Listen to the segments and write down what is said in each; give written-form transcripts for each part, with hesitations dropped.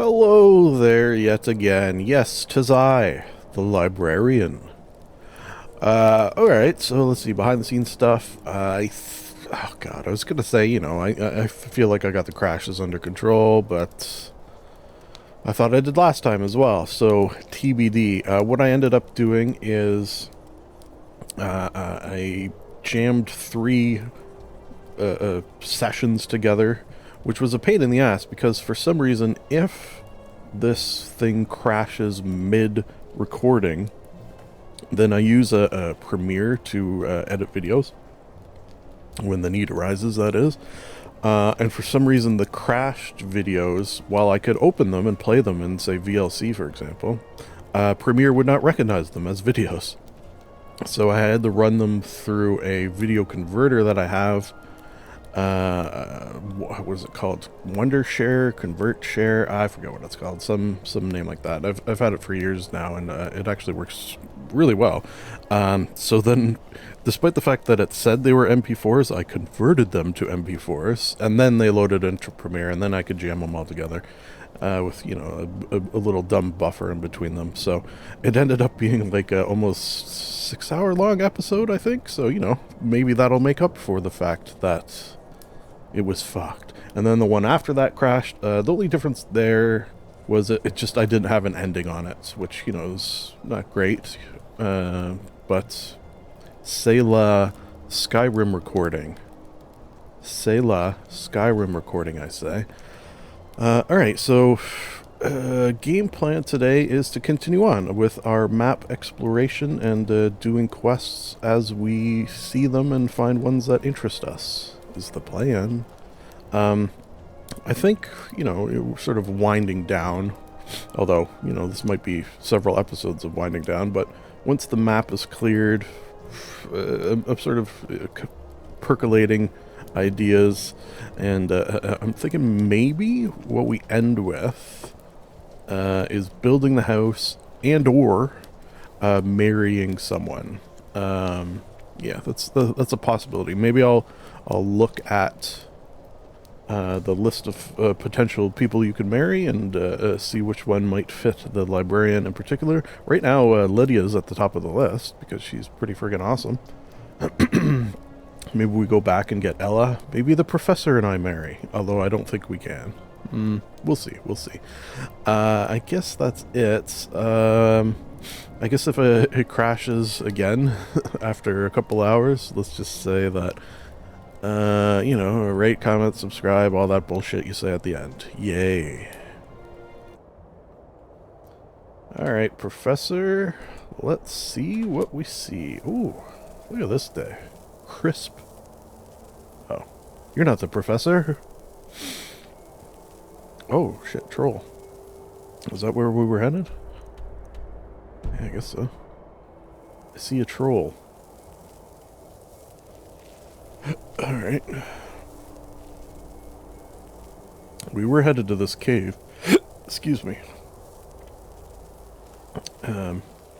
Hello there yet again. Yes, 'tis I, the Librarian. Alright, so let's see, behind the scenes stuff. Oh god, I was gonna say, I feel like I got the crashes under control, but I thought I did last time as well, so TBD. What I ended up doing is, I jammed three sessions together, which was a pain in the ass because for some reason, if this thing crashes mid-recording, then I use a Premiere to edit videos when the need arises, that is. And for some reason, the crashed videos, while I could open them and play them in, say, VLC, for example, Premiere would not recognize them as videos. So I had to run them through a video converter that I have. What was it called? Wondershare, ConvertShare. I forget what it's called. Some name like that. I've had it for years now, and it actually works really well. So then, despite the fact that it said they were MP4s, I converted them to MP4s, and then they loaded into Premiere, and then I could jam them all together. With, a little dumb buffer in between them. So it ended up being like a almost 6-hour long episode, I think. So, maybe that'll make up for the fact that it was fucked. And then the one after that crashed. The only difference there was it just, I didn't have an ending on it, which, is not great. But Selah Skyrim recording. Selah Skyrim recording, I say. Alright, so game plan today is to continue on with our map exploration and doing quests as we see them and find ones that interest us, is the plan. I think, we're sort of winding down, although, this might be several episodes of winding down, but once the map is cleared, I'm sort of percolating ideas, and I'm thinking maybe what we end with is building the house and or marrying someone. Yeah, that's a possibility. Maybe I'll look at the list of potential people you can marry and see which one might fit the librarian in particular. Right now, Lydia's at the top of the list because she's pretty friggin' awesome. Maybe we go back and get Ella. Maybe the professor and I marry, although I don't think we can. We'll see. I guess that's it. I guess if it crashes again after a couple hours, let's just say that, rate, comment, subscribe, all that bullshit you say at the end. Yay. Alright, Professor. Let's see what we see. Ooh, look at this day. Crisp. Oh, you're not the professor. Oh shit, troll. Was that where we were headed? Yeah, I guess so. I see a troll. Alright. We were headed to this cave. Excuse me.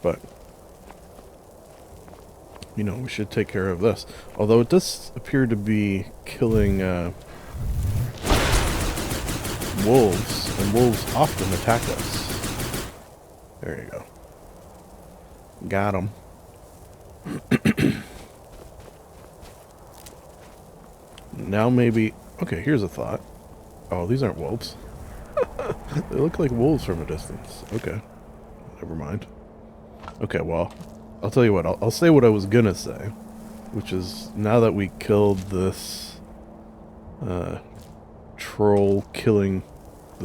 But we should take care of this. Although it does appear to be killing wolves, and wolves often attack us. There you go. Got him. Now maybe... Okay, here's a thought. Oh, these aren't wolves. They look like wolves from a distance. Okay. Never mind. Okay, well... I'll tell you what, I'll say what I was gonna say, which is, now that we killed this this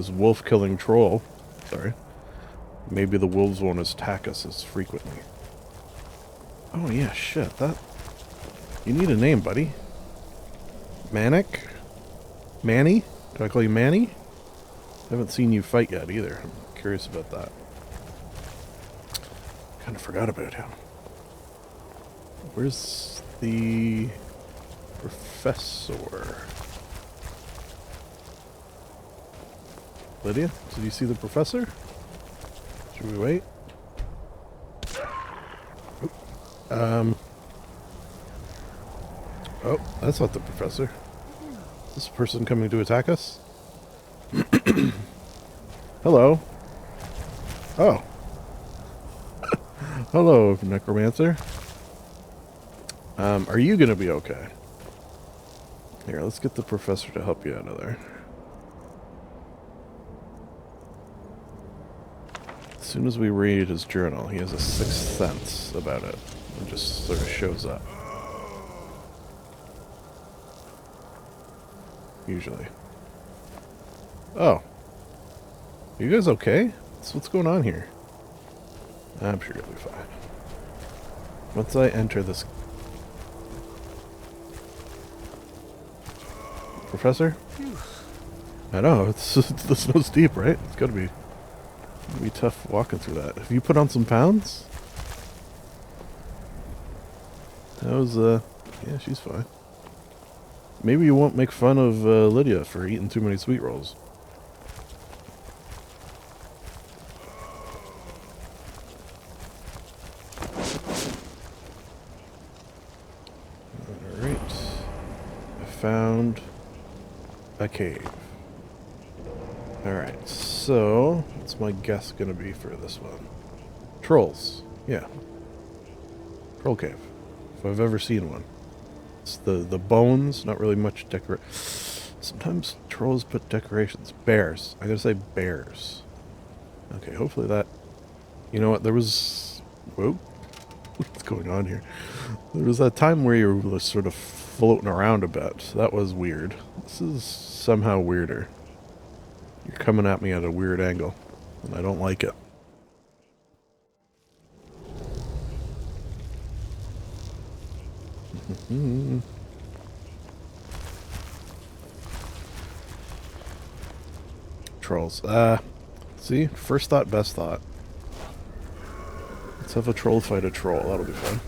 wolf-killing troll, sorry, maybe the wolves won't attack us as frequently. Oh yeah, shit, you need a name, buddy. Manic? Manny? Do I call you Manny? I haven't seen you fight yet either. I'm curious about that. Kind of forgot about him. Where's the professor? Lydia, did you see the professor? Should we wait? Oh, that's not the professor. Is this person coming to attack us? Hello. Oh. Hello, necromancer. Are you gonna be okay? Here, let's get the professor to help you out of there. As soon as we read his journal, he has a sixth sense about it. It just sort of shows up. Usually. Oh. You guys okay? What's going on here? I'm sure you'll be fine. Once I enter this... Professor? I know, it's the snow's deep, right? It's gotta be tough walking through that. Have you put on some pounds? That was, yeah, she's fine. Maybe you won't make fun of Lydia for eating too many sweet rolls. Alright. I found a cave. Alright, so what's my guess gonna be for this one? Trolls. Yeah. Troll cave. If I've ever seen one. It's the bones, not really much Sometimes trolls put decorations. Bears. I gotta say bears. Okay, hopefully that... You know what, there was... Whoa. What's going on here? There was that time where you were sort of floating around a bit. That was weird. This is somehow weirder. You're coming at me at a weird angle, and I don't like it. Trolls. See? First thought, best thought. Let's have a troll fight a troll. That'll be fun.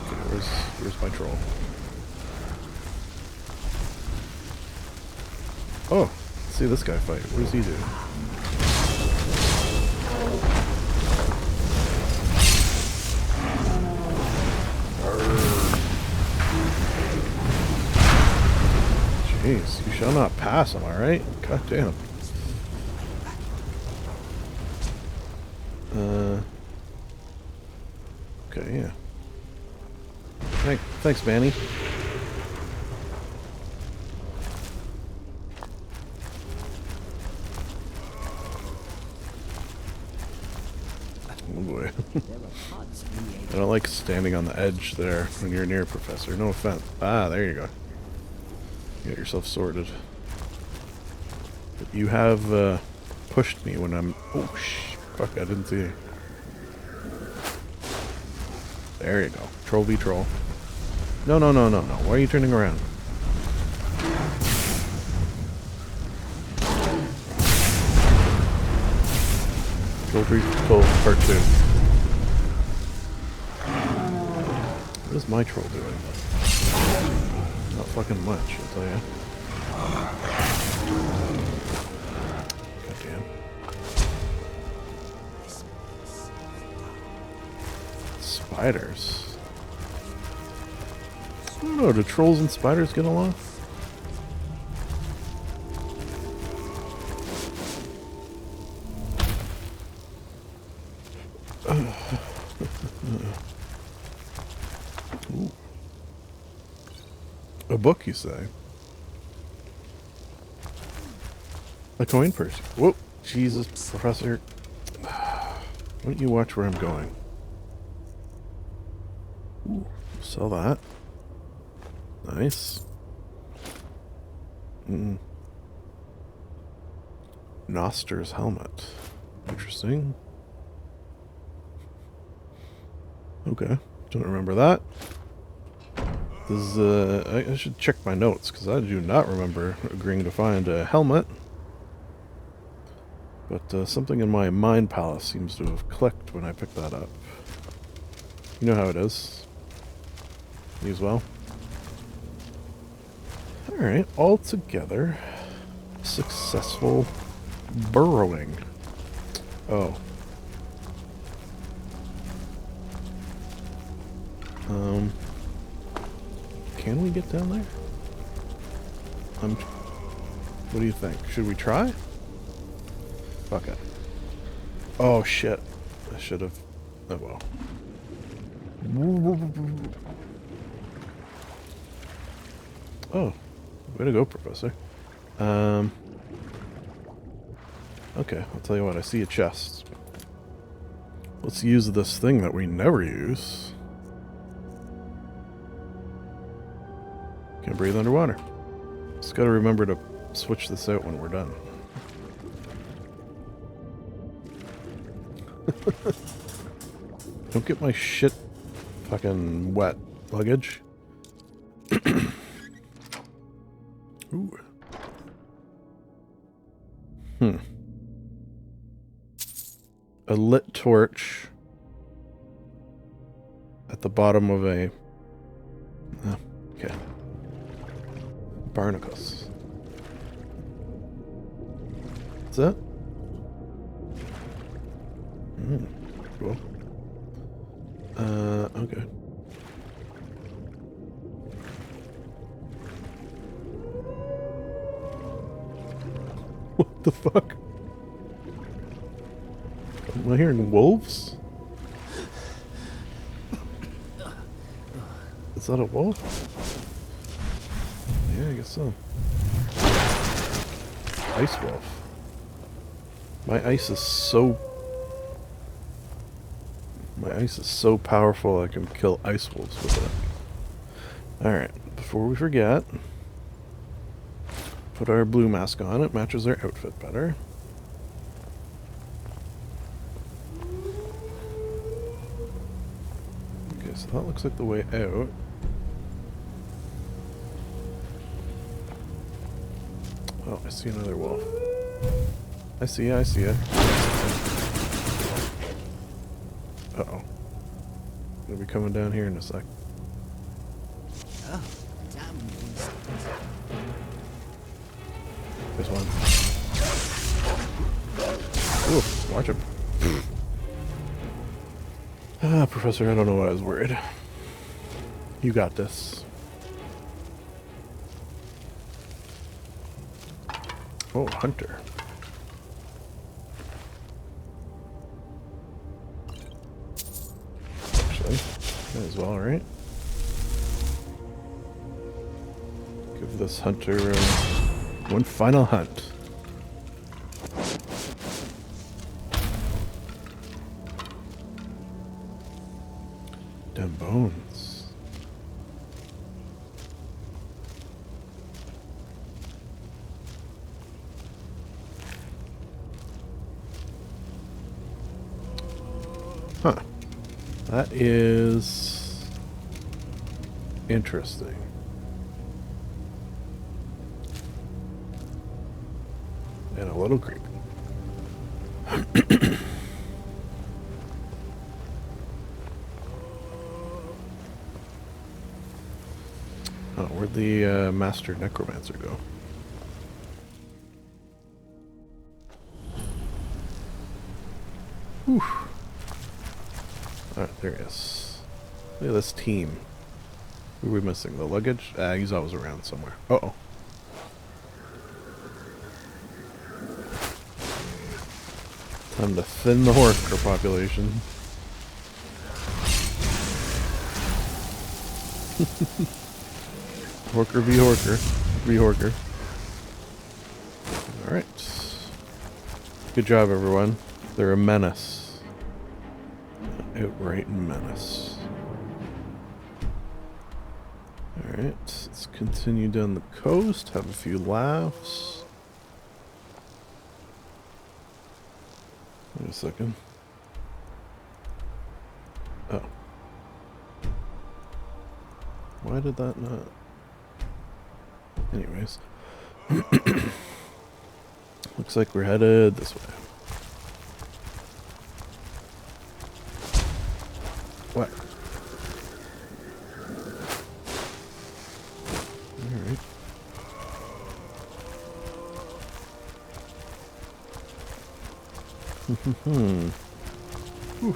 Okay, where's my troll? Oh, let's see this guy fight. What does he do? Jeez, you shall not pass, am I right? God damn. Okay, yeah. Thanks, Manny. Oh boy. I don't like standing on the edge there when you're near Professor. No offense. Ah, there you go. Get yourself sorted. But you have pushed me when I'm... Oh, fuck, I didn't see you. There you go. Troll v troll. No. Why are you turning around? Troll v troll part 2. What is my troll doing? Not fucking much, I'll tell you. Goddamn. Spiders. I don't know, do trolls and spiders get along? Ooh. A book, you say? A coin purse. Whoa, Jesus, Professor. Why don't you watch where I'm going? Ooh, sell that. Nice. Noster's helmet. Interesting. Okay, don't remember that. This is, I should check my notes, because I do not remember agreeing to find a helmet. But something in my mind palace seems to have clicked when I picked that up. You know how it is. Me as well. Alright, all together. Successful burrowing. Oh. Can we get down there? What do you think? Should we try? Fuck it. Oh shit. I should have... Oh well. Oh. Way to go, Professor. Okay, I'll tell you what. I see a chest. Let's use this thing that we never use. Can't breathe underwater. Just gotta remember to switch this out when we're done. Don't get my shit fucking wet, luggage. Ooh. A lit torch at the bottom of a... Oh, okay. Barnacles. What's that? Cool. Okay. What the fuck? Am I hearing wolves? Is that a wolf? Yeah, I guess so. Ice wolf. My ice is so... My ice is so powerful I can kill ice wolves with it. Alright, before we forget, put our blue mask on. It matches our outfit better. Okay, so that looks like the way out. Oh, I see another wolf. I see it. Uh-oh. Gonna be coming down here in a sec. Oh, damn. There's one. Ooh, watch him. Professor, I don't know why I was worried. You got this. Oh, hunter. Actually, might as well, right? Give this hunter one final hunt. Damn bones. Huh. That is interesting. And a little creepy. Oh, where'd the Master Necromancer go? Whew. Alright, there he is. Look at this team. Who are we missing? The luggage? He's always around somewhere. Uh-oh. Time to thin the Horker population. Horker v. Horker. V. Horker. Alright. Good job, everyone. They're a menace. Outright menace. Alright, let's continue down the coast, have a few laughs. Wait a second. Oh. Why did that not... Anyways. Looks like we're headed this way. What? Alright. Whew.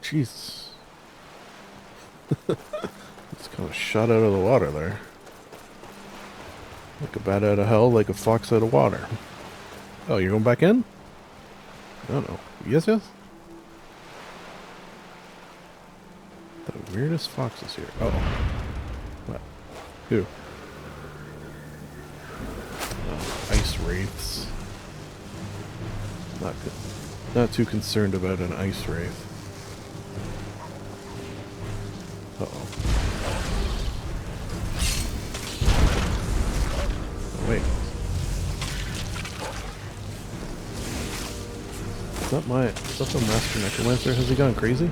Jeez. It's kind of shot out of the water there. Like a bat out of hell, like a fox out of water. Oh, you're going back in? I don't know. Yes, yes? The weirdest foxes here. Oh. What? Who? Oh, ice wraiths. Not good. Not too concerned about an ice wraith. Uh-oh. Oh, wait. Is that the Master Necromancer? Has he gone crazy?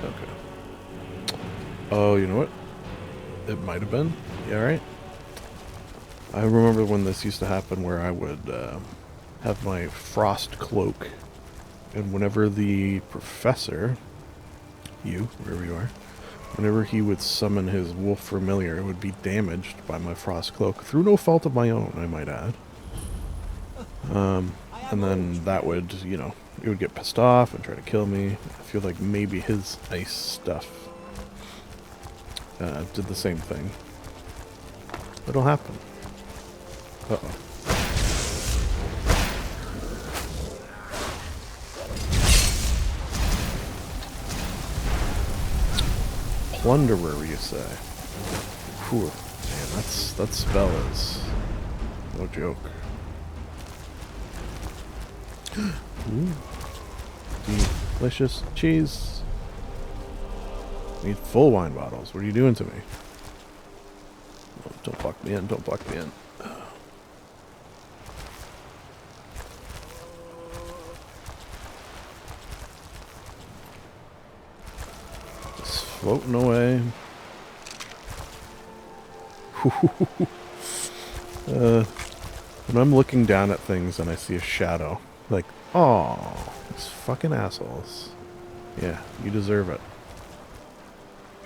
Okay. Oh, you know what? It might have been. Yeah, right? I remember when this used to happen where I would have my frost cloak, and whenever the professor, you, wherever you are, whenever he would summon his wolf familiar, it would be damaged by my frost cloak, through no fault of my own, I might add. And then that would, you know, it would get pissed off and try to kill me. I feel like maybe his ice stuff did the same thing. It'll happen. Uh-oh. Plunderer, you say? Whew. Man, that spell is no joke. Ooh. Delicious cheese. Need full wine bottles. What are you doing to me? Oh, don't block me in. Don't block me in. Just floating away. When I'm looking down at things and I see a shadow, like, oh, these fucking assholes. Yeah, you deserve it.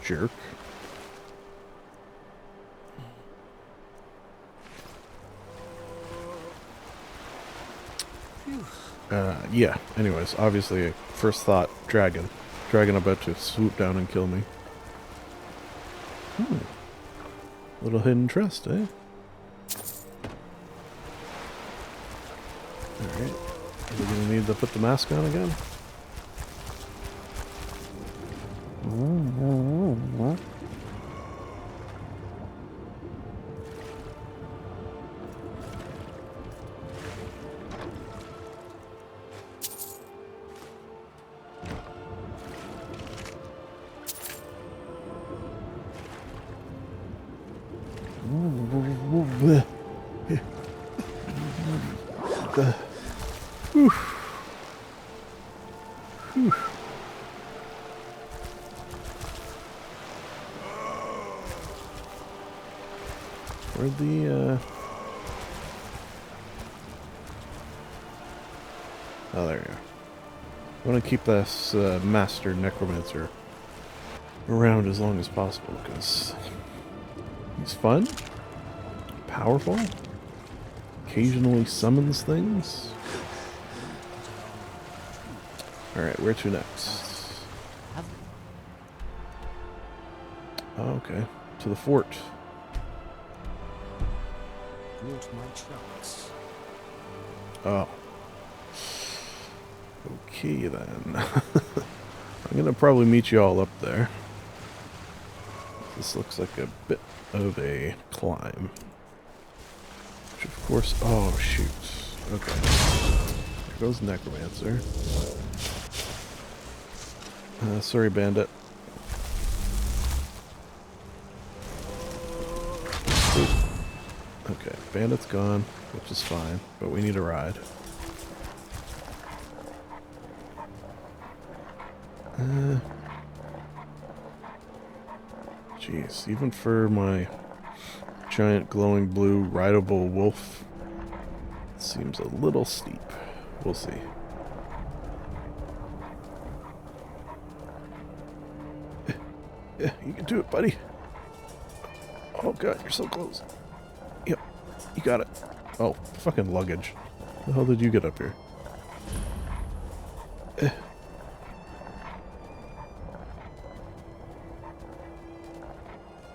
Jerk. Yeah, anyways, obviously, first thought, dragon. Dragon about to swoop down and kill me. Little hidden trust, eh? Alright. Are we gonna need to put the mask on again? Where'd the, oh, there you are. I want to keep this Master Necromancer around as long as possible, because he's fun, powerful, occasionally summons things. Alright, where to next? Oh, okay, to the fort. Brought my trunks. Oh. Okay then. I'm gonna probably meet you all up there. This looks like a bit of a climb. Which of course... Oh, shoot. Okay. There goes Necromancer. Sorry, Bandit. Ooh. Okay, Bandit's gone, which is fine, but we need a ride. Jeez, even for my giant glowing blue rideable wolf, it seems a little steep. We'll see. Yeah, you can do it, buddy. Oh god, you're so close. Yep, you got it. Oh, fucking luggage. How the hell did you get up here?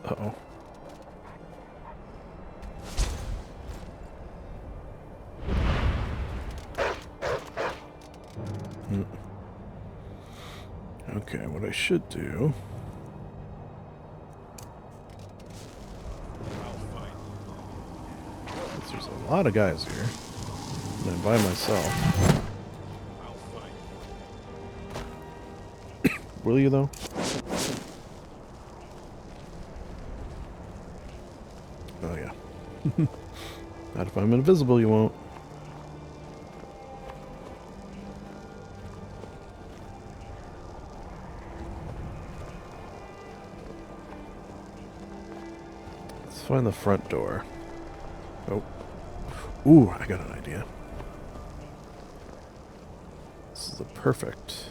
Uh-oh. Okay, what I should do... There's a lot of guys here. And I'm by myself. Will you, though? Oh, yeah. Not if I'm invisible, you won't. Let's find the front door. Oh. Ooh, I got an idea. This is a perfect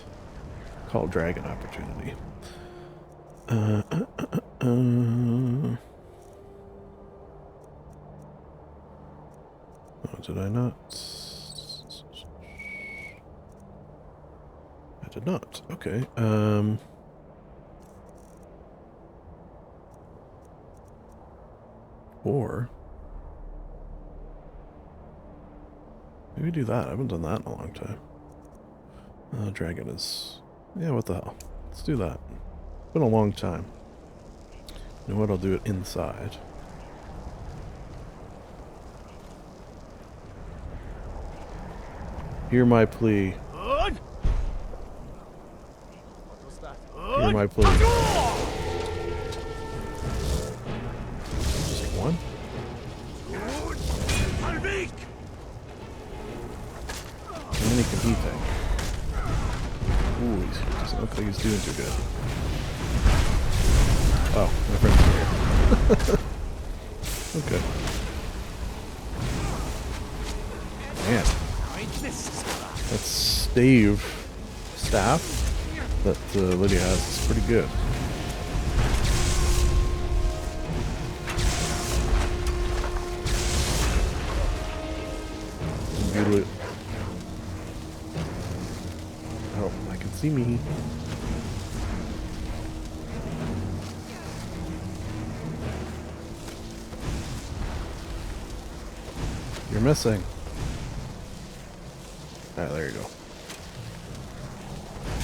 Call Dragon opportunity. Oh, did I not? I did not. Okay. Or maybe do that. I haven't done that in a long time. Dragon is... Yeah, what the hell. Let's do that. Been a long time. You know what? I'll do it inside. Hear my plea. Hear my plea. Just one? How many can he take? Ooh, he doesn't look like he's doing too good. Oh, my friend's here. Okay. Man. That staff that Lydia has is pretty good. Beautiful. Oh, I can see me. You're missing. Ah, there you go.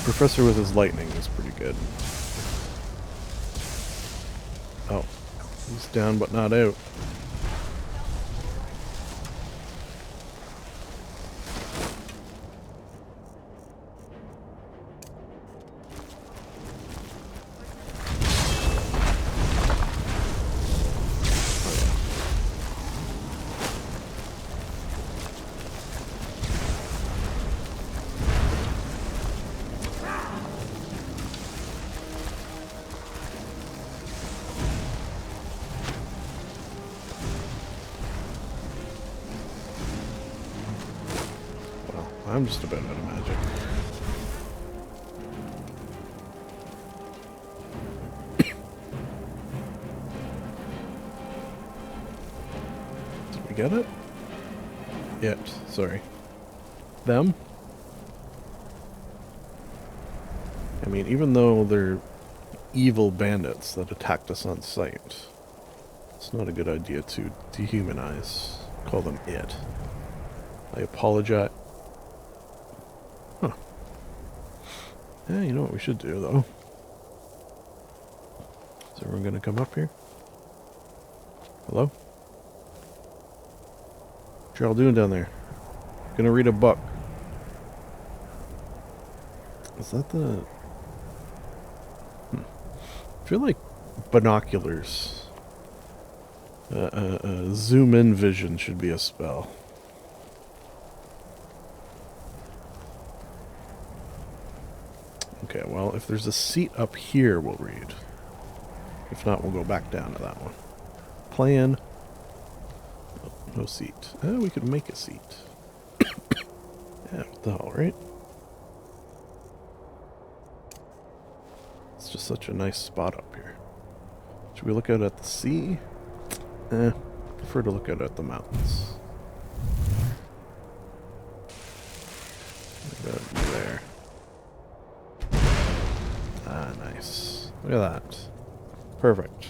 Professor with his lightning is pretty good. Oh, he's down but not out. I'm just about out of magic. Did we get it? Yep, sorry. Them? I mean, even though they're evil bandits that attacked us on sight, it's not a good idea to dehumanize. Call them it. I apologize. Huh. Yeah, you know what we should do, though? Is everyone going to come up here? Hello? What y'all doing down there? Gonna read a book. Is that the... I feel like binoculars. Zoom in vision should be a spell. Okay, well, if there's a seat up here, we'll read. If not, we'll go back down to that one. Plan. Oh, no seat. We could make a seat. Yeah, what the hell, right? It's just such a nice spot up here. Should we look out at the sea? Prefer to look out at the mountains. There. Look at that. Perfect.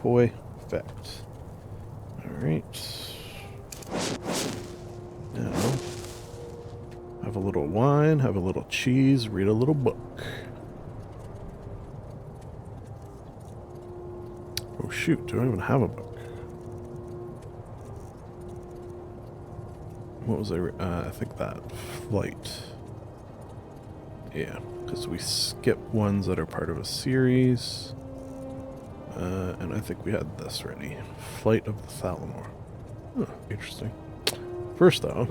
Perfect. Alright. Now, have a little wine, have a little cheese, read a little book. Oh shoot, do I even have a book? What was I think that. Flight. Yeah, because we skip ones that are part of a series. And I think we had this ready. Flight of the Thalamor. Huh, interesting. First though,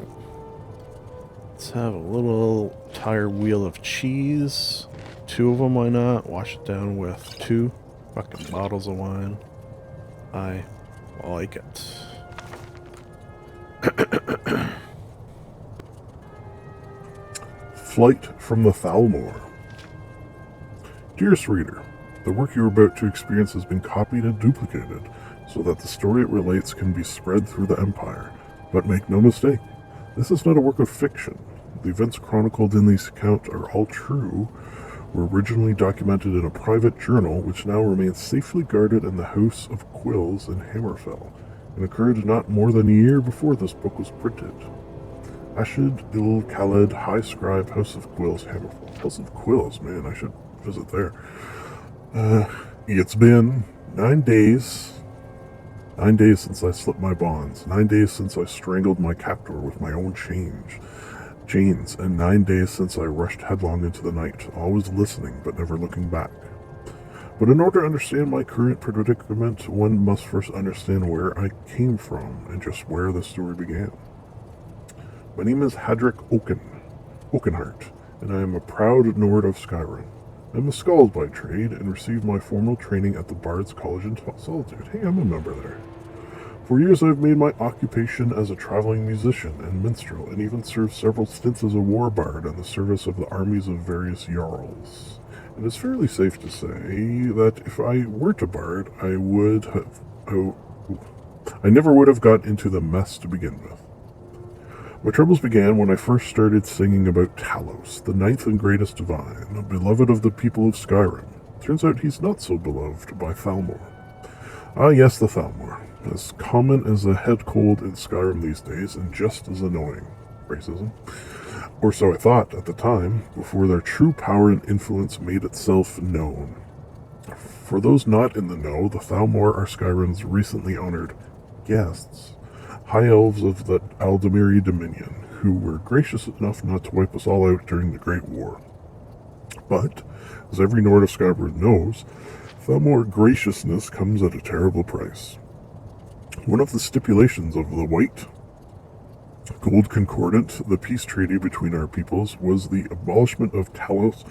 let's have a little tire wheel of cheese. 2 of them, why not? Wash it down with 2 fucking bottles of wine. I like it. Flight from the Thalmor. Dearest reader, the work you are about to experience has been copied and duplicated, so that the story it relates can be spread through the Empire. But make no mistake, this is not a work of fiction. The events chronicled in this account are all true, were originally documented in a private journal which now remains safely guarded in the House of Quills in Hammerfell, and occurred not more than a year before this book was printed. Ashid Il Khaled, High Scribe, House of Quills, Hammerfell. House of Quills, man, I should visit there. It's been 9 days. 9 days since I slipped my bonds. 9 days since I strangled my captor with my own chains, and 9 days since I rushed headlong into the night, always listening but never looking back. But in order to understand my current predicament, one must first understand where I came from and just where the story began. My name is Hadric Oakenheart, and I am a proud Nord of Skyrim. I am a skald by trade and received my formal training at the Bard's College in Solitude. Hey, I'm a member there. For years I've made my occupation as a traveling musician and minstrel, and even served several stints as a war bard in the service of the armies of various jarls. It is fairly safe to say that if I were to bard, I never would have got into the mess to begin with. My troubles began when I first started singing about Talos, the 9th and greatest divine, beloved of the people of Skyrim. Turns out he's not so beloved by Thalmor. Ah yes, the Thalmor. As common as a head cold in Skyrim these days, and just as annoying. Racism. Or so I thought at the time, before their true power and influence made itself known. For those not in the know, the Thalmor are Skyrim's recently honored guests. High elves of the Aldemiri Dominion, who were gracious enough not to wipe us all out during the Great War. But, as every Nord of Skyrim knows, Thalmor graciousness comes at a terrible price. One of the stipulations of the White Gold Concordant, the peace treaty between our peoples, was the abolishment of Talos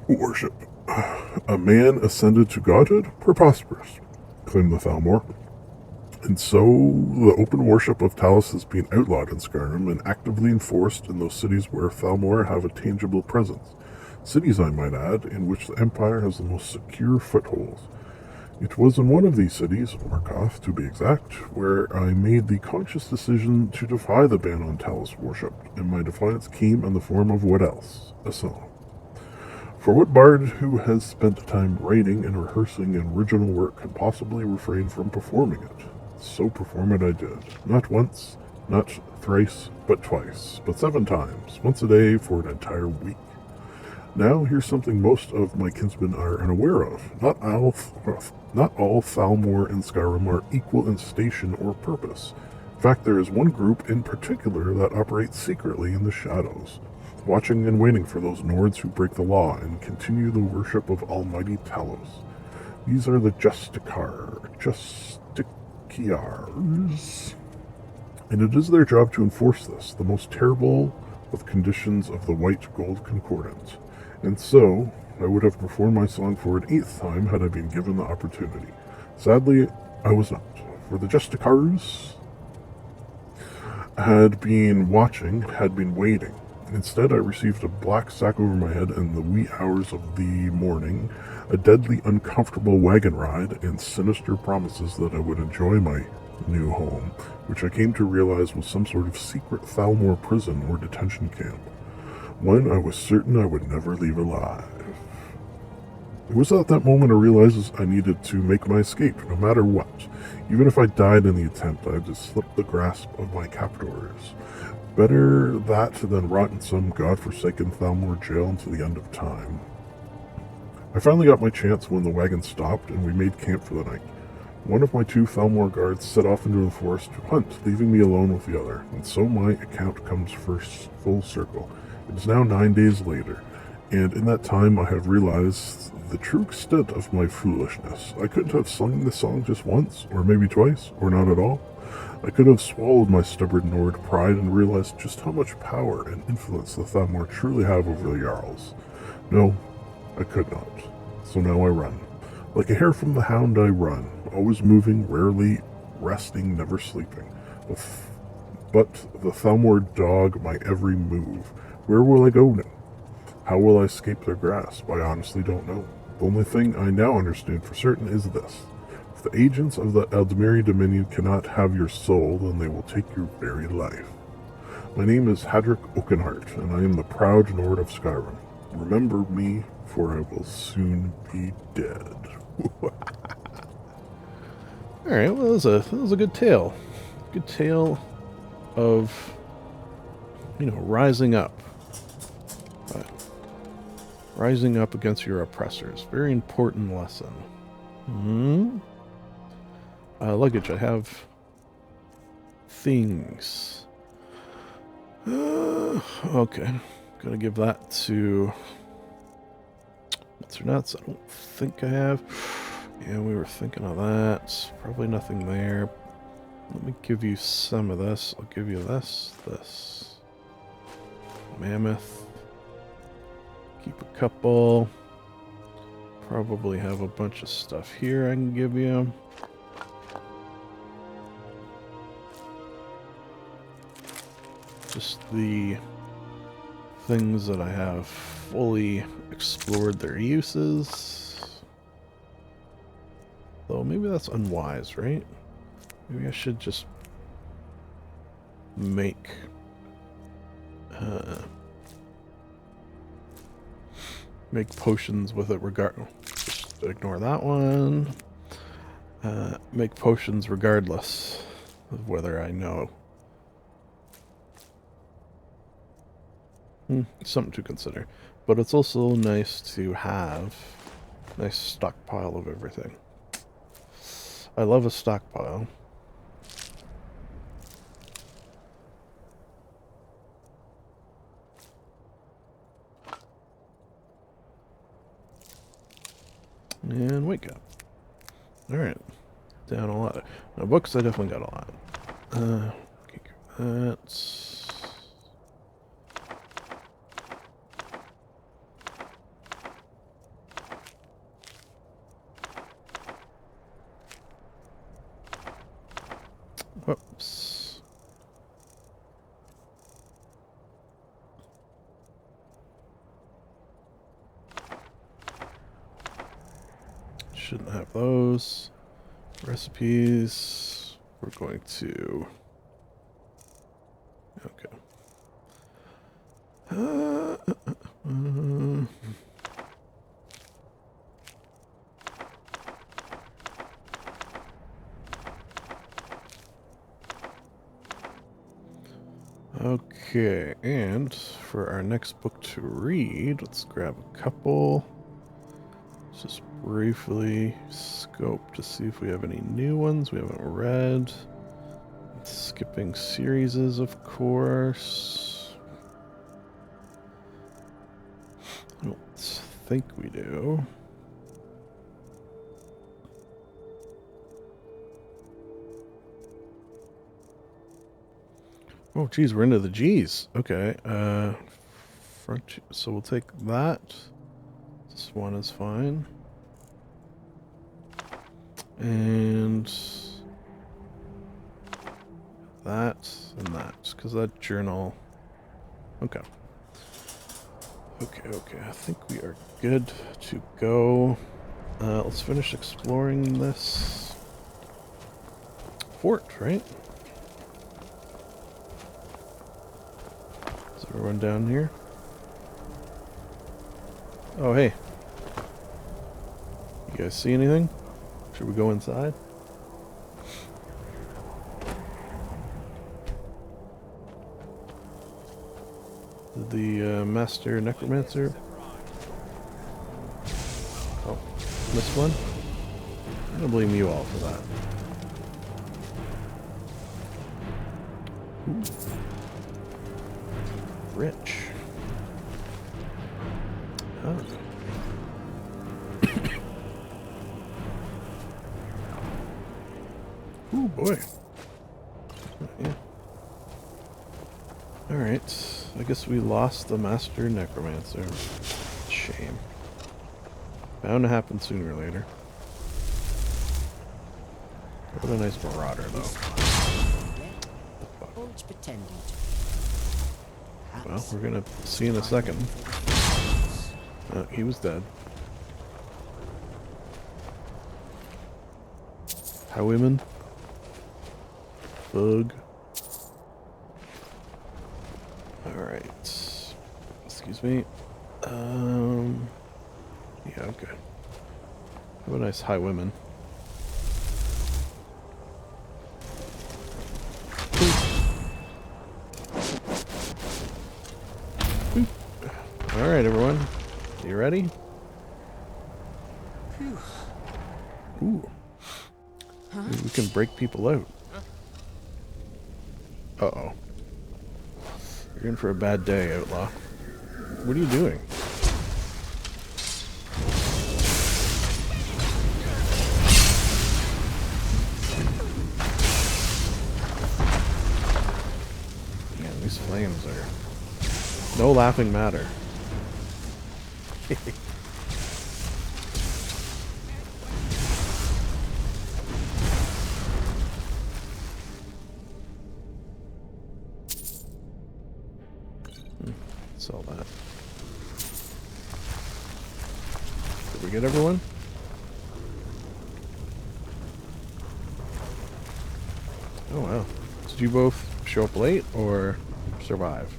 worship. A man ascended to godhood? Preposterous, claimed the Thalmor. And so, the open worship of Talos has been outlawed in Skyrim and actively enforced in those cities where Thalmor have a tangible presence. Cities, I might add, in which the Empire has the most secure footholds. It was in one of these cities, Markoth to be exact, where I made the conscious decision to defy the ban on Talos worship, and my defiance came in the form of what else? A song. For what bard who has spent time writing and rehearsing an original work can possibly refrain from performing it? So perform it I did. Not once, not thrice, but twice, but 7 times, once a day for an entire week. Now here's something most of my kinsmen are unaware of. Not all Thalmor in Skyrim are equal in station or purpose. In fact, there is one group in particular that operates secretly in the shadows, watching and waiting for those Nords who break the law and continue the worship of Almighty Talos. These are the Justiciars, and it is their job to enforce this, the most terrible of conditions of the White Gold Concordant. And so, I would have performed my song for an 8th time had I been given the opportunity. Sadly, I was not, for the Justiciars had been waiting. Instead, I received a black sack over my head in the wee hours of the morning, a deadly uncomfortable wagon ride, and sinister promises that I would enjoy my new home, which I came to realize was some sort of secret Thalmor prison or detention camp. One I was certain I would never leave alive. It was at that moment I realized I needed to make my escape, no matter what. Even if I died in the attempt, I had to slip the grasp of my captors. Better that than rot in some godforsaken Thalmor jail until the end of time. I finally got my chance when the wagon stopped and we made camp for the night. One of my 2 Thalmor guards set off into the forest to hunt, leaving me alone with the other, and so my account comes full circle. It is now 9 days later, and in that time I have realized the true extent of my foolishness. I couldn't have sung the song just once, or maybe twice, or not at all. I could have swallowed my stubborn Nord pride and realized just how much power and influence the Thalmor truly have over the Jarls. No, I could not. So now I run. Like a hare from the hound I run, always moving, rarely resting, never sleeping. But the Thalmor dog my every move. Where will I go now? How will I escape their grasp? I honestly don't know. The only thing I now understand for certain is this. If the agents of the Eldemiri Dominion cannot have your soul, then they will take your very life. My name is Hadric Oakenheart, and I am the proud Nord of Skyrim. Remember me, for I will soon be dead. Alright, well, that was a good tale. Good tale of, rising up. But rising up against your oppressors. Very important lesson. Luggage, I have things. Okay. Gonna give that to... Nuts or nuts? I don't think I have. Yeah, we were thinking of that. Probably nothing there. Let me give you some of this. I'll give you this. Mammoth. Keep a couple. Probably have a bunch of stuff here I can give you. Just the things that I have fully explored their uses. Though maybe that's unwise, right? Maybe I should just make potions with it just ignore that one. Make potions regardless of whether I know. Something to consider. But it's also nice to have a nice stockpile of everything. I love a stockpile. And wake up. Alright. Down a lot. Now, books, I definitely got a lot. Okay, that's... Whoops. Shouldn't have those. Recipes. We're going to... Okay. Okay, and for our next book to read, let's grab a couple. Let's just briefly scope to see if we have any new ones we haven't read. Skipping series, of course. I don't think we do. Oh, geez, we're into the G's. Okay, so we'll take that. This one is fine. And that and that, because that journal... Okay. Okay, I think we are good to go. Let's finish exploring this fort, right? Is everyone down here? Oh, hey. guys see anything? Should we go inside? The Master Necromancer. Oh, missed one? I'm gonna blame you all for that. Ooh. Rich. Oh. Ooh, boy. Yeah. Alright. I guess we lost the Master Necromancer. Shame. Bound to happen sooner or later. What a nice marauder, though. Well, we're gonna see in a second. He was dead. Highwayman. Bug. Alright. Excuse me. Yeah, okay. Have a nice highwayman. Alright, everyone. You ready? Ooh. Maybe we can break people out. Uh-oh. You're in for a bad day, outlaw. What are you doing? Man, these flames are... No laughing matter. Sell that. Did we get everyone? Oh wow. Did you both show up late or survive?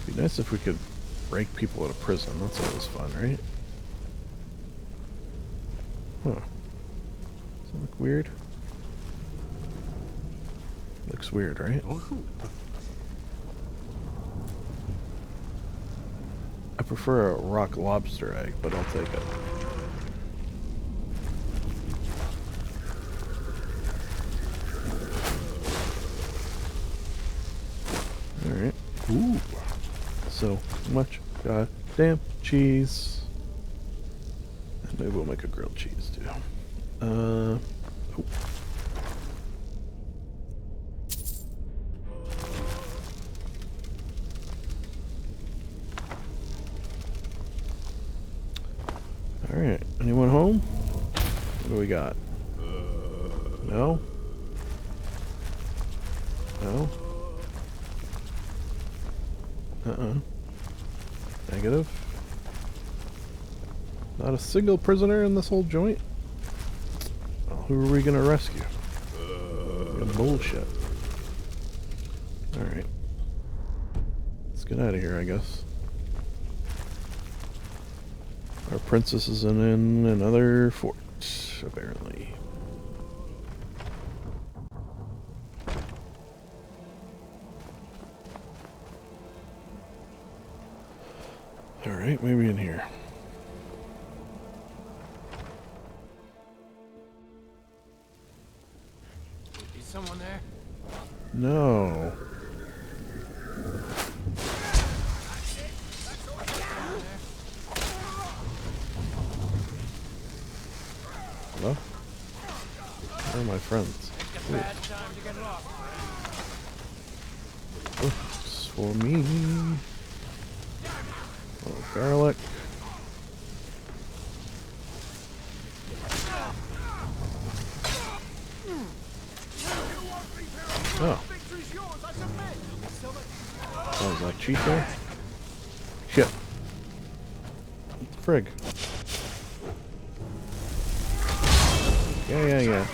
It'd be nice if we could break people out of prison. That's always fun, right? Huh. Does that look weird? Looks weird, right? I prefer a rock lobster egg, but I'll take it. Alright. Ooh. So much goddamn cheese. And maybe we'll make a grilled cheese too. Oh. Alright, anyone home? What do we got? No? No? Negative. Not a single prisoner in this whole joint? Well, who are we gonna rescue? Bullshit. Alright. Let's get out of here, I guess. Our princess is in another fort, apparently. Alright, maybe in here. Is someone there? No. Hello? Where are my friends? Oh, it's for me. Oh, garlic. Oh. Oh, is that Chico? Shit. Frig. Yeah.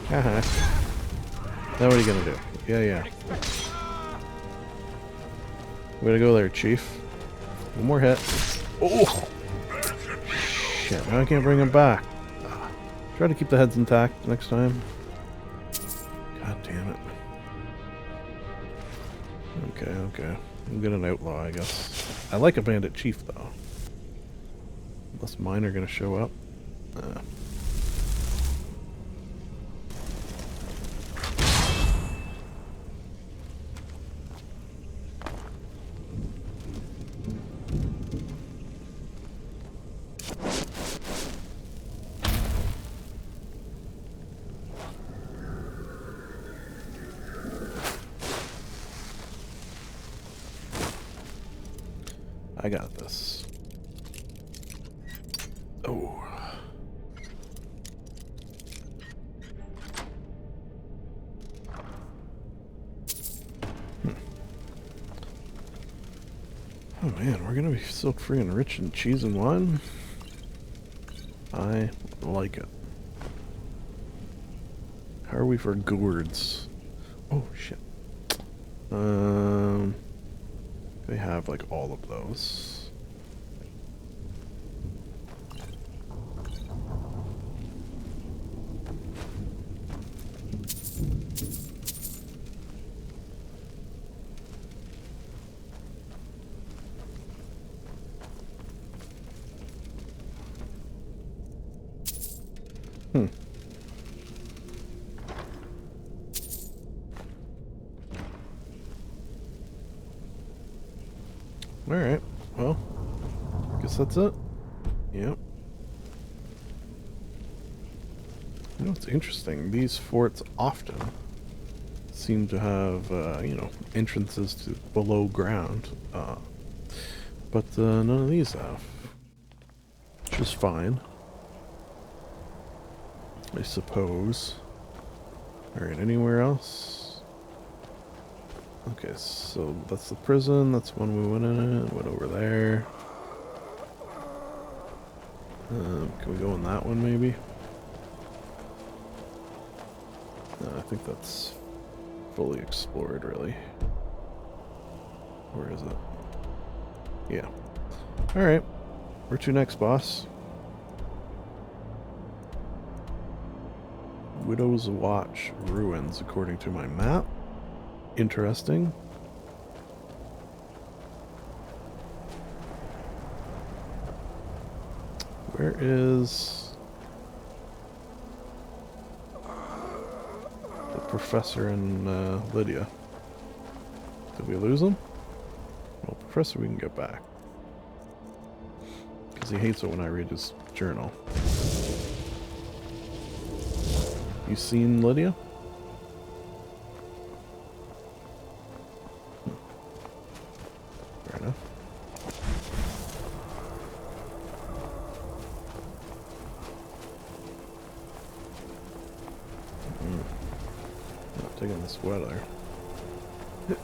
Haha. Now what are you gonna do? Yeah. Way to go there, Chief. One more hit. Oh! Shit, now I can't bring him back. Try to keep the heads intact next time. God damn it. Okay, okay. We'll get an outlaw, I guess. I like a bandit chief, though. Unless mine are gonna show up. I got this. Oh. Oh man, we're gonna be so freaking rich in cheese and wine. I like it. How are we for gourds? Oh shit. They have like all of those. Alright, well, guess that's it. Yep. You know, it's interesting. These forts often seem to have, you know, entrances to below ground. But none of these have. Which is fine, I suppose. Alright, anywhere else? Okay, so that's the prison. That's one we went in. Went over there. Can we go in that one, maybe? I think that's fully explored, really. Where is it? Yeah. Alright. Where to next, boss? Widow's Watch ruins, according to my map. Interesting. Where is the professor and Lydia? Did we lose him? Well, professor we can get back. Because he hates it when I read his journal. You seen Lydia? Fair enough. Not taking this weather. Yeah.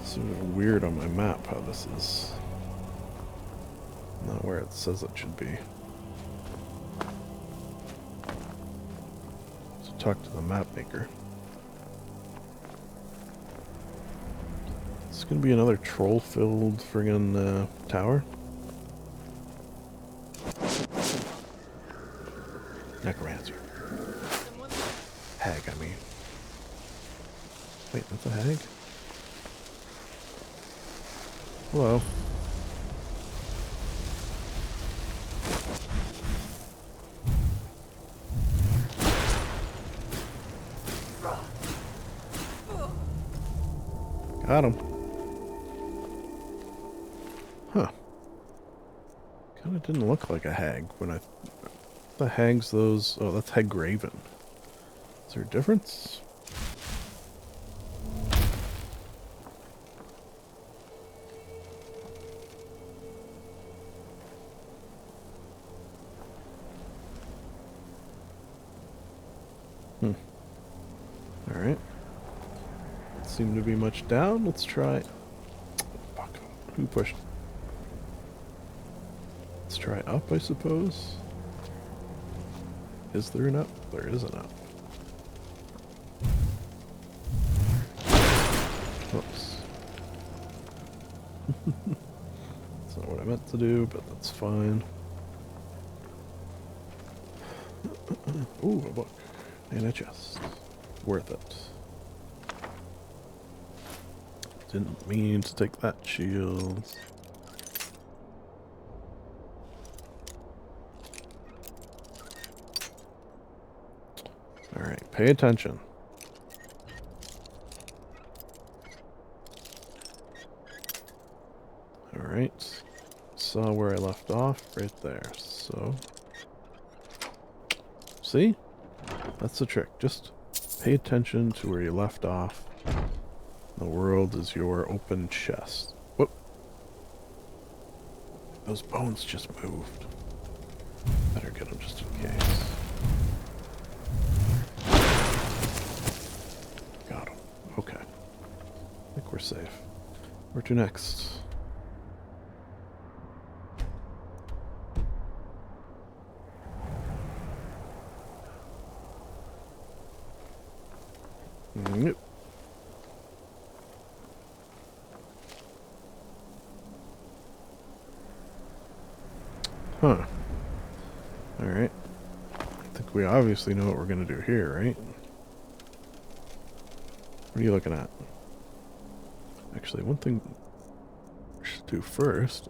Sort of weird on my map how this is not where it says it should be. So talk to the map maker. It's gonna be another troll-filled friggin' tower. Necromancer. Hag, I mean. Wait, that's a hag? Hello. Got him. Huh. Kinda didn't look like a hag when I... The hags those... Oh, that's Hag Graven. Is there a difference? Alright. Seem to be much down. Let's try... Fuck. Who pushed? Let's try up, I suppose. Is there an up? There is an up. Oops. That's not what I meant to do, but that's fine. Ooh, a book. And a chest. Worth it. Didn't mean to take that shield. Alright, pay attention. Alright. Saw where I left off right there, so... See? That's the trick. Just pay attention to where you left off. The world is your open chest. Whoop. Those bones just moved. Better get them just in case. Got him. Okay. I think we're safe. Where to next? Yep. Huh. Alright. I think we obviously know what we're going to do here, right? What are you looking at? Actually, one thing we should do first.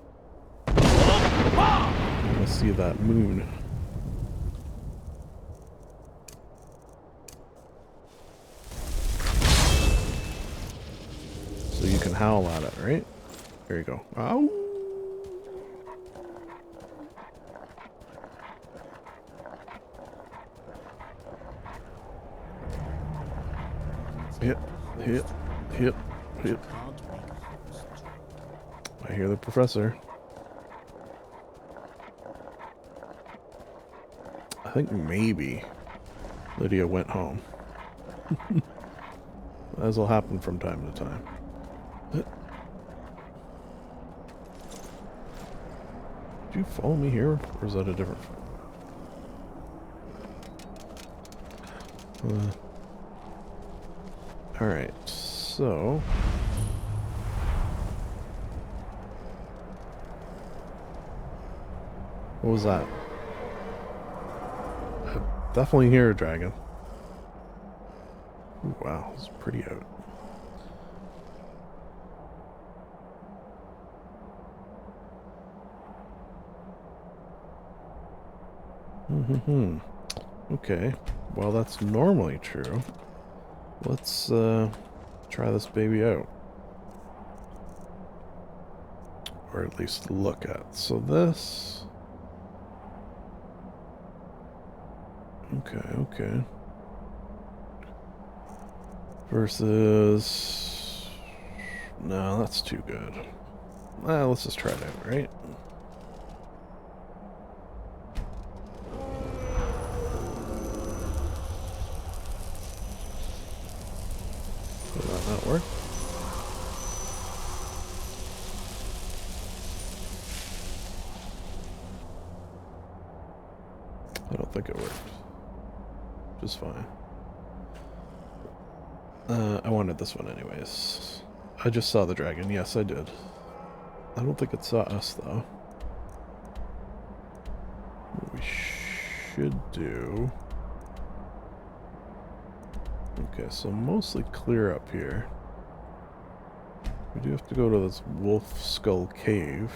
I want to see that moon. So you can howl at it, right? There you go. Ow! Hit, hit, hit, hit. I hear the professor. I think maybe Lydia went home. As will happen from time to time. Did you follow me here, or is that a different... Alright, so... What was that? I definitely hear a dragon. Ooh, wow, it's pretty out. Okay, well that's normally true. Let's try this baby out. Or at least look at. So this... Okay. Versus... No, that's too good. Let's just try it out, right? Will that not work? I don't think it worked. Just fine. I wanted this one anyways. I just saw the dragon. Yes, I did. I don't think it saw us, though. What we should do... Okay, so mostly clear up here. We do have to go to this wolf skull cave.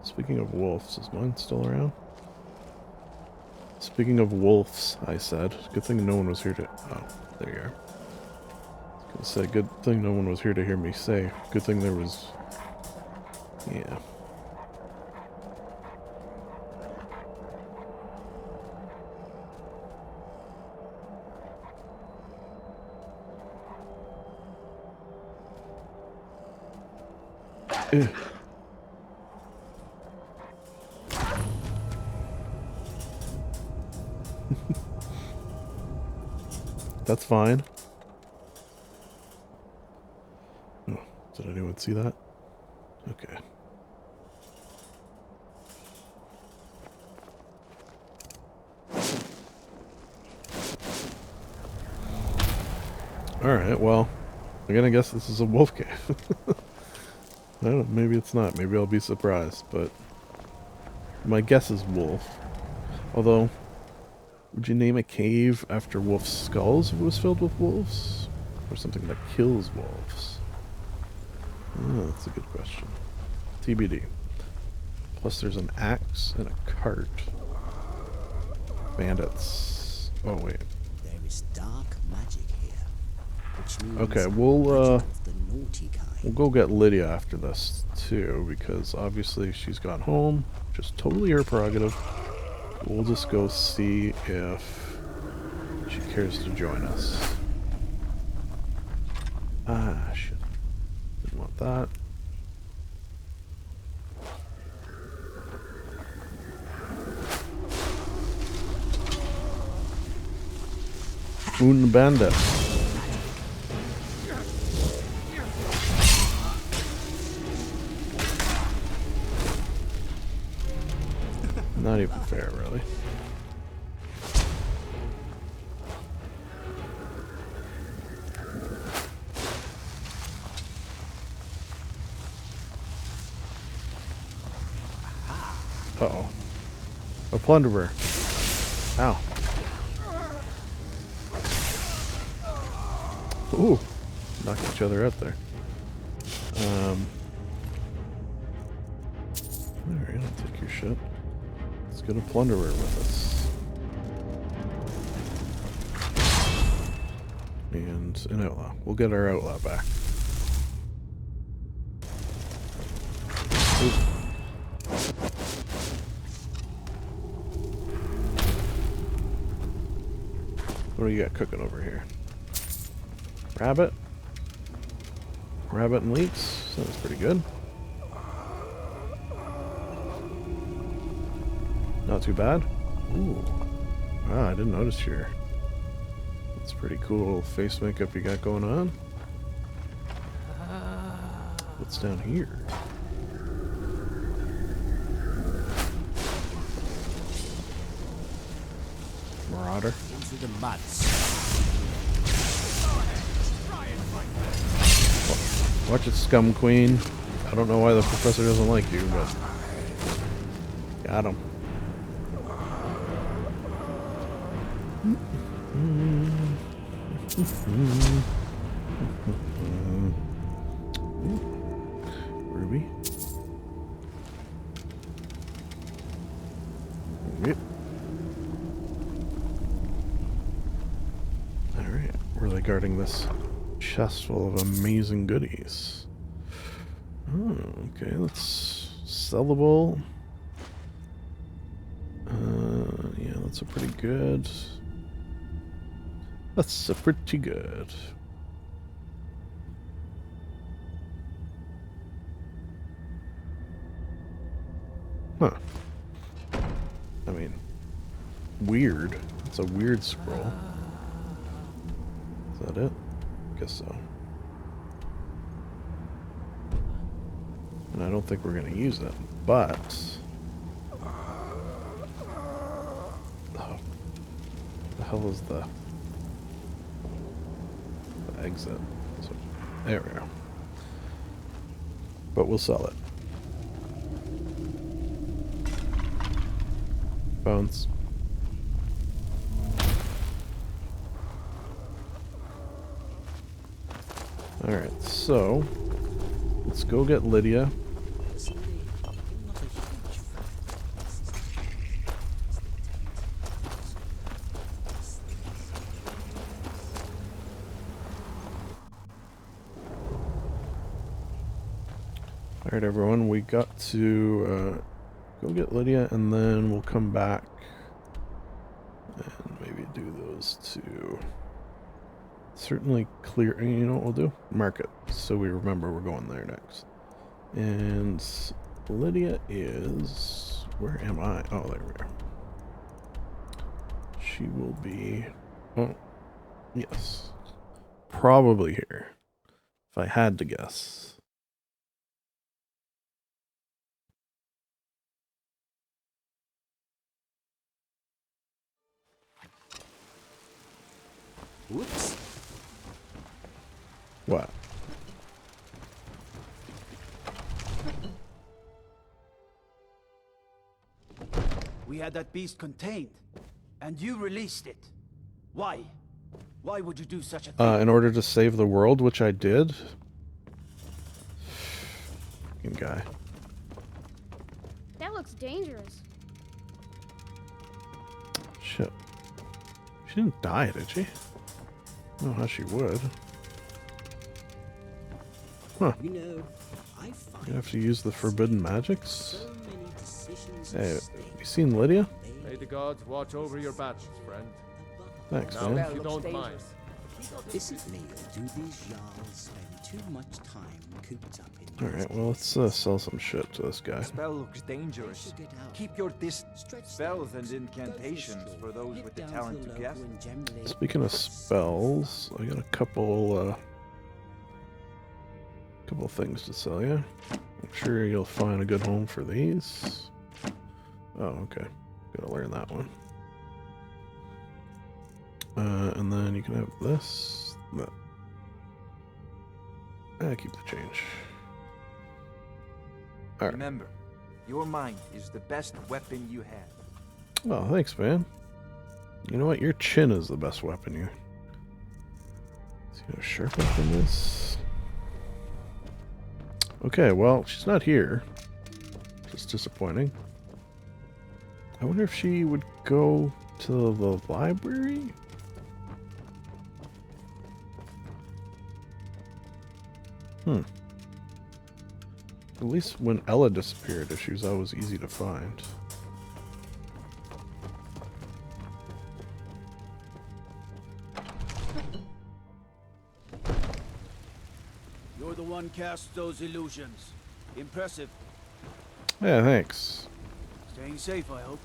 Speaking of wolves, is mine still around? Speaking of wolves, I said. Good thing no one was here to... Oh, there you are. I was gonna say, good thing no one was here to hear me say. Good thing there was... Yeah. Ugh. That's fine. Oh, did anyone see that? Okay. Alright, well, I'm gonna guess this is a wolf cave. I don't know, maybe it's not. Maybe I'll be surprised, but my guess is wolf. Although, would you name a cave after wolf skulls if it was filled with wolves? Or something that kills wolves? Oh, that's a good question. TBD. Plus there's an axe and a cart. Bandits. Oh, wait. There is dark magic here, which means Okay, magic we'll of the naughty kind. go get Lydia after this, too, because obviously she's gone home. Just totally her prerogative. We'll just go see if she cares to join us. Ah, shit. Didn't want that. Un bandit. Not even fair, really. Uh-oh. A plunderer. Ow. Ooh. Knocked each other out there. Alright, I'll take your shit. Let's get a plunderer with us. And an outlaw. We'll get our outlaw back. Ooh. What do you got cooking over here? Rabbit? Rabbit and leeks? Sounds pretty good. Not too bad. Ooh. Wow, I didn't notice your... That's pretty cool face makeup you got going on. What's down here? Marauder. Into the mud. Watch it, Scum Queen. I don't know why the professor doesn't like you, but... Got him. Ruby. Yep. Alright, we're like guarding this chest full of amazing goodies. Oh, okay, that's sellable. Yeah, that's a pretty good. That's a pretty good. Huh. I mean, weird. It's a weird scroll. Is that it? Guess so. And I don't think we're going to use it, but... Oh, the hell is the exit? So, there we go. But we'll sell it. Bones. Alright, so let's go get Lydia. Alright everyone, we got to go get Lydia and then we'll come back and maybe do those two. Certainly clear, you know what we'll do? Mark it, so we remember we're going there next. And Lydia is... Where am I? Oh, there we are. She will be... Oh, Yes. Probably here. If I had to guess. Whoops. What? We had that beast contained, and you released it. Why? Why would you do such a thing? In order to save the world, which I did. Fucking guy. That looks dangerous. Shit. She didn't die, did she? I don't know how she would. Huh. You know, I find You have to use the forbidden magics? so many decisions Hey, and you seen Lydia? May the gods watch over your battles, friend. Thanks, Now, man. if you don't mind. Isn't me, do these Jarls spend too much time cooped up in Alright, well, let's sell some shit to this guy. Spell looks dangerous. Get out. Keep your distance. Stretch Spells down, and go incantations to the for store, those head with the down talent to the guess. local and generally Speaking of spells, I got a couple things to sell you. I'm sure you'll find a good home for these. Oh, okay. Gotta learn that one. And then you can have this. That. Keep the change. Alright. Remember, your mind is the best weapon you have. Well, thanks, man. You know what? Your chin is the best weapon here. See how sharp weapon is? Okay, well, she's not here. It's disappointing. I wonder if she would go to the library? At least when Ella disappeared, she was always easy to find. You're the one cast those illusions. Impressive. Yeah, thanks. Staying safe, I hope.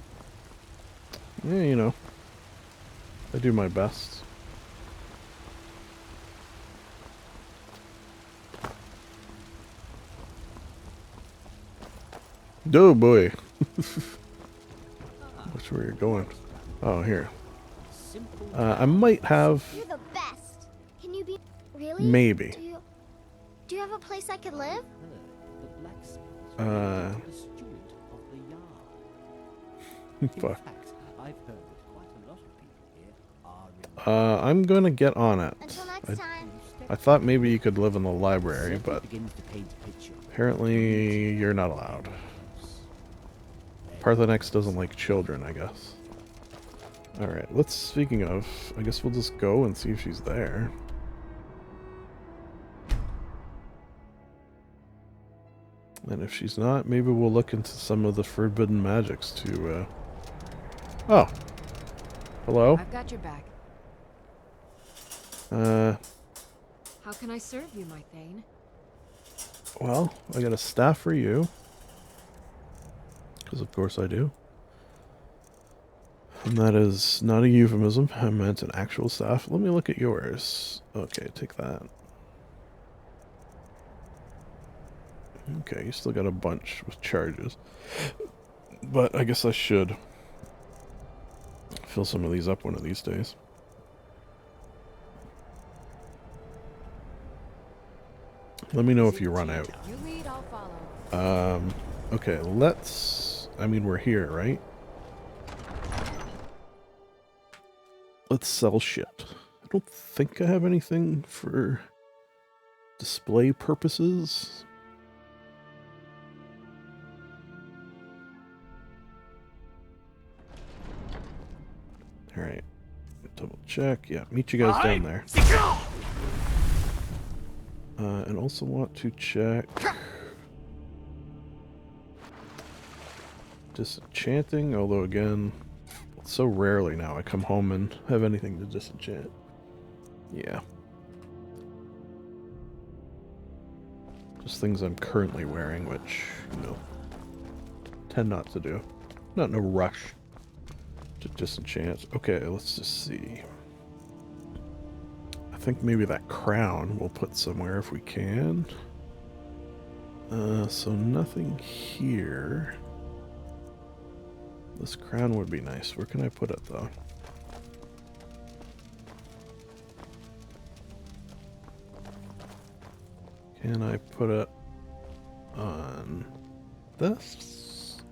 Yeah, you know. I do my best. Oh boy. Which way you're going? Oh, here. I might have... You're the best. Can you be really? Maybe. Do you have a place I could live? the blacksmith Uh, the steward of the yard. fuck. In fact, I've heard that quite a lot of people here are I'm gonna get on it. Until next time. I thought maybe you could live in the library, but begins to paint a picture. apparently you're not allowed. Parthenex doesn't like children, I guess. Alright, speaking of, I guess we'll just go and see if she's there. And if she's not, maybe we'll look into some of the forbidden magics to, Oh! Hello? I've got your back. How can I serve you, my Thane? Well, I got a staff for you. Because of course I do. And that is not a euphemism. I meant an actual staff. Let me look at yours. Okay, take that. Okay, you still got a bunch with charges. But I guess I should fill some of these up one of these days. Let me know if you run out. You lead, I'll follow. Okay, I mean, we're here, right? Let's sell shit. I don't think I have anything for display purposes. Alright. Double check. Yeah, meet you guys down there. And also want to check disenchanting, although again, so rarely now I come home and have anything to disenchant. Yeah. Just things I'm currently wearing, which, you know, tend not to do. Not in a rush to disenchant. Okay, let's just see. think maybe that crown we'll put somewhere if we can. So nothing here. This crown would be nice. Where can I put it though? Can I put it on this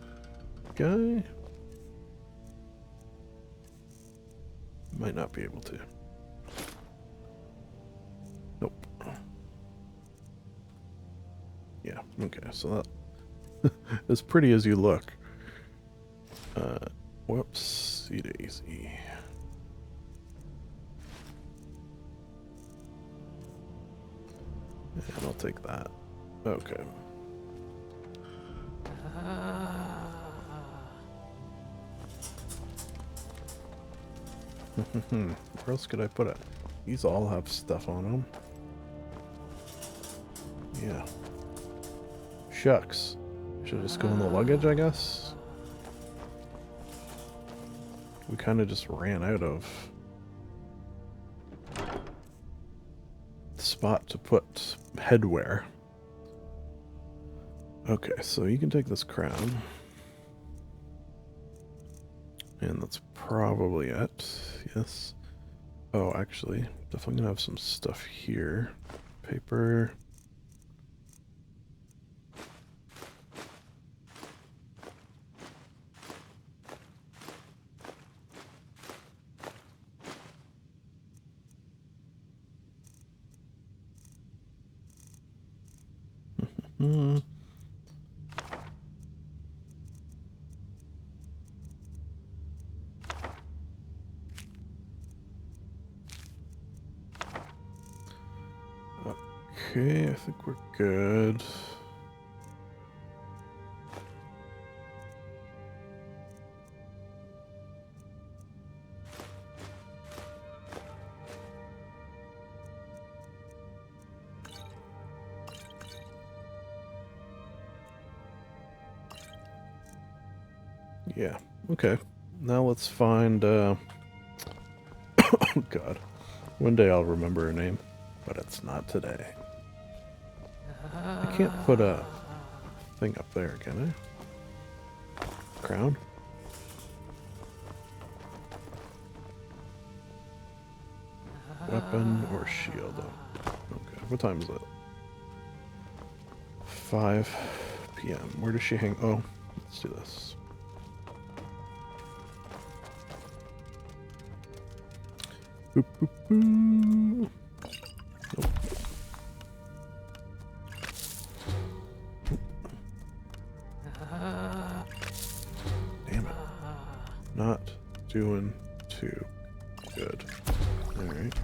guy? Might not be able to. Nope. Yeah, okay, so that as pretty as you look. Whoopsie daisy. And I'll take that. Okay. Where else could I put it? These all have stuff on them. Yeah. Shucks. Should just go in the luggage, I guess. We kind of just ran out of the spot to put headwear. Okay, so you can take this crown. And that's probably it. Yes. Oh, actually, definitely gonna have some stuff here. Paper. Okay, I think we're good. Yeah, okay. Now let's find, oh god. One day I'll remember her name, but it's not today. I can't put a thing up there, can I? Crown? Weapon or shield? Okay, what time is it? 5 p.m. Where does she hang? Oh, let's do this. Boop, boop, boop. Nope. Damn it. Not doing too good. Alright.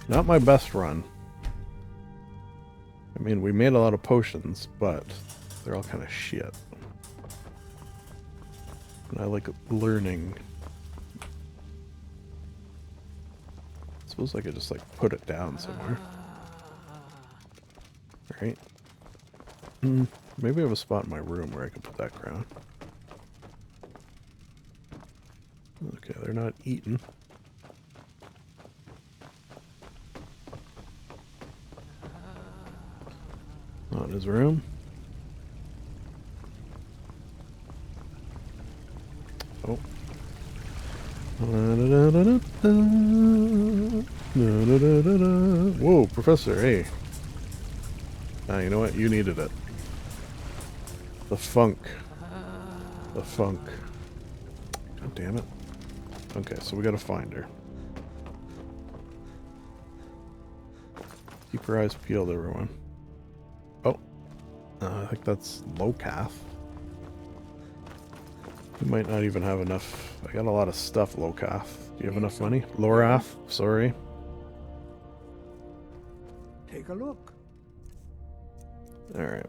Not my best run. I mean, we made a lot of potions, but they're all kind of shit. And I like learning. I suppose I could just, like, put it down somewhere. Alright. Maybe I have a spot in my room where I can put that crown. Okay, they're not eating. Not in his room. Oh. Whoa, Professor, hey. Ah, you know what? You needed it. The funk. The funk. God damn it. Okay, so we gotta find her. Keep your eyes peeled, everyone. Oh. I think that's Locath. You might not even have enough. I got a lot of stuff, Locath. Do you have enough money? Lorath, sorry. Take a look. Alright.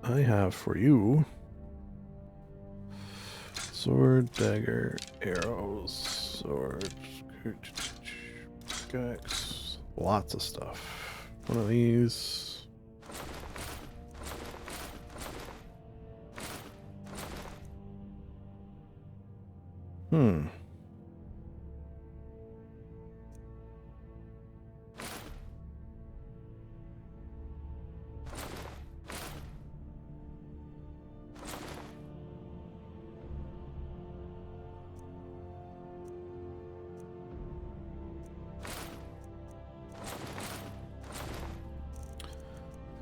I have for you sword, dagger, arrows. Sword. Pickaxe. Lots of stuff. One of these. Hmm.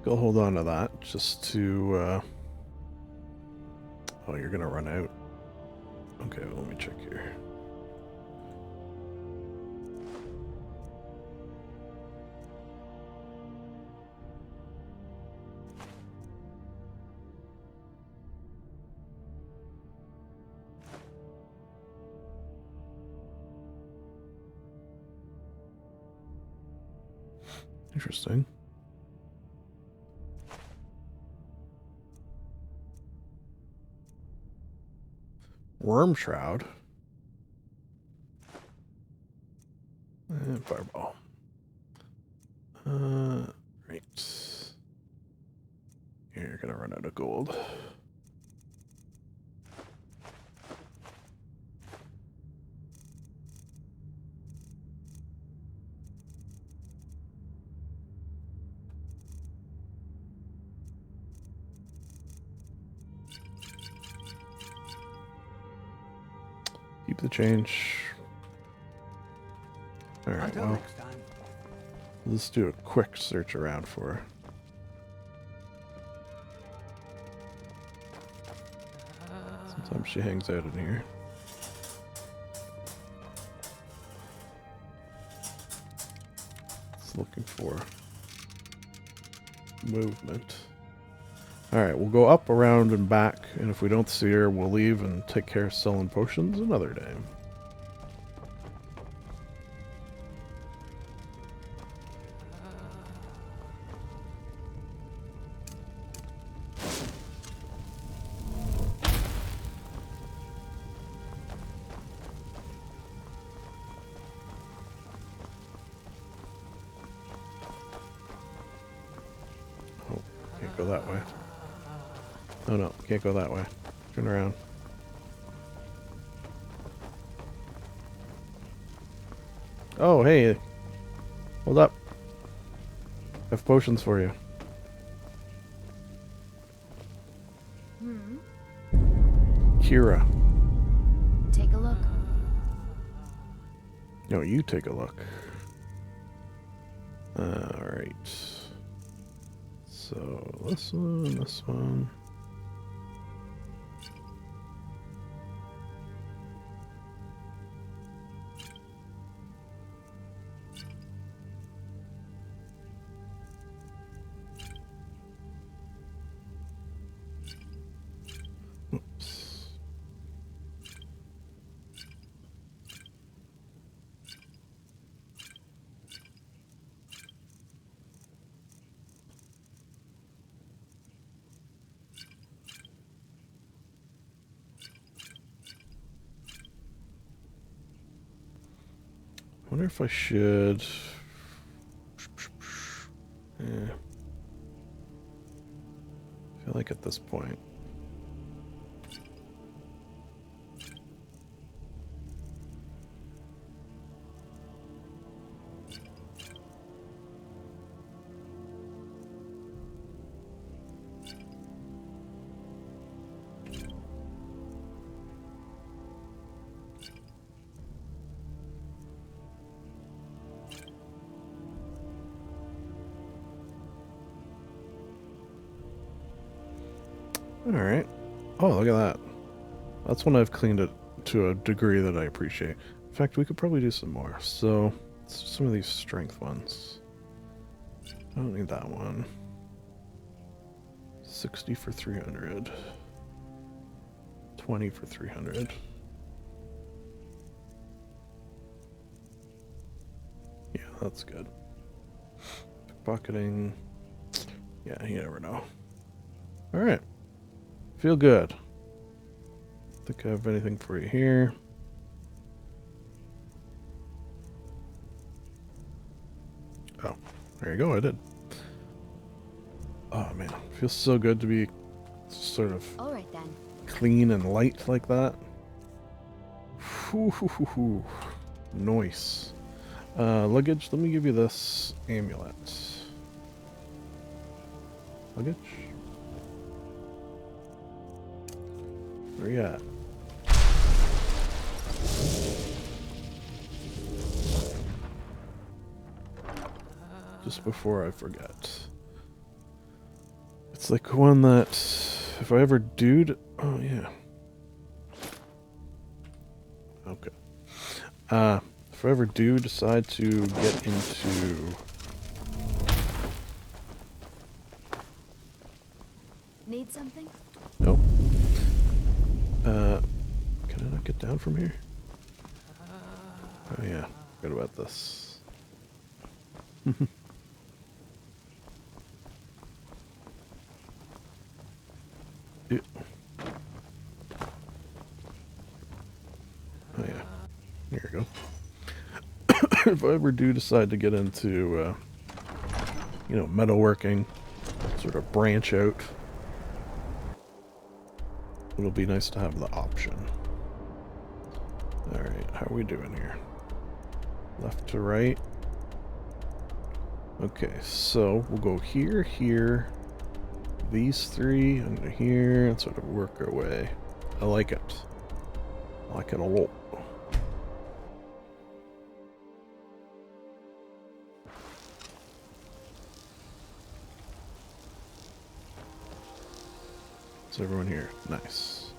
I'll hold on to that just to, oh, you're gonna run out. Okay, well, let me check here. Interesting. Worm Shroud. And Fireball. Right. Here, you're gonna run out of gold. Keep the change. Alright, Until well, next time. let's do a quick search around for her. Sometimes she hangs out in here. It's looking for movement. Alright, we'll go up, around, and back, and if we don't see her, we'll leave and take care of selling potions another day. Oh, can't go that way. Oh no, can't go that way. Turn around. Oh, hey. Hold up. I have potions for you. Kira. Take a look. No, you take a look. Alright. So, this one, this one. Oops. I wonder if I should. Yeah. I feel like at this point. Alright. Oh, look at that. That's when I've cleaned it to a degree that I appreciate. In fact, we could probably do some more. So, some of these strength ones. I don't need that one. 60 for 300. 20 for 300. Yeah, that's good. Pickpocketing. Yeah, you never know. Alright. Feel good. Think I have anything for you here. There you go, I did. Oh man, feels so good to be sort of All right then. clean and light like that. Nice. Luggage, let me give you this amulet. Luggage? Where you at? Just before I forget. It's like one that, if I ever do... Oh, yeah. Okay. If I ever do decide to get into... Need something? Nope. Can I not get down from here? Oh yeah, forgot about this. Yeah. Oh yeah, here we go. If I ever do decide to get into, you know, metalworking, sort of branch out, it'll be nice to have the option. Alright, how are we doing here? Left to right. Okay, so we'll go here, here, these three, and here, and sort of work our way. I like it. I like it a lot. Is everyone here? Nice.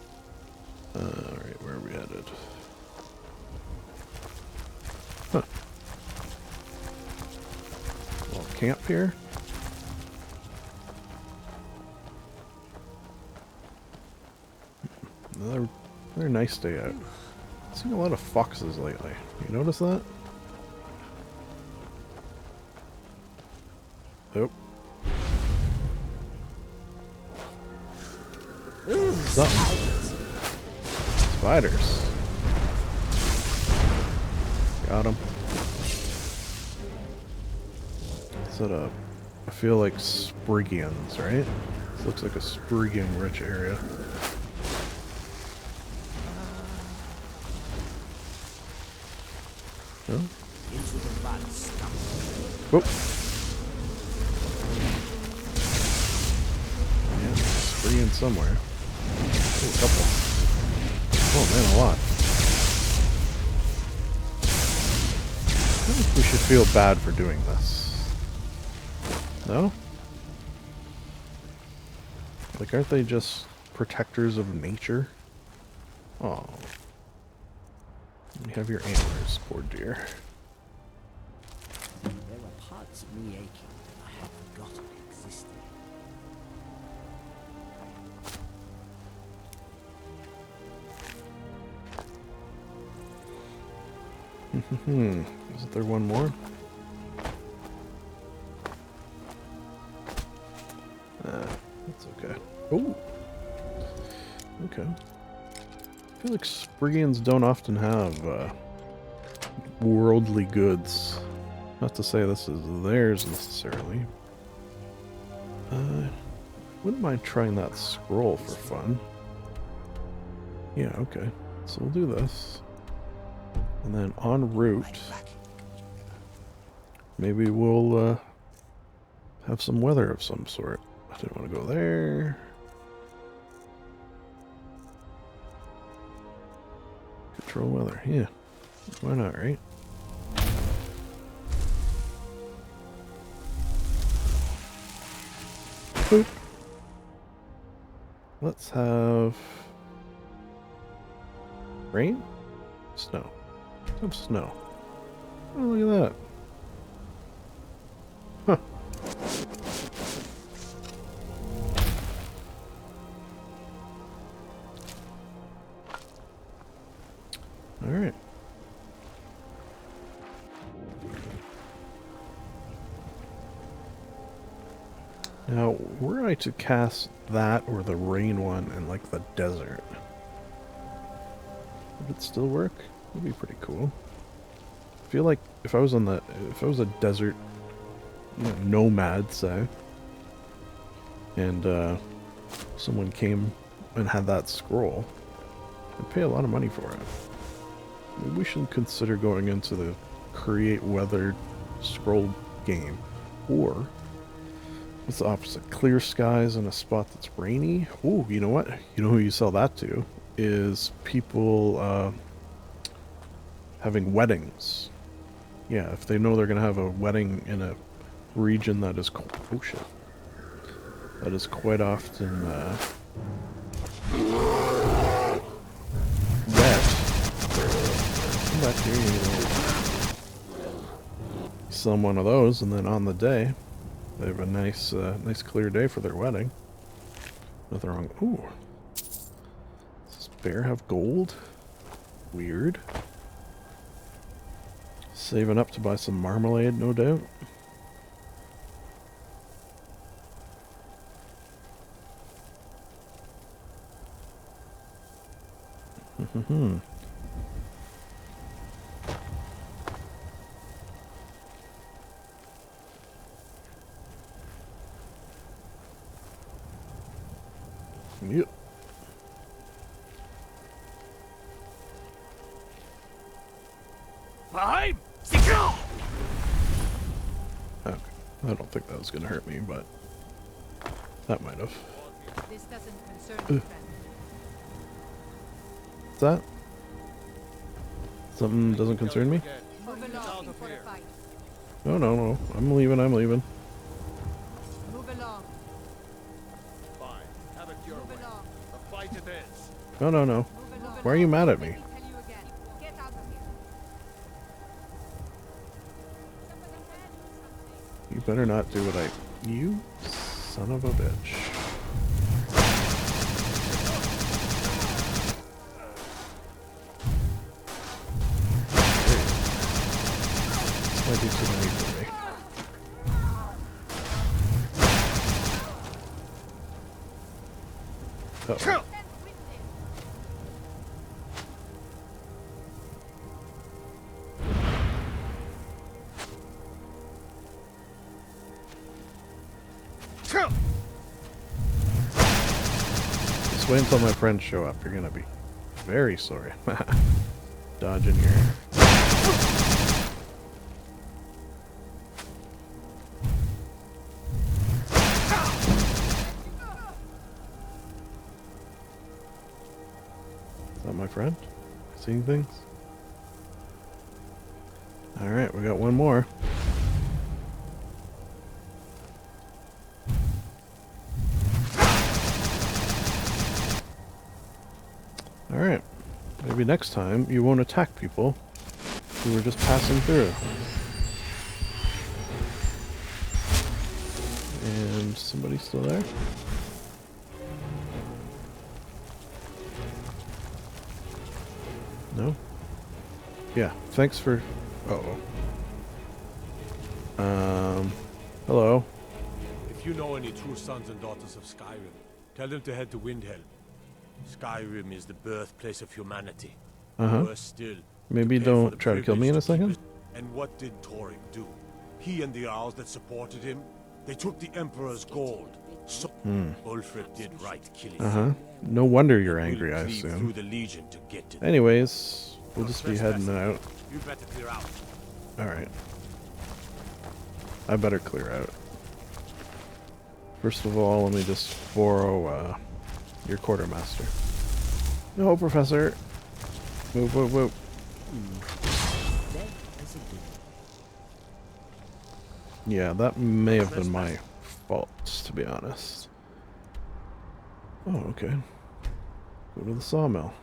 Alright, where are we headed? Huh. A little camp here? Another nice day out. I've seen a lot of foxes lately. You notice that? Nope. Something. Spiders. Got him. Set up. I feel like Sprigians, right? This looks like a Sprigian rich area. No? Whoop. Yeah, Sprigian somewhere. Ooh, a couple. Oh man, a lot. I think we should feel bad for doing this. No? Like, aren't they just protectors of nature? Oh. You have your antlers, poor dear. There are parts of me aching that I had forgotten existed. Isn't there one more? That's okay. Oh! Okay. I feel like Sprigians don't often have worldly goods. Not to say this is theirs necessarily. Wouldn't mind trying that scroll for fun. Yeah, okay. So we'll do this. And then en route, maybe we'll have some weather of some sort. I didn't want to go there. Control weather, yeah. Why not, right? Boop. Let's have rain? Snow. Some snow. Oh, look at that. Huh. Alright. Now, were I to cast that or the rain one in like the desert, would it still work? That'd be pretty cool. I feel like if I was a desert nomad, say, and someone came and had that scroll, I'd pay a lot of money for it. Maybe we should consider going into the create weather scroll game, or what's the opposite? Clear skies in a spot that's rainy. Ooh, you know what? You know who you sell that to is people having weddings. Yeah, if they know they're gonna have a wedding in a region that is oh shit, that is quite often wet. Come back here, you sell them one of those, and then on the day they have a nice clear day for their wedding. Nothing wrong. Ooh, does this bear have gold? Weird. Saving up to buy some marmalade, no doubt. Yep. Okay, I don't think that was gonna hurt me, but that might have. This doesn't concern you, friend. What's that? Something doesn't concern me? Move along before the fight. No, no, no. I'm leaving, I'm leaving. Move along. Fine. Have it your way. Move along. A fight it is. No, no, no. Move along. Why are you mad at me? Let me tell you again. Get out of here. You better not do what I... You son of a bitch. This might be too many for me. Uh-oh. Just wait until my friends show up. You're gonna be very sorry. Dodging your... Is that my friend? Seeing things? Alright, we got one more. Alright. Maybe next time you won't attack people who are just passing through. And somebody's still there? No? Yeah, thanks for... Uh-oh. Hello? If you know any true sons and daughters of Skyrim, tell them to head to Windhelm. Skyrim is the birthplace of humanity. Uh-huh. Worse still, Maybe to pay for don't the try to kill me in a privilege to keep second? it. And what did Torek do? He and the Owls that supported him, they took the Emperor's gold. So Ulfric did right killing him. No wonder you're angry, We'll I cleave assume. through the Legion to get to them. Anyways, we'll just be heading out. You better clear out. Alright. I better clear out. First of all, let me just borrow your quartermaster. No, Professor. Move, move, move. Yeah, that may have been my fault, to be honest. Oh, okay. Go to the sawmill.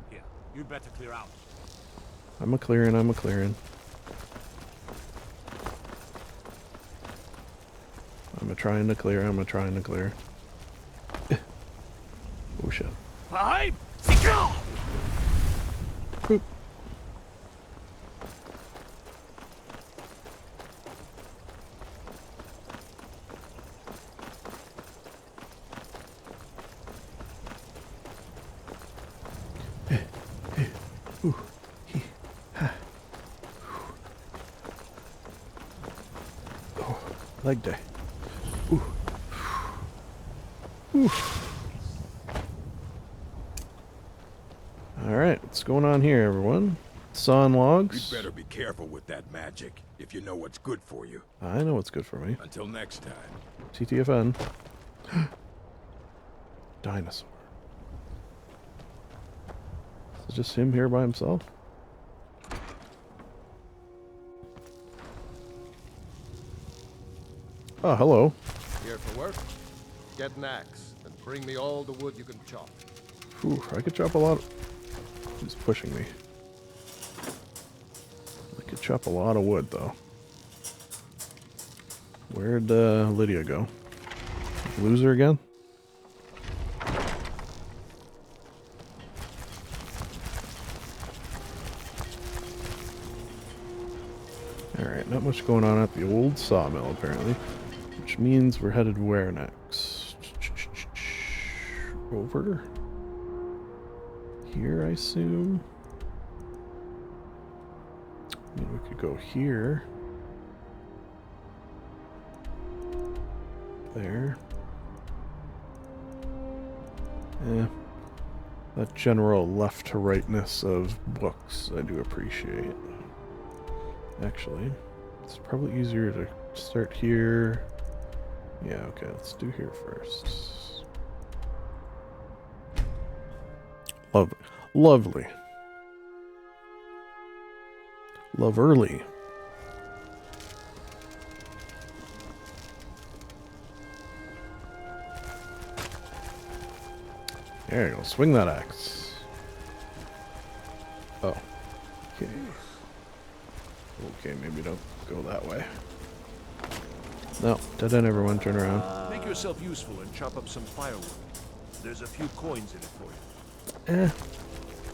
Here, you better clear out. I'm a clearing, I'm a clearing. I'm a trying to clear, I'm a trying to clear. Oh shit. Boop. Leg day. Ooh. Ooh. Alright, what's going on here, everyone? Sawing logs? You better be careful with that magic, if you know what's good for you. I know what's good for me. Until next time. TTFN. Dinosaur. Is it just him here by himself? Oh, hello. Here for work? Get an axe and bring me all the wood you can chop. Whew, I could chop a lot. He's pushing me. I could chop a lot of wood, though. Where'd Lydia go? Lose her again? Alright, not much going on at the old sawmill, apparently. Which means we're headed where next? Over? Here, I assume? I mean, we could go here. There. That general left to rightness of books I do appreciate. Actually, it's probably easier to start here. Yeah, okay, let's do here first. Lovely. Love early. There you go. Swing that axe. Oh. Okay. Okay, maybe don't go that way. No, dead end, everyone. Turn around. Make yourself useful and chop up some firewood. There's a few coins in it for you.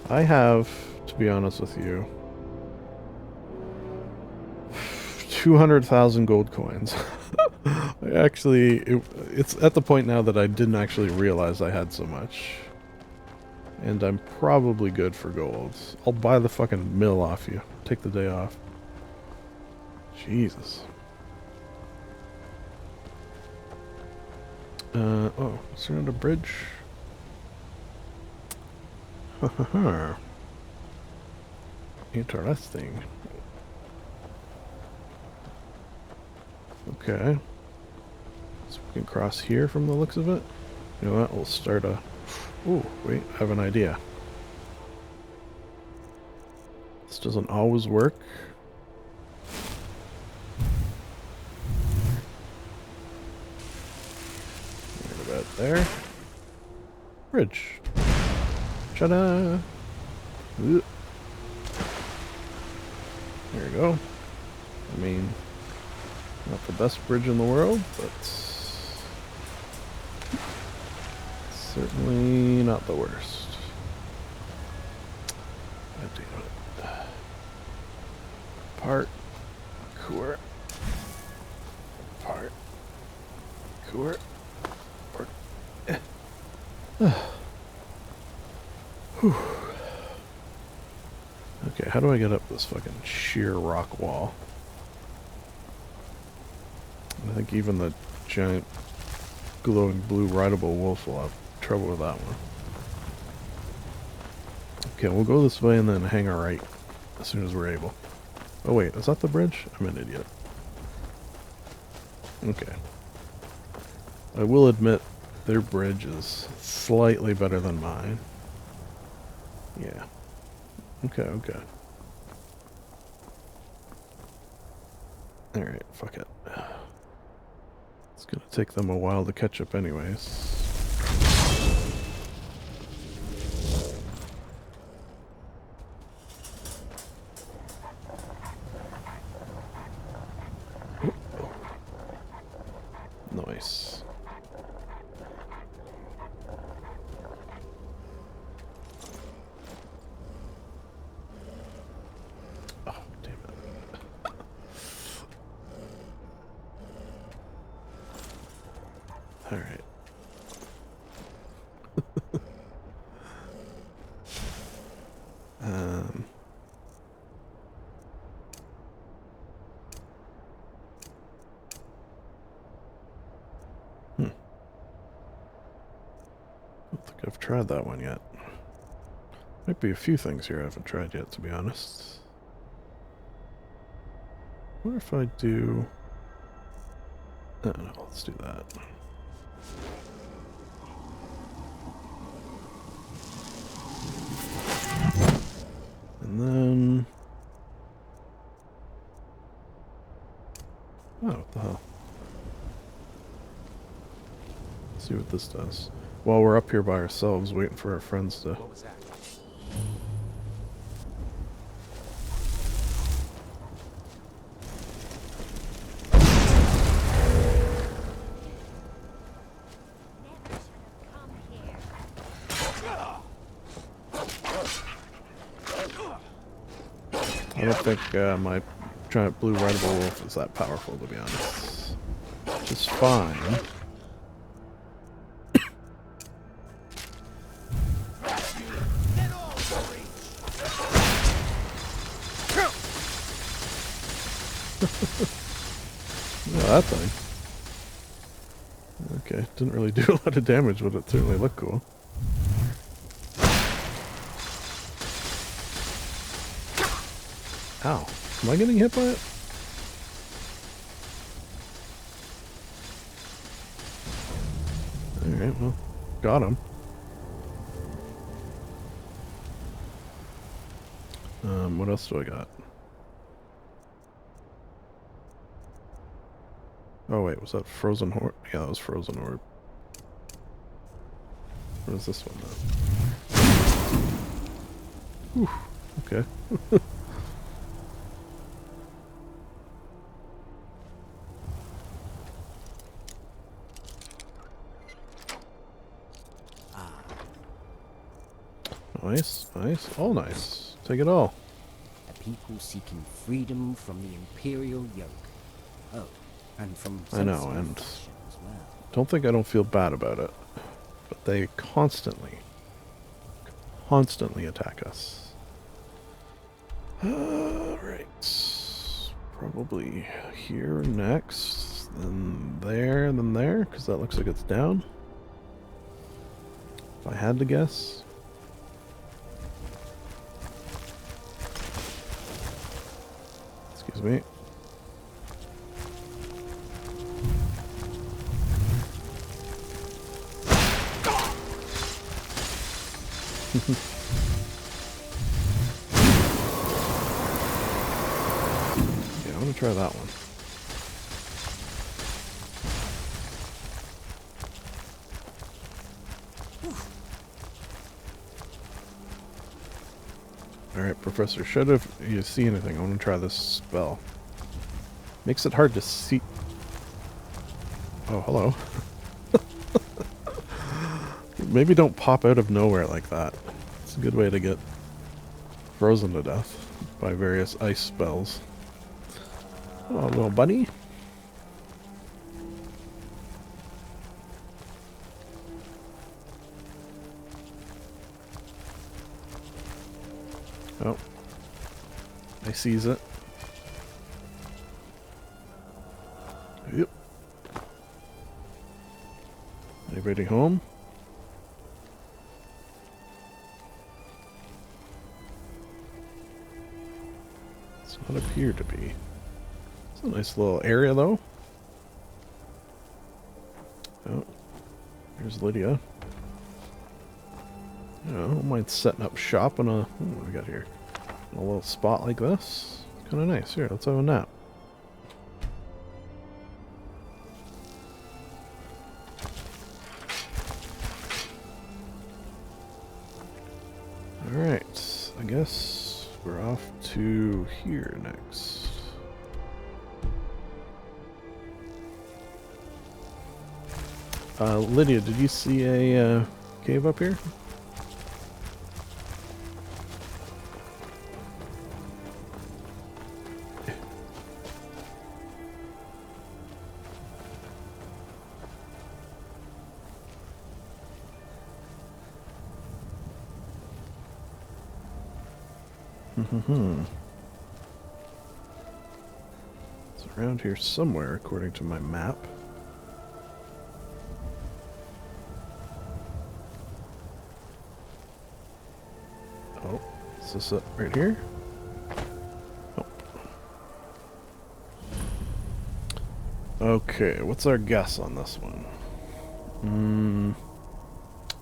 I have, to be honest with you, 200,000 gold coins. It's at the point now that I didn't actually realize I had so much. And I'm probably good for gold. I'll buy the fucking mill off you. Take the day off. Jesus. Oh, is there not a bridge? Interesting. Okay. So we can cross here from the looks of it. You know what? We'll start a... Ooh, wait, I have an idea. This doesn't always work. Right about there. Bridge. Ta-da! There you go. I mean, not the best bridge in the world, but certainly not the worst. God damn it. Parkour. Parkour. Okay, how do I get up this fucking sheer rock wall? I think even the giant glowing blue rideable wolf will have trouble with that one. Okay, we'll go this way and then hang a right as soon as we're able. Oh wait, is that the bridge? I'm an idiot. Okay. I will admit their bridge is slightly better than mine. Yeah. Okay. Alright, fuck it. It's gonna take them a while to catch up anyways. Nice. Oh, damn it. All right. think I've tried that one yet. Might be a few things here I haven't tried yet, to be honest. What if I do... No, let's do that. And then... Oh, what the hell? Let's see what this does. While we're up here by ourselves, waiting for our friends to... What was that? I don't think my giant blue rideable wolf is that powerful, to be honest. Which is fine. Oh, that thing. Okay, didn't really do a lot of damage, but it certainly looked cool. Ow. Am I getting hit by it? Alright, well, got him. What else do I got? Oh wait, was that Frozen Orb? Yeah, that was Frozen Orb. What is this one though? Whew, okay. Nice, nice, all nice. Take it all. A people seeking freedom from the imperial yoke. Oh, and from I know, sensual and fashion as well. don't think I don't feel bad about it, but they constantly attack us. Right, probably here next, then there, because that looks like it's down. If I had to guess. Excuse me. Yeah, I'm gonna try that one. Alright, Professor, if you see anything, I want to try this spell. Makes it hard to see. Oh, hello. Maybe don't pop out of nowhere like that. It's a good way to get frozen to death by various ice spells. Oh, little bunny. Oh. I seize it. Yep. Anybody home? It's not appear to be. It's a nice little area though. Oh. There's Lydia. I don't mind setting up shop in a... What do we got here? In a little spot like this. It's kind of nice. Here, let's have a nap. Alright, I guess we're off to here next. Lydia, did you see a cave up here? It's around here somewhere, according to my map. Is this it right here? Oh. Okay, what's our guess on this one? I'm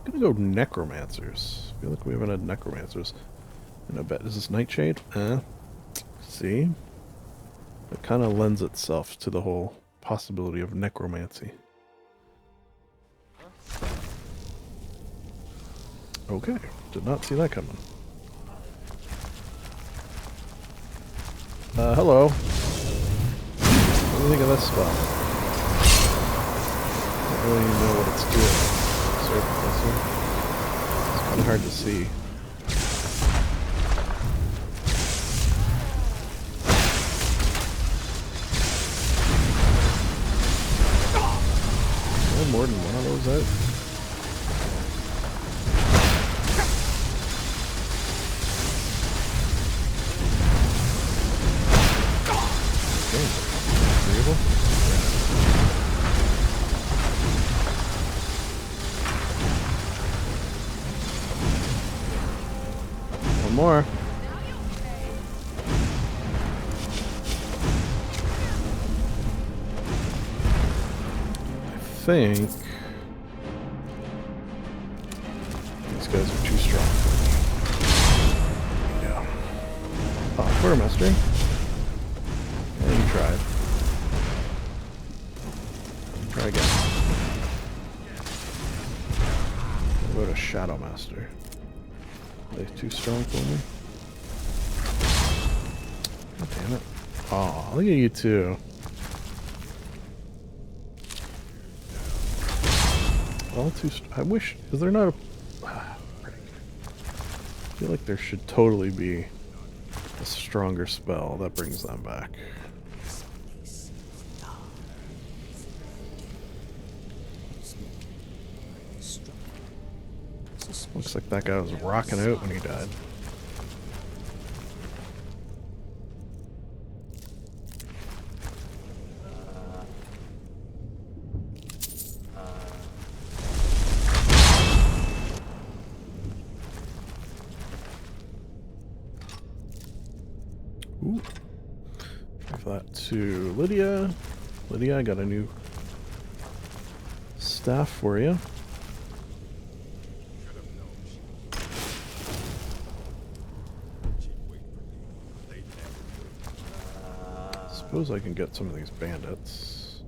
gonna go necromancers. I feel like we haven't had necromancers. And I bet, is this Nightshade? See? It kind of lends itself to the whole possibility of necromancy. Okay, did not see that coming. Hello. What do you think of this spell? I don't really even know what it's doing. It's kind of hard to see. Is there more than one of those out? One more. I think these guys are too strong for me. Yeah. Oh, Quartermaster. Yeah, you tried. Try again. What about a Shadow Master? Are they too strong for me? God damn it. Aw, look at you two. All too I wish, is there not a... I feel like there should totally be a stronger spell that brings them back. Looks like that guy was rocking out when he died. Ooh. Give that to Lydia. Lydia, I got a new staff for you. Suppose I can get some of these bandits.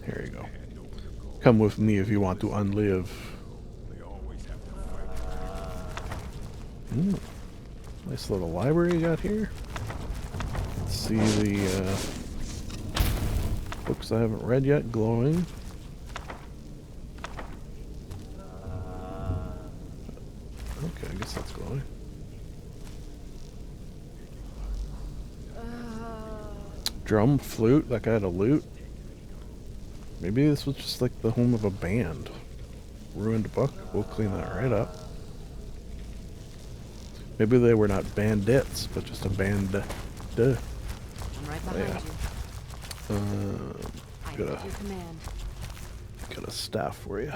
Here you go. Come with me if you want to unlive. Nice little library you got here. See the books I haven't read yet glowing. Okay, I guess that's glowing. Drum, flute, that guy had a lute. Maybe this was just like the home of a band. Ruined book, we'll clean that right up. Maybe they were not bandits, but just a band. I'm right behind you. Got a staff for you.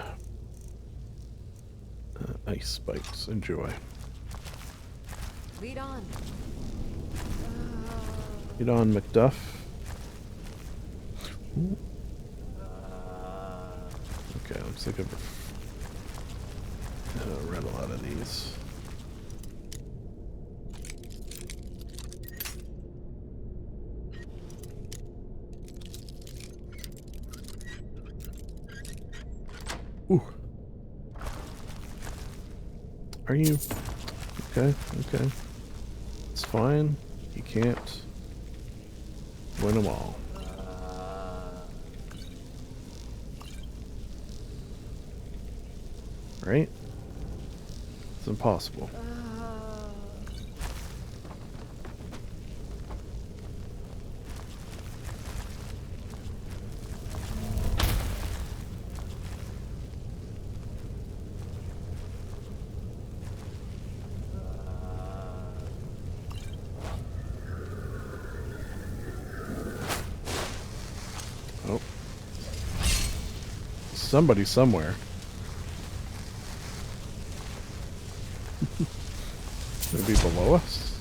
Ice spikes, enjoy. Lead on. Lead on, Macduff. Ooh. Okay, looks like I've read a lot of these. Ooh. Are you? Okay, okay. It's fine. You can't win them all. Right? It's impossible. somebody somewhere. Maybe below us?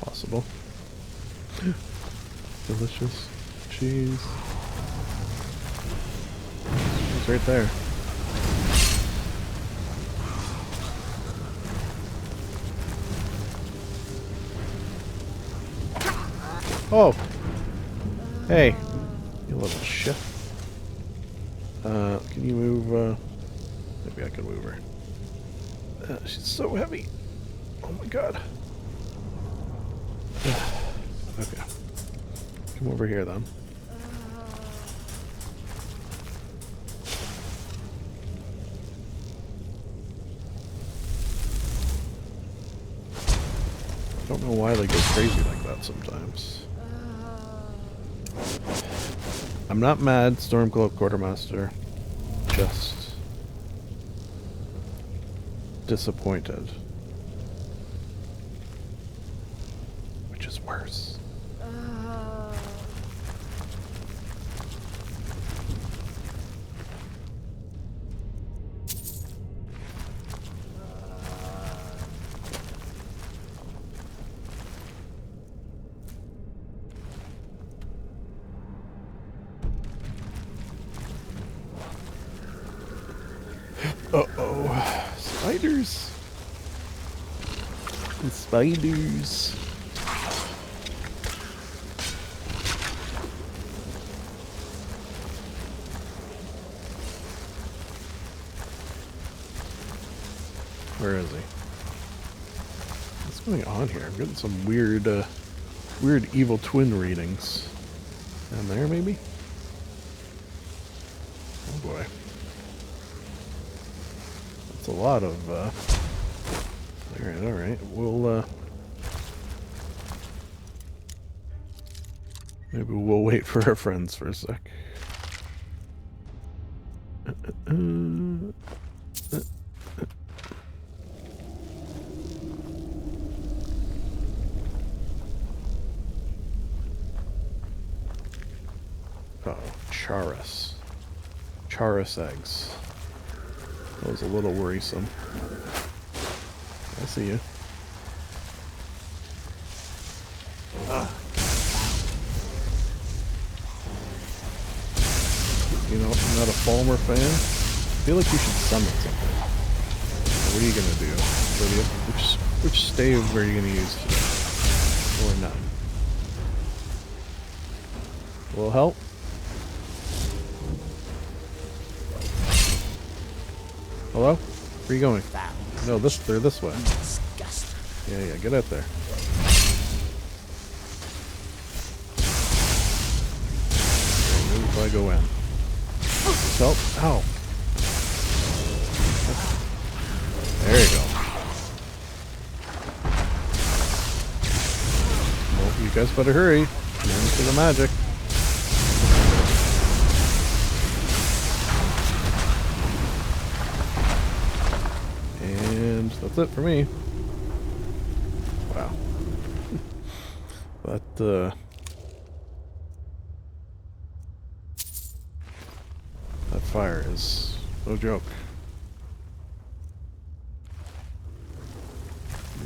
Possible. Delicious cheese. It's right there. Oh! Hey! You little shit. Can you move, maybe I can move her. She's so heavy. Oh my god. Okay. Come over here then. I don't know why they go crazy like that sometimes. I'm not mad, Stormcloak Quartermaster. Just disappointed. Which is worse. Uh-oh. Spiders. And spiders. Where is he? What's going on here? I'm getting some weird, weird evil twin readings. Down there, maybe? Oh boy. That's a lot of, alright. We'll, maybe we'll wait for our friends for a sec. Uh-oh, Charis. Charis eggs. That was a little worrisome. I see you. You know, I'm not a Falmer fan. I feel like you should summon something. What are you gonna do, Lydia? Which stave are you gonna use today? Or none? Will help? Hello? Where are you going? No, they're this way. Yeah, get out there. Maybe if I go in. Help! Ow! There you go. Well, you guys better hurry. Into the magic. And that's it for me. Wow. But, that fire is no joke.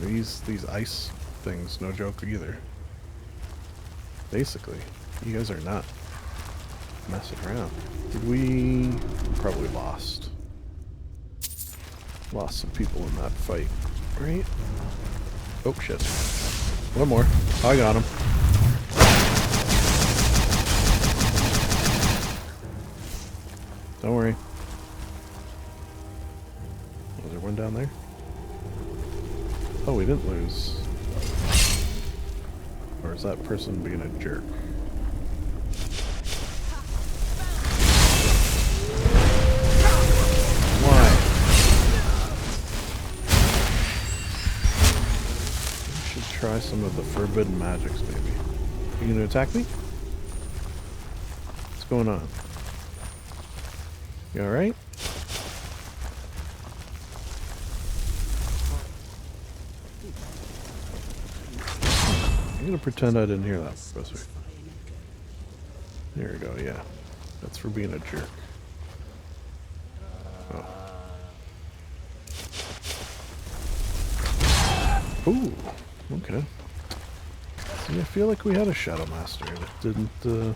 These ice things, no joke either. Basically, you guys are not messing around. Did we probably lost some people in that fight, right? Oh shit. One more. I got him. Don't worry. Was there one down there? Oh, we didn't lose. Or is that person being a jerk? Why? I should try some of the forbidden magics, maybe. You gonna attack me? What's going on? You alright? I'm gonna pretend I didn't hear that, Professor. There we go, yeah. That's for being a jerk. Oh. Ooh, okay. See, I feel like we had a Shadow Master that didn't,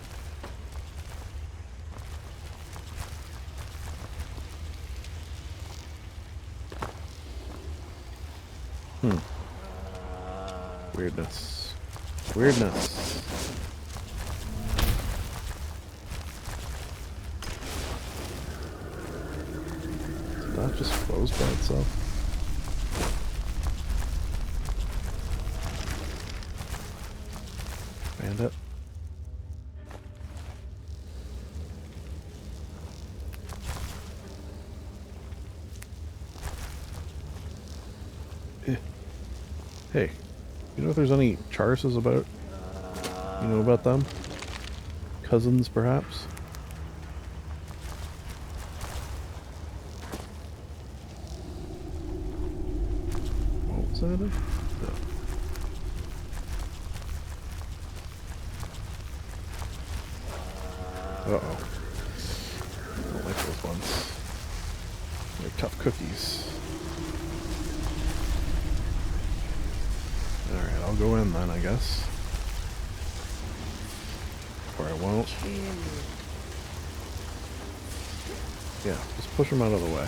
Weirdness. Weirdness. Did that just close by itself? Bandit. Hey, you know if there's any Charses about? You know about them? Cousins, perhaps? What was that? No. Uh-oh. I don't like those ones. They're tough cookies. Alright, I'll go in then, I guess. Or I won't. Yeah, just push them out of the way.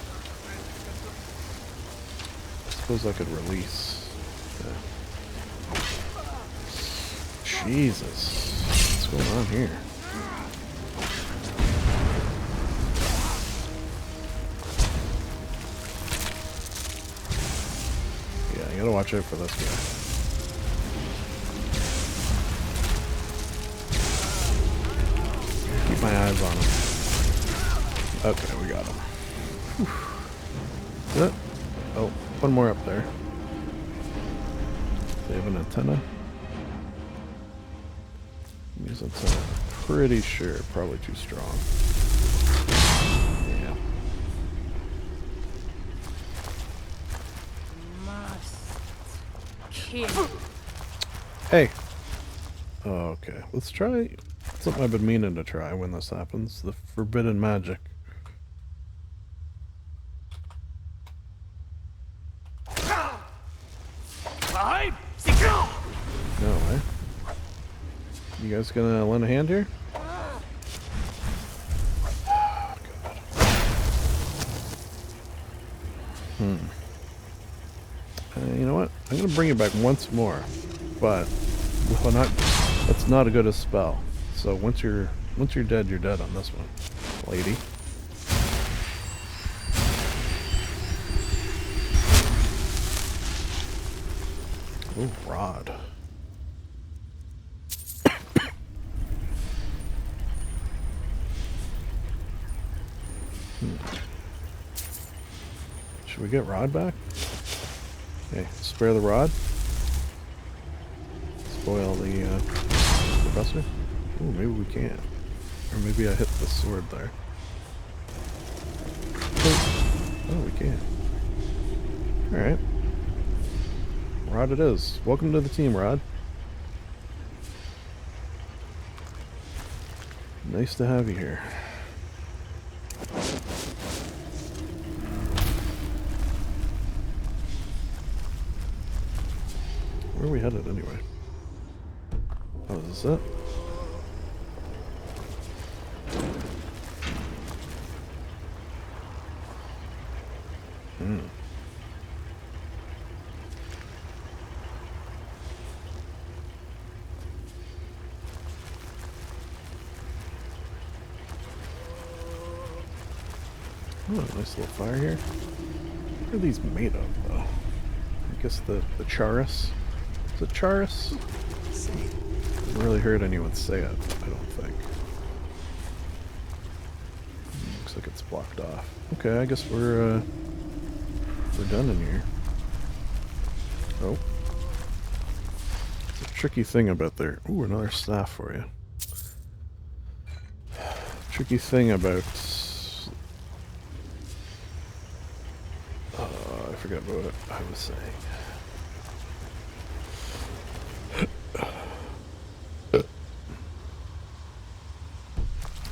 I suppose I could release. Yeah. Jesus. What's going on here? Yeah, you gotta watch out for this guy. My eyes on him. Okay, we got him. Whew. Oh, one more up there. They have an antenna. Use antenna. Pretty sure, probably too strong. Yeah. Hey. Oh, okay, let's try something I've been meaning to try when this happens. The forbidden magic. No way. You guys gonna lend a hand here? Oh, God. You know what? I'm gonna bring it back once more, but well, that's not a good a spell. So once you're dead, you're dead on this one, lady. Oh, rod. Should we get rod back? Okay, spare the rod. Spoil the professor. Ooh, maybe we can't. Or maybe I hit the sword there. Oh, we can. Alright. Rod it is. Welcome to the team, Rod. Nice to have you here. Where are we headed anyway? Oh, is this it? Oh, nice little fire here. What are these made of, though? I guess the Charis. Is it Charis? Haven't really heard anyone say it, I don't think. Looks like it's blocked off. Okay, I guess we're done in here. Oh. It's a tricky thing about there. Ooh, another staff for you. Tricky thing about... I forgot what I was saying.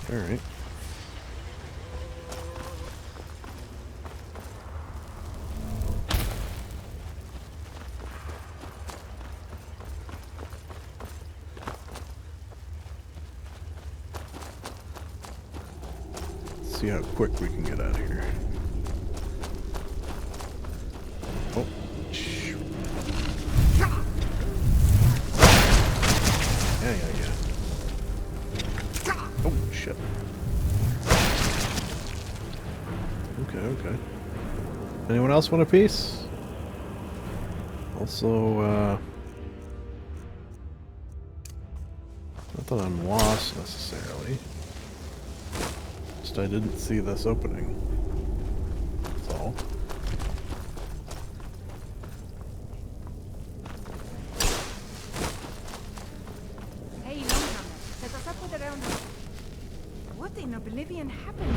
Alright. Let's see how quick we can get out of here. Oh, shoot. Yeah. Oh, shit. Okay. Anyone else want a piece? Also, not that I'm lost necessarily. Just I didn't see this opening. That's all. Hey, Longhammer, set us up with around. What in oblivion happened?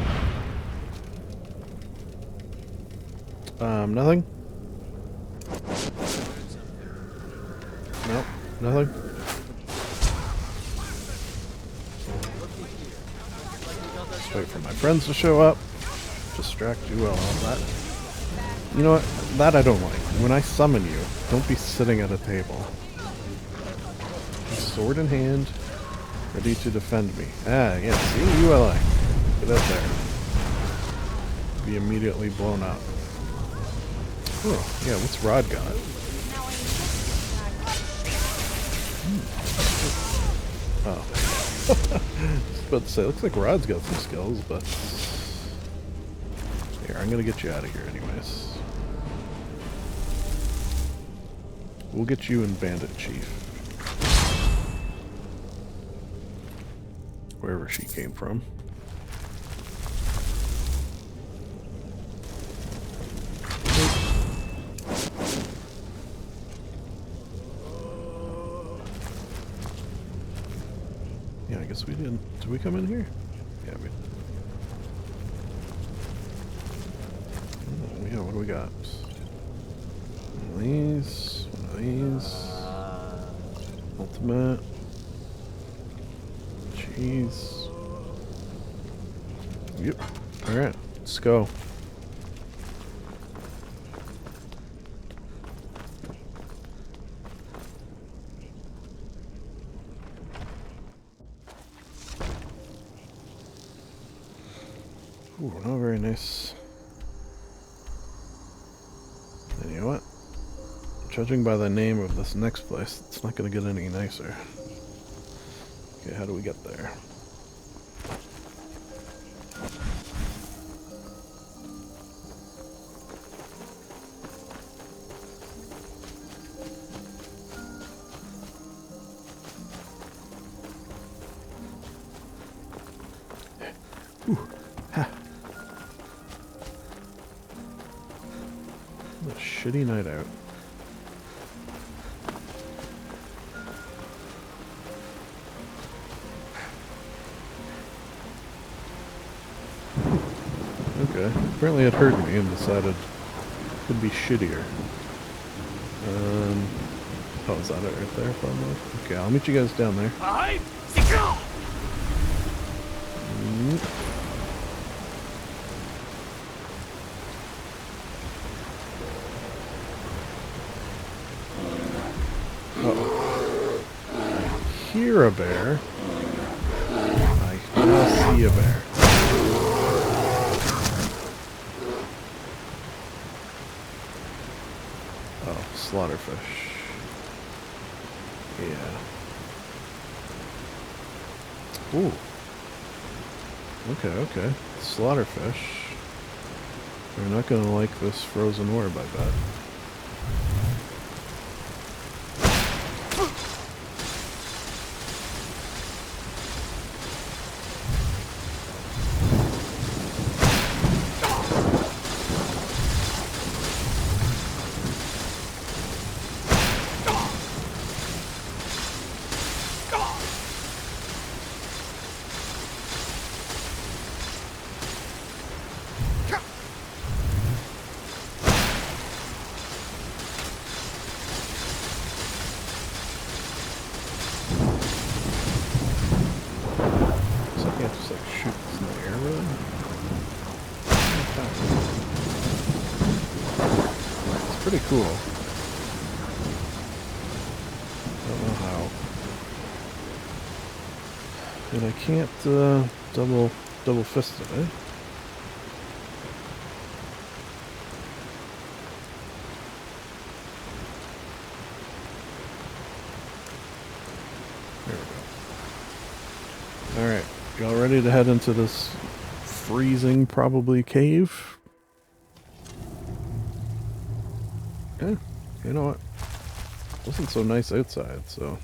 Nothing? Nope, nothing. Just wait for my friends to show up. Distract you while all that. You know what? That I don't like. When I summon you, don't be sitting at a table. Be sword in hand, ready to defend me. Ah, yeah, see? You I like. Get out there. Be immediately blown up. Oh, yeah, what's Rod got? Oh. I was about to say, looks like Rod's got some skills, but... Here, I'm gonna get you out of here anyways. We'll get you in Bandit Chief. Wherever she came from. Yeah, I guess we didn't. Did we come in here? Yeah, we did. Oh, yeah, what do we got? One of these. One of these. Ultimate. Cheese. Yep. Alright, let's go. Ooh, not very nice. And you know what? Judging by the name of this next place, it's not going to get any nicer. Okay, how do we get there? Ooh, ha. What a shitty night out. Okay, apparently it heard me and decided it could be shittier. Oh, is that it right there? Probably. Okay, I'll meet you guys down there. Uh-oh. I hear a bear. I now see a bear. Oh, slaughterfish. Yeah. Ooh. Okay. Slaughterfish. They're not gonna like this frozen orb, I bet. Pretty cool. Don't know how. And I can't double fist it, eh? ready to head into this freezing, probably, cave. Yeah, you know what? It wasn't so nice outside, so...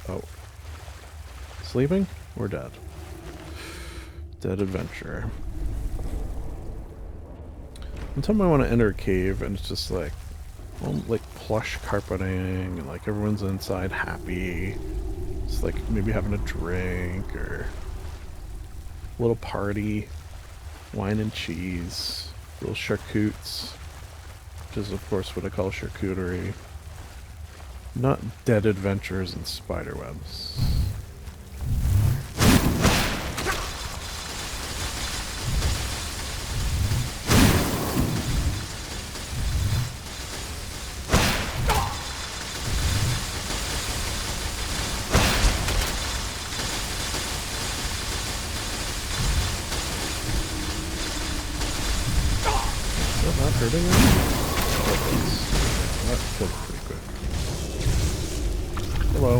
Oh. Sleeping? Or dead? Dead adventure. One time I want to enter a cave and it's just like, all like plush carpeting and like everyone's inside happy. Just like maybe having a drink or a little party. Wine and cheese. Little charcutes. Which is of course what I call charcuterie. Not dead adventures and spider webs. Hurting him? That killed him pretty quick. Hello.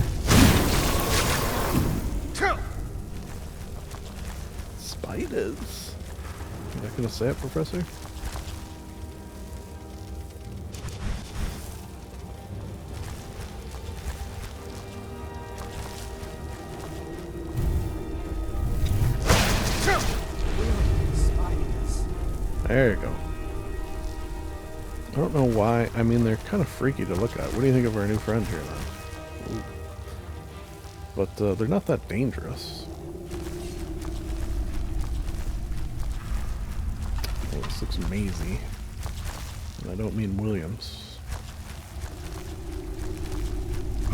Spiders? You're not gonna say it, Professor? There you go. I don't know why. I mean, they're kind of freaky to look at. What do you think of our new friend here, then? Ooh. But they're not that dangerous. Oh, this looks mazy. And I don't mean Williams.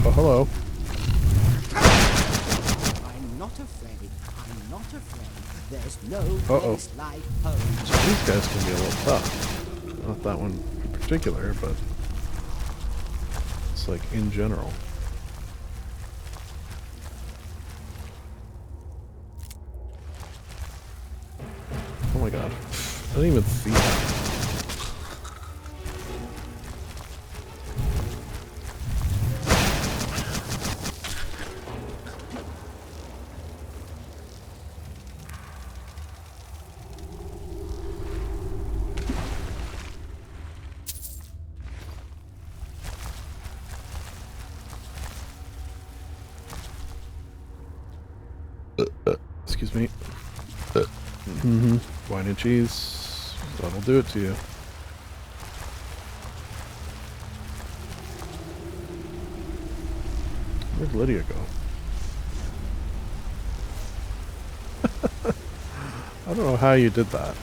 Oh, hello. I'm not afraid. I'm not afraid. There's no place like home. So these guys can be a little tough. Not that one in particular, but it's like in general. Oh my god. I didn't even see that. Excuse me. Wine and cheese. That'll do it to you. Where'd Lydia go? I don't know how you did that.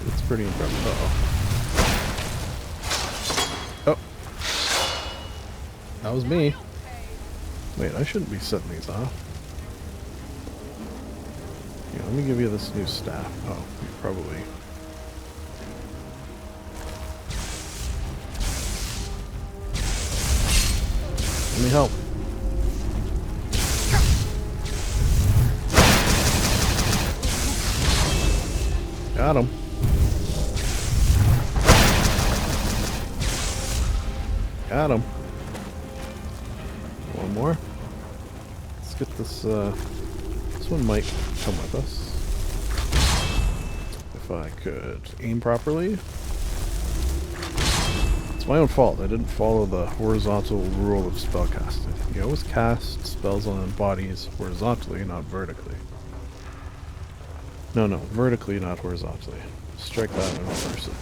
It's pretty impressive. Oh. That was me. Wait, I shouldn't be setting these off. Yeah, let me give you this new staff. Oh, you probably... Let me help. Got him. Got him. One more. Let's get this, this one might come with us. If I could aim properly. It's my own fault. I didn't follow the horizontal rule of spellcasting. You always cast spells on bodies horizontally, not vertically. No, vertically, not horizontally. Strike that in person.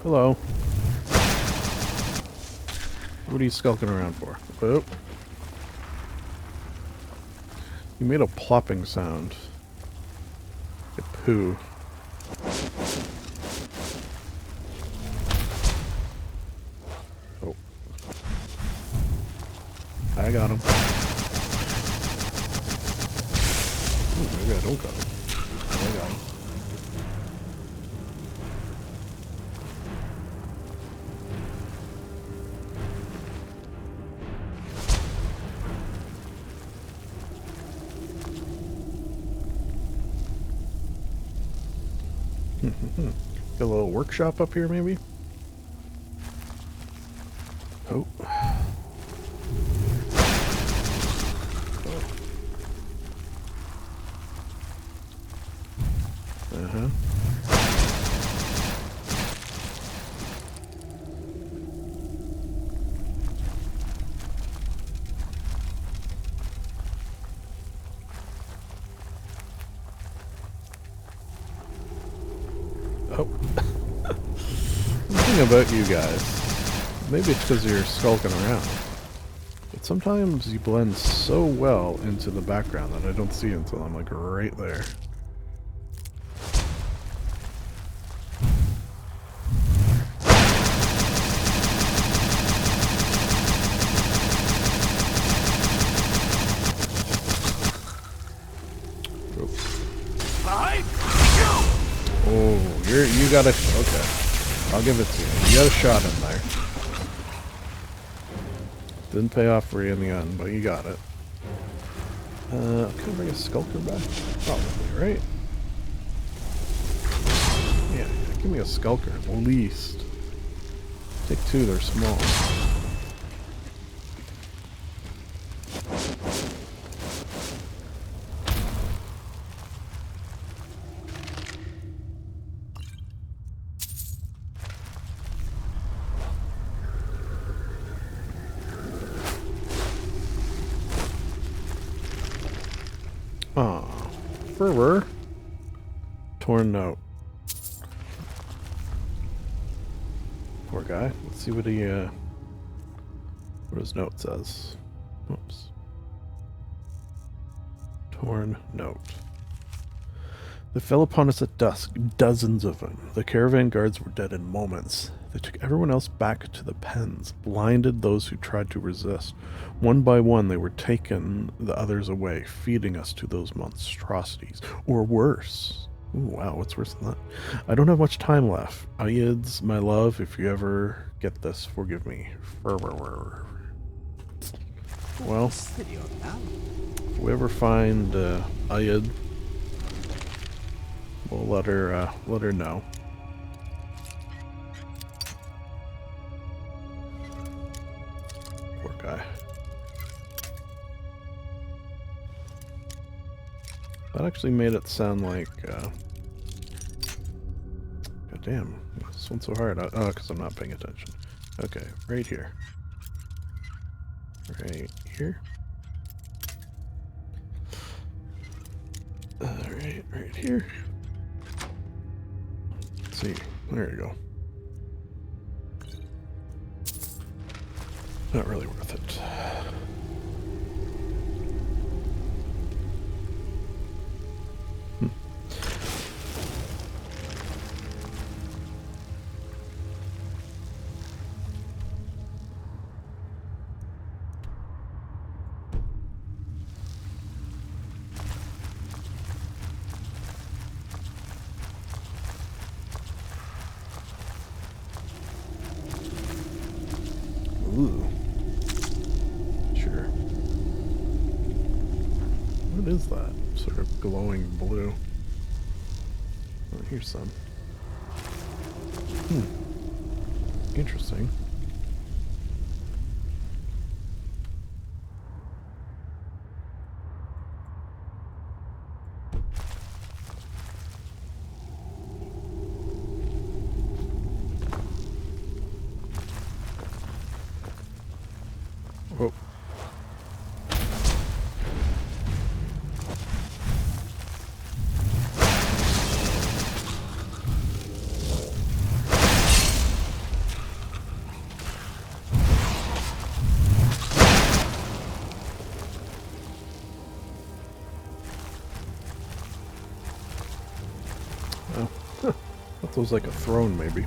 Hello. What are you skulking around for? Oh. You made a plopping sound. Like a poo. Oh. I got him. Ooh, maybe I don't got him. I got him. Got a little workshop up here, maybe? Oh. Uh-huh. Oh. One thing about you guys, maybe it's because you're skulking around, but sometimes you blend so well into the background that I don't see until I'm like right there. Oh, you got a... Okay. I'll give it to you. You got a shot in there. Didn't pay off for you in the end, but you got it. Can I bring a skulker back? Probably, right? Yeah, give me a skulker, at least. Take two, they're small. Aw, fervor. Torn note. Poor guy. Let's see what he, what his note says. Oops. Torn note. They fell upon us at dusk, dozens of them. The caravan guards were dead in moments. They took everyone else back to the pens, blinded those who tried to resist. One by one, they were taking the others away, feeding us to those monstrosities. Or worse. Ooh, wow, what's worse than that? I don't have much time left. Ayyids, my love, if you ever get this, forgive me. Well, if we ever find Ayyid, we'll let her know. Poor guy. That actually made it sound like, God damn, this one's so hard. Oh, because I'm not paying attention. Okay, right here. Right here. Right here. Let's see. There you go. Not really worth it. Ooh. Sure. What is that? Sort of glowing blue. Oh, here's some. Interesting. Whoa. Oh, huh. That was like a throne, maybe.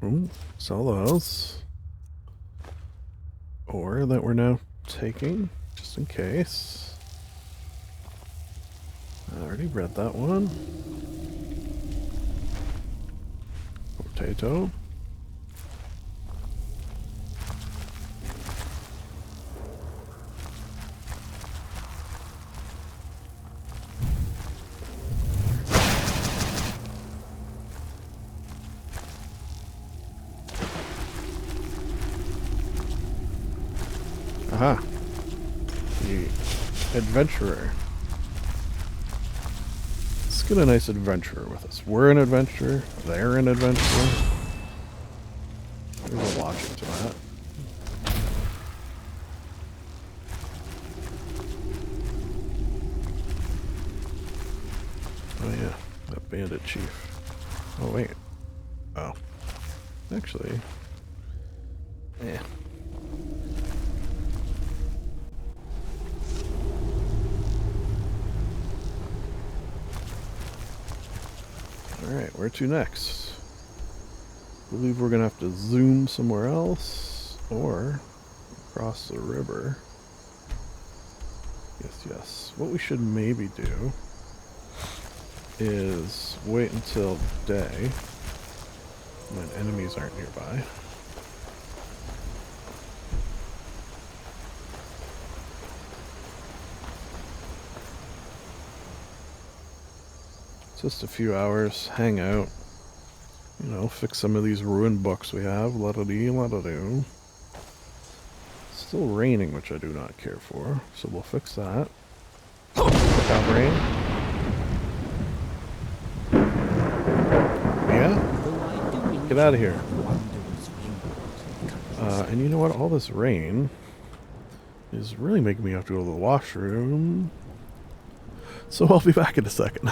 Ooh, sell those. Or that we're now taking, just in case. I already read that one. potato. Aha. The adventurer. Let's get a nice adventurer with us. We're an adventurer. They're an adventurer. There's a logic to that. Oh yeah, that bandit chief. Oh wait. Oh. Actually. Yeah. Alright, where to next? I believe we're gonna have to zoom somewhere else or cross the river. Yes, yes. What we should maybe do is wait until day when enemies aren't nearby. Just a few hours, hang out, you know, fix some of these ruined books we have, la-da-dee, la-da-do. Still raining, which I do not care for, so we'll fix that. Without rain. Yeah? Get out of here. And you know what, all this rain is really making me have to go to the washroom. So I'll be back in a second.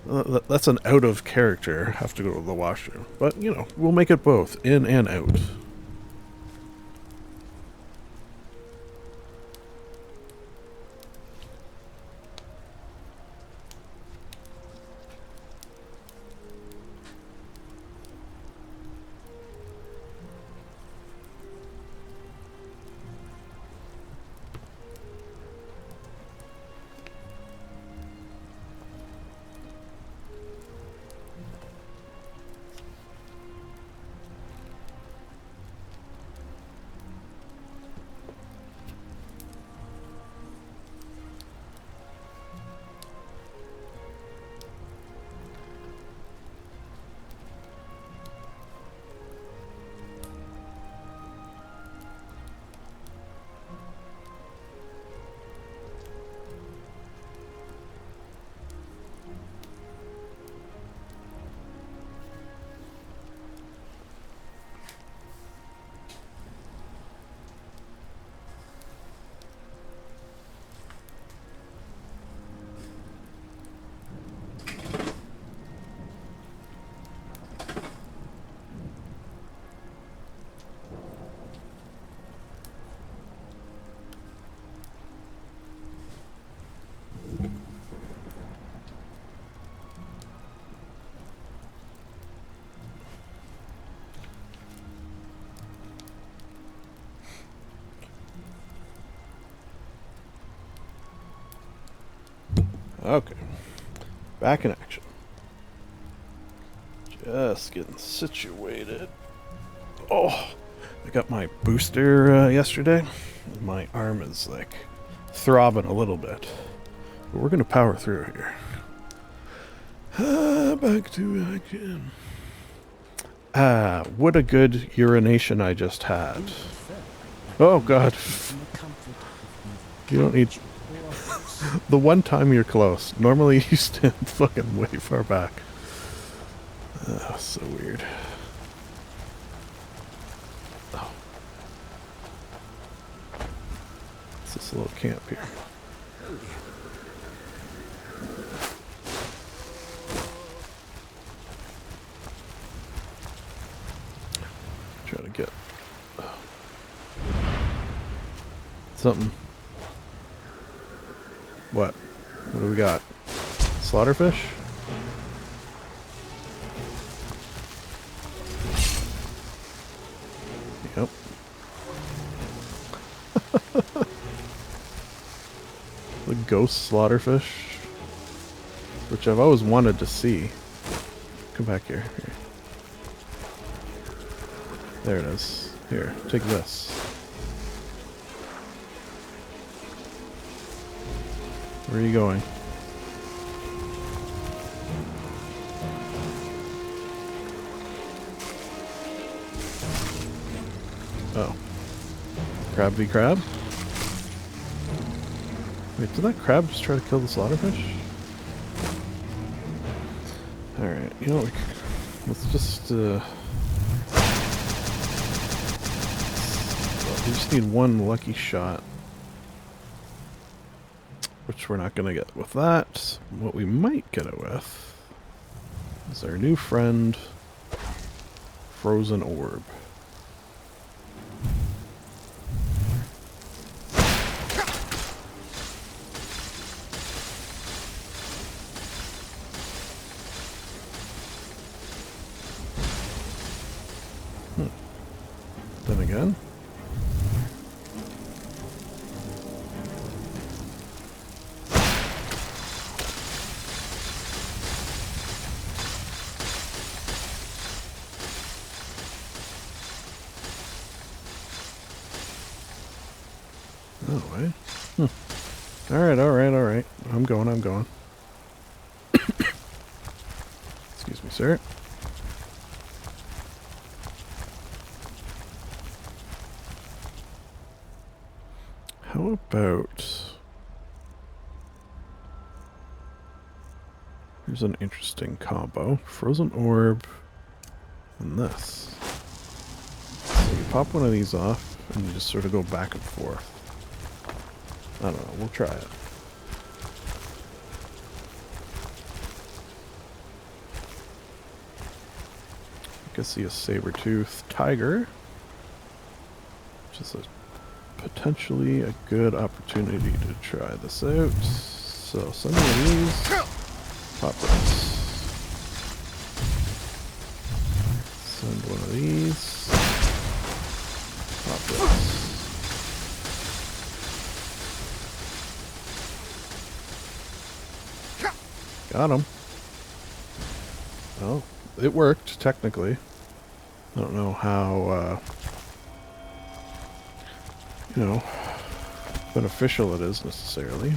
That's an out of character, have to go to the washroom. But, you know, we'll make it both, in and out. Okay, back in action. Just getting situated. Oh, I got my booster yesterday. My arm is like throbbing a little bit, but we're gonna power through here. Back to action. What a good urination I just had. Oh God. You don't need... The one time you're close. Normally you stand fucking way far back. So weird. Oh. It's this little camp here. Try to get something. What? What do we got? Slaughterfish? Yep. The ghost slaughterfish, which I've always wanted to see. Come back here. There it is. Here, take this. Where are you going? Oh. Crab v. crab? Wait, did that crab just try to kill the slaughterfish? Alright, you know, let's just, we just need one lucky shot. Which we're not going to get with that. What we might get it with is our new friend, Frozen Orb. Then again. No way. Alright. I'm going. Excuse me, sir. How about... Here's an interesting combo. Frozen Orb and this. So you pop one of these off and you just sort of go back and forth. I don't know, we'll try it. I can see a saber-tooth tiger, which is potentially a good opportunity to try this out. So some of these, pop this. Send one of these, pop this. Got him. Well, it worked, technically. I don't know how, you know, beneficial it is, necessarily.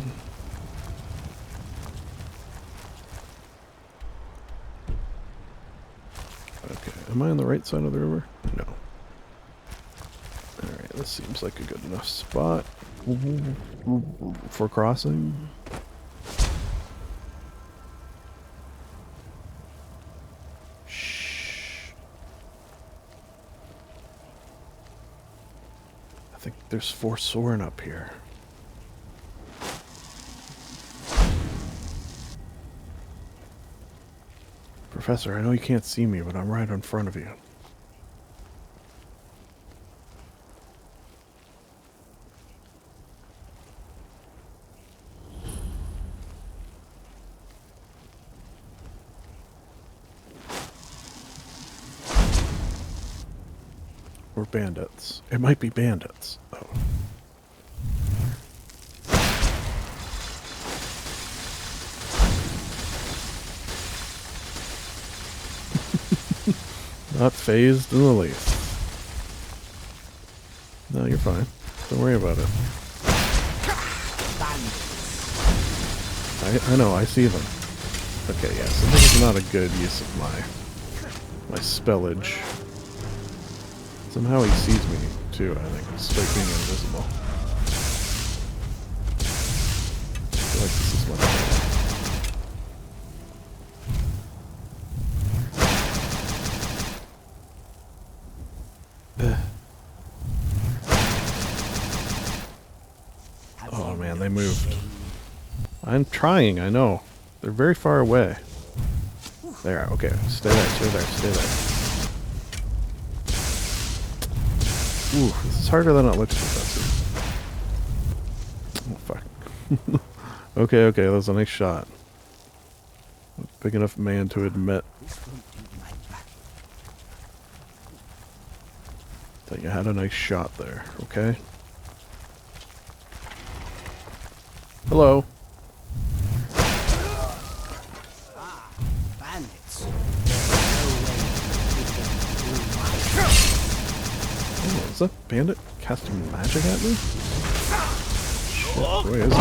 Okay, am I on the right side of the river? No. Alright, this seems like a good enough spot for crossing. I think there's 4 Soren up here. Professor, I know you can't see me, but I'm right in front of you. Or bandits. It might be bandits. Oh. Not phased in the least. No, you're fine. Don't worry about it. I know, I see them. Okay, yeah, so this is not a good use of my spellage. Somehow he sees me, too, I think, despite being invisible. I feel like this is much better. Oh man, they moved. I'm trying, I know. They're very far away. There, okay, stay there, stay there, stay there. Ooh, this is harder than it looks, Professor. Oh, fuck. Okay, that was a nice shot. A big enough man to admit that you had a nice shot there, okay? Hello. Bandits. Is that bandit casting magic at me? Shit, boy, is it?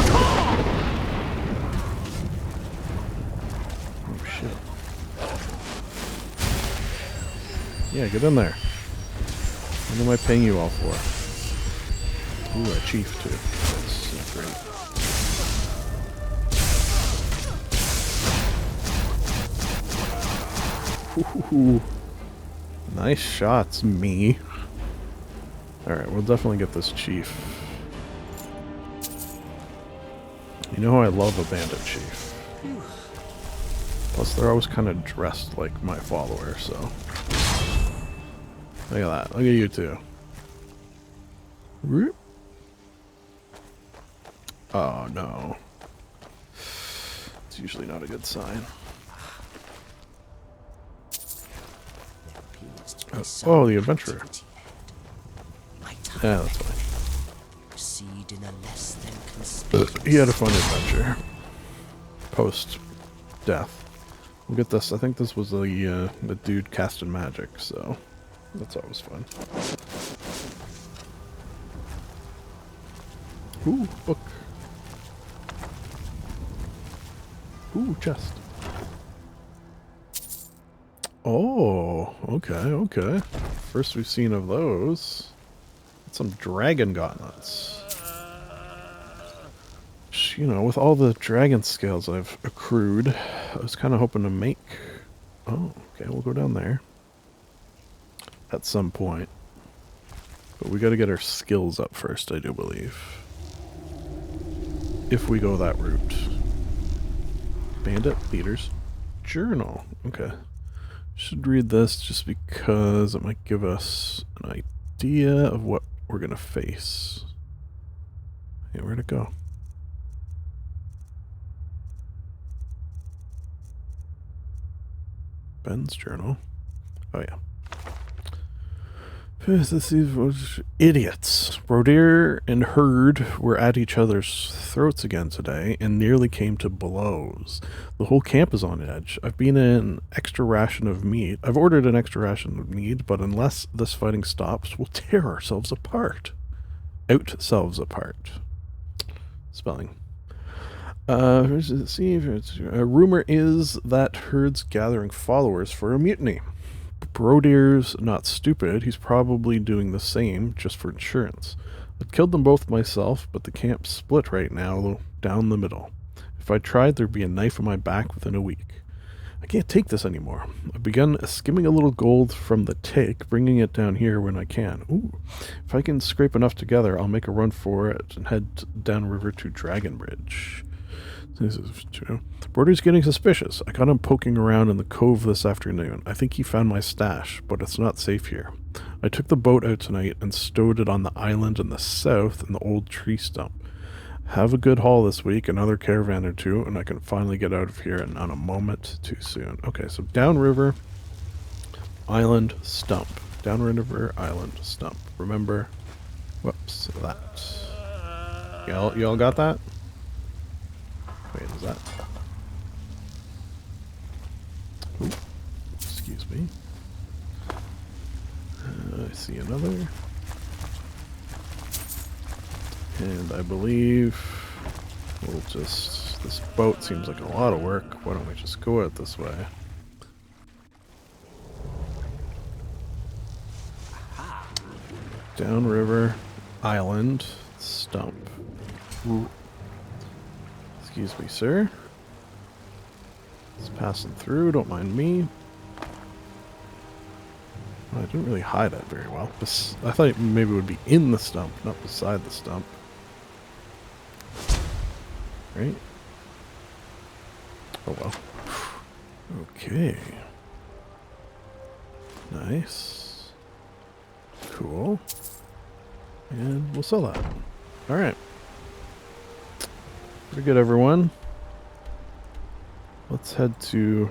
Oh shit. Yeah, get in there. What am I paying you all for? Ooh, a chief too. That's great. Ooh. Nice shots, me. Alright, we'll definitely get this chief. You know how I love a bandit chief. Plus, they're always kind of dressed like my follower, so... Look at that. Look at you two. Whoop. Oh, no. It's usually not a good sign. Oh, the adventurer. Yeah, that's fine. Proceed in a less than conspicuous. He had a fun adventure. Post-death. We'll get this. I think this was the dude casting magic, so that's always fun. Ooh, book. Ooh, chest. Oh, okay, okay. First we've seen of those. Some dragon gauntlets. You know, with all the dragon scales I've accrued, I was kind of hoping to make... Oh, okay, we'll go down there. At some point. But we gotta get our skills up first, I do believe. If we go that route. Bandit Leader's Journal. Okay. Should read this just because it might give us an idea of what we're gonna face. Hey, where'd it go? Ben's journal. Oh yeah. Idiots. Brodir and Herd were at each other's throats again today and nearly came to blows. The whole camp is on edge. I've ordered an extra ration of meat, but unless this fighting stops, we'll tear ourselves apart. Outselves apart. Spelling. A rumor is that Herd's gathering followers for a mutiny. Brodir's not stupid. He's probably doing the same just for insurance. I'd killed them both myself, but the camp's split right now down the middle. If I tried, there'd be a knife in my back within a week. I can't take this anymore. I've begun skimming a little gold from the take, bringing it down here when I can. Ooh. If I can scrape enough together, I'll make a run for it and head downriver to Dragonbridge. This is true. Brodir's getting suspicious. I got him poking around in the cove this afternoon. I think he found my stash, but it's not safe here. I took the boat out tonight and stowed it on the island in the south in the old tree stump. Have a good haul this week, another caravan or two, and I can finally get out of here and not a moment too soon. Okay, so downriver, island, stump. Downriver, island, stump. Remember, whoops, that. Y'all got that? Wait, is that... Ooh, excuse me. I see another. And I believe we'll just... This boat seems like a lot of work. Why don't we just go out this way? Downriver, island, stump. Ooh. Excuse me, sir. It's passing through, don't mind me. Well, I didn't really hide that very well. I thought maybe it would be in the stump, not beside the stump. Right? Oh well. Okay. Nice. Cool. And we'll sell that. Alright. Pretty good, everyone. Let's head to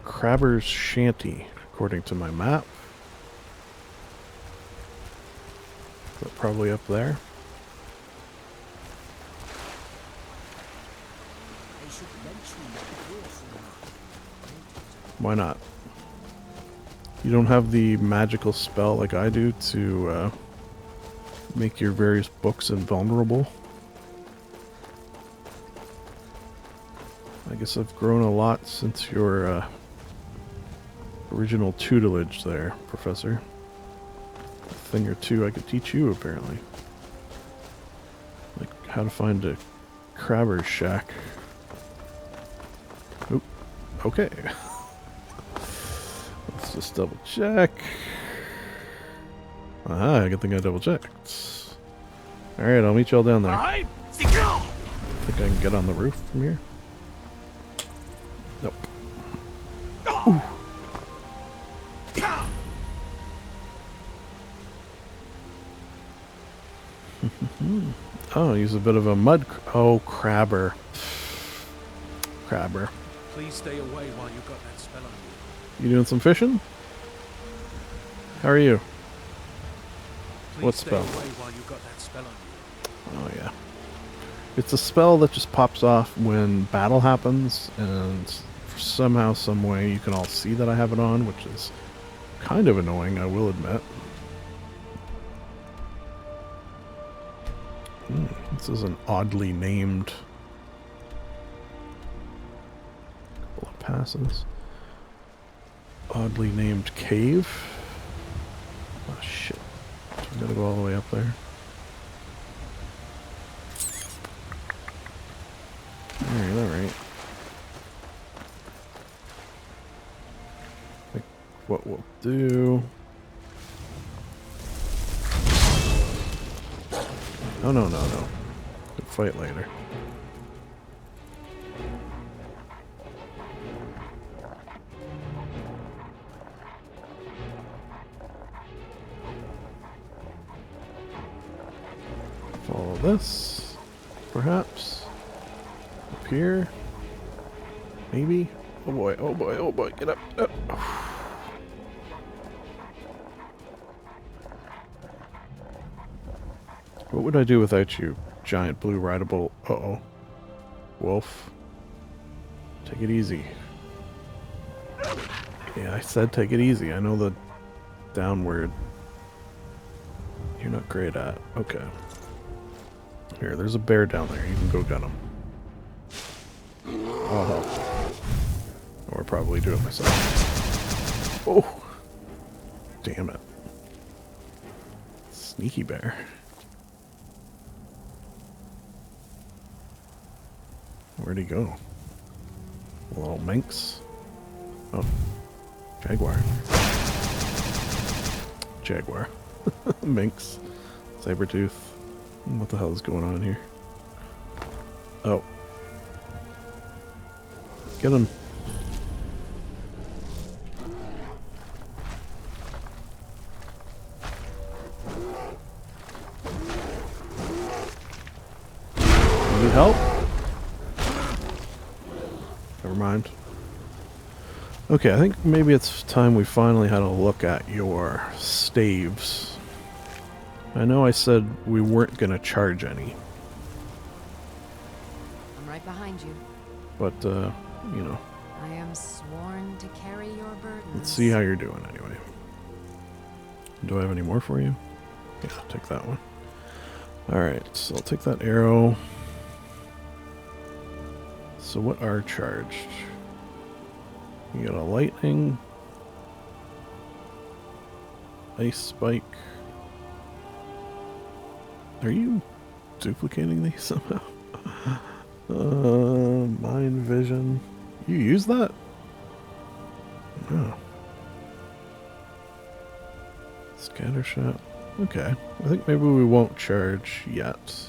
Crabber's Shanty, according to my map. But probably up there. Why not? You don't have the magical spell like I do to make your various books invulnerable. I guess I've grown a lot since your original tutelage there, Professor. A thing or two I could teach you, apparently. Like how to find a crabber's shack. Oop. Okay. Let's just double check. Aha, good thing I double checked. Alright, I'll meet y'all down there. I think I can get on the roof from here. Nope. Ooh. Oh, use a bit of a mud. Crabber. Crabber. Please stay away while you got that spell on you. You doing some fishing? How are you? Please What stay spell? away while you got that spell on you. Oh yeah. It's a spell that just pops off when battle happens, and somehow, some way, you can all see that I have it on, which is kind of annoying, I will admit. This is an oddly named couple of passes. Oddly named cave. Oh shit. I gotta go all the way up there. Alright. Like what we'll do. Oh no. We'll fight later. Follow this, perhaps. Up here. Maybe. Oh boy, get up. What would I do without you, giant blue rideable? Uh-oh. Wolf. Take it easy. Yeah, I said take it easy. I know the downward you're not great at. Okay. Here, there's a bear down there. You can go get him. I'll help. Or probably do it myself. Oh! Damn it. Sneaky bear. Where'd he go? Little minx. Oh. Jaguar. Minx. Sabertooth. What the hell is going on here? Oh. Get him. Need help? Never mind. Okay, I think maybe it's time we finally had a look at your staves. I know I said we weren't going to charge any. I'm right behind you. But, you know. I am sworn to carry your burdens. Let's see how you're doing anyway. Do I have any more for you? Yeah, take that one. Alright, so I'll take that arrow. So what are charged? You got a lightning, ice spike. Are you duplicating these somehow? Mind vision. You use that? No. Scatter shot. Okay. I think maybe we won't charge yet.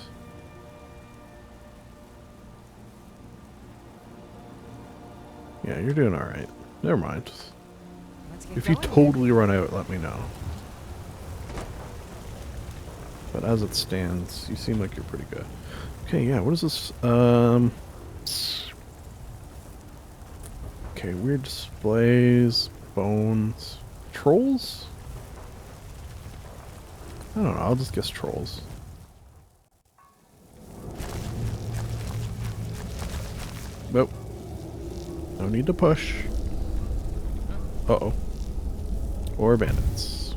Yeah, you're doing alright. Never mind. If you totally run out, let me know. But as it stands, you seem like you're pretty good. Okay, yeah, what is this? Okay, weird displays, bones, trolls? I don't know, I'll just guess trolls. Nope. No need to push. Uh-oh. Or bandits.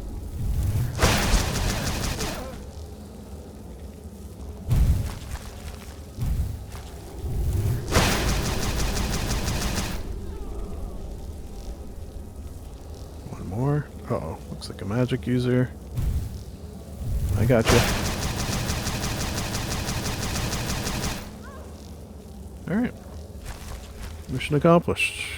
One more. Uh-oh, looks like a magic user. I gotcha. Alright. Mission accomplished.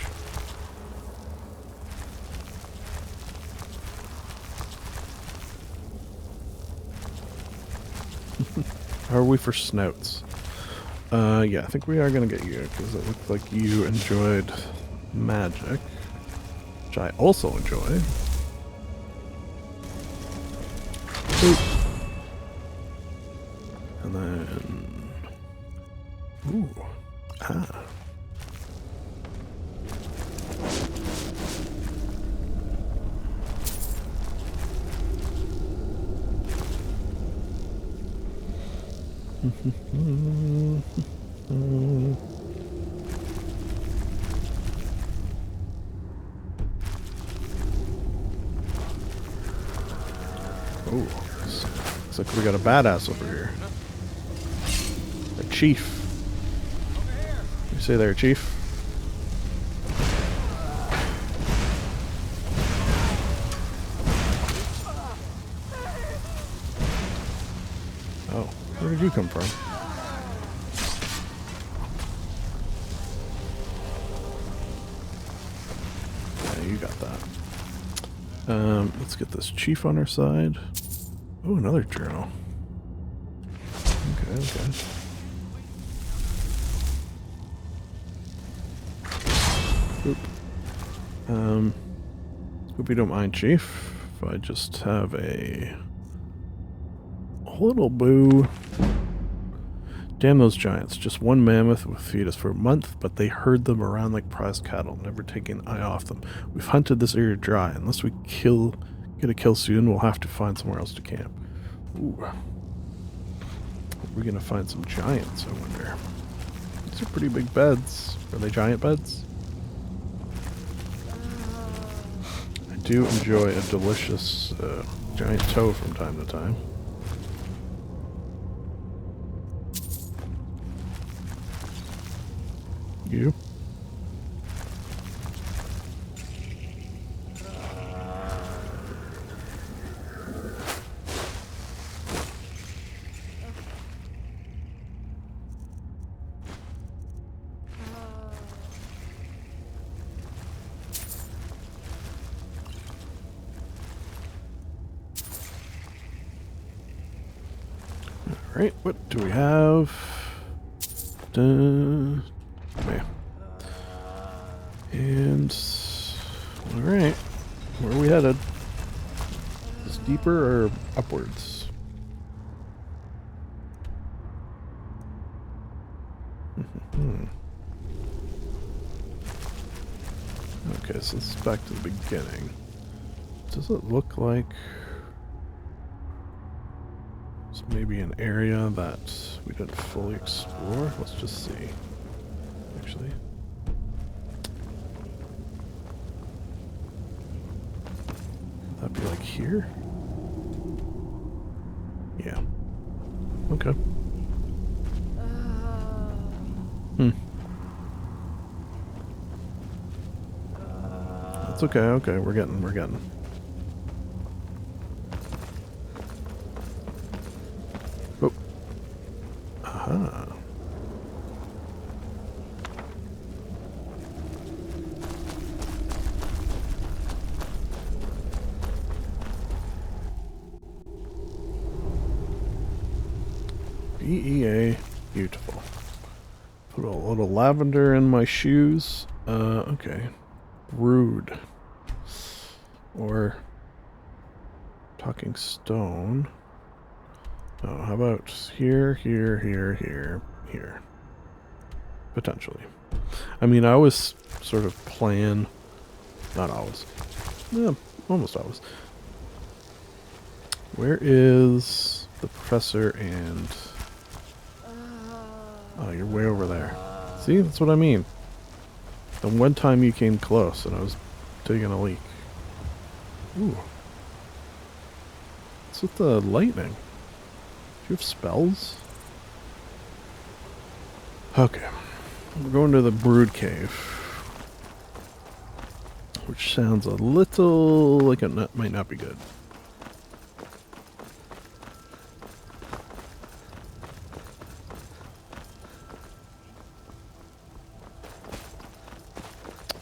How are we for snouts? Yeah, I think we are gonna get you, because it looked like you enjoyed magic, which I also enjoy. Oop. And then... Ooh. Ah. Oh, looks like we got a badass over here. A chief. You say there, chief? Oh, where did you come from? Yeah, you got that. Let's get this chief on our side. Oh, another journal. Okay, okay. Oop. Hope you don't mind, Chief, if I just have a little boo. Damn those giants. Just one mammoth would feed us for a month, but they herd them around like prize cattle, never taking an eye off them. We've hunted this area dry. Unless we get a kill soon, we'll have to find somewhere else to camp. Ooh. We're gonna find some giants, I wonder. These are pretty big beds. Are they giant beds? I do enjoy a delicious giant toe from time to time. You? Alright, what do we have? Yeah. And alright, where are we headed? Is it deeper or upwards? Okay, so this is back to the beginning. Does it look like it's maybe an area that we didn't fully explore? Let's just see. Actually. Could that be like here? Yeah. Okay. That's okay, okay, we're getting. Oh. Aha. BEA, beautiful. Put a little lavender in my shoes. Okay. Brood. Or talking stone. Oh, how about here, here, here, here, here? Potentially. I mean, I always sort of plan, not always. Yeah, almost always. Where is the professor and... Oh, you're way over there. See, that's what I mean. The one time you came close and I was taking a leak. Ooh. What's with the lightning? Do you have spells? Okay. We're going to the Brood Cave. Which sounds a little like it might not be good.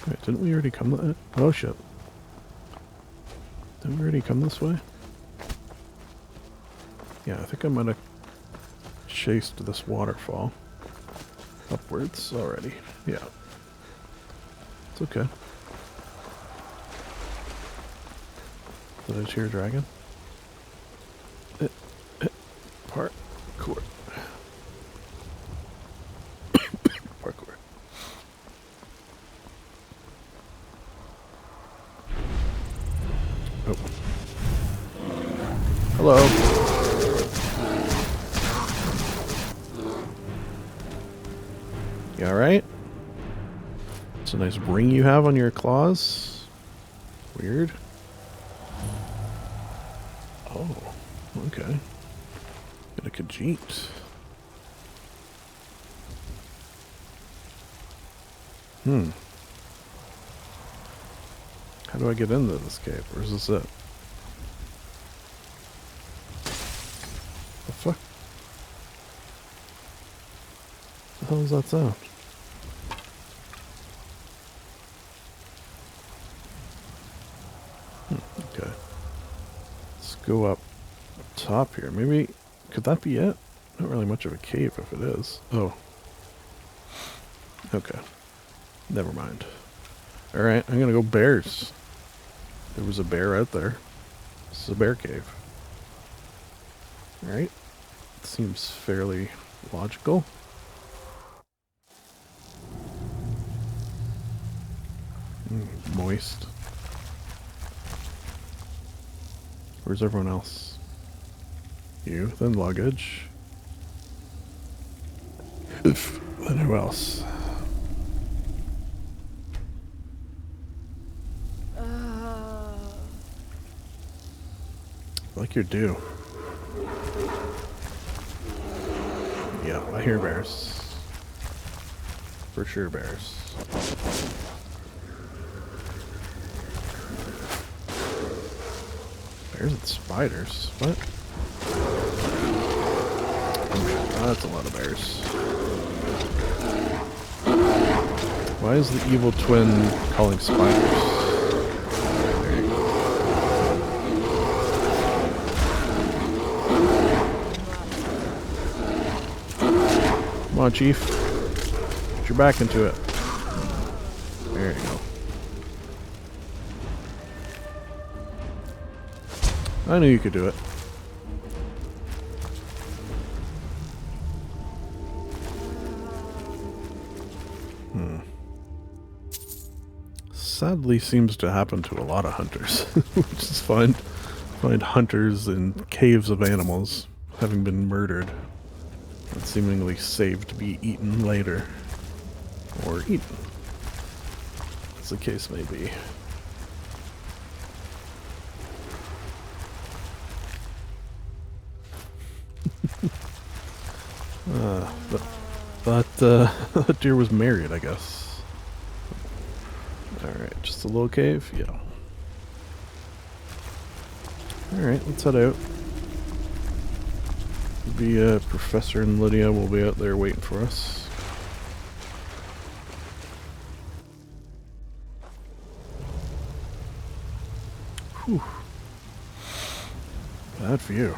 Wait, didn't we already come oh shit. Didn't we already come this way? Yeah, I think I might have chased this waterfall upwards already. Yeah. It's okay. Did I just hear a dragon? Parkour. Parkour. Oh. Hello. You alright? It's a nice ring you have on your claws. Weird. Oh, okay. Got a Khajiit. How do I get into this cave? Where's this at? The fuck? The hell is that sound? Okay. Let's go up top here. Maybe, could that be it? Not really much of a cave if it is. Oh. Okay. Never mind. Alright, I'm gonna go bears. There was a bear out there. This is a bear cave. Alright. Seems fairly logical. Moist. Where's everyone else? You, then luggage. Then who else? Like you're due. Yeah, I hear bears. For sure bears. Bears and spiders? What? That's a lot of bears. Why is the evil twin calling spiders? There you go. Come on, Chief. Put your back into it. There you go. I knew you could do it. Sadly seems to happen to a lot of hunters. Which is find hunters in caves of animals having been murdered and seemingly saved to be eaten later. Or eaten. As the case may be. That deer was married, I guess. Alright, just a little cave? Yeah. Alright, let's head out. Maybe Professor and Lydia will be out there waiting for us. Whew. Bad view.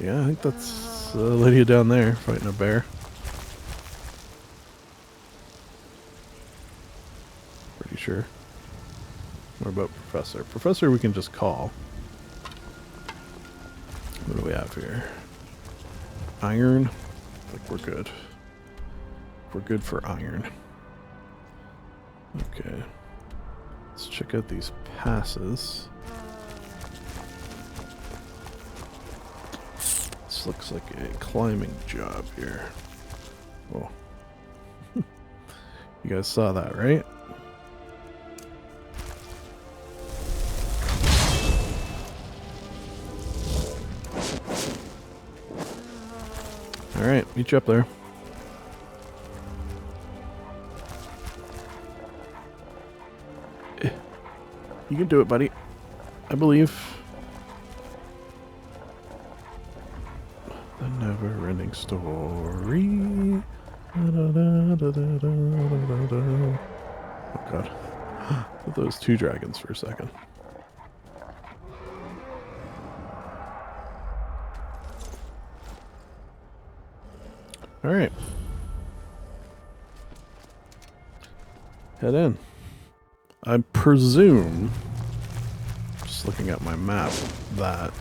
Yeah, I think that's Lydia down there fighting a bear. Pretty sure. What about Professor? Professor we can just call. What do we have here? Iron? I think we're good. We're good for iron. Okay. Let's check out these passes. This looks like a climbing job here. Oh. You guys saw that, right? Alright, meet you up there. You can do it, buddy. I believe. The never-ending story. Oh god. Put those two dragons for a second. Alright. Head in. I presume, just looking at my map, that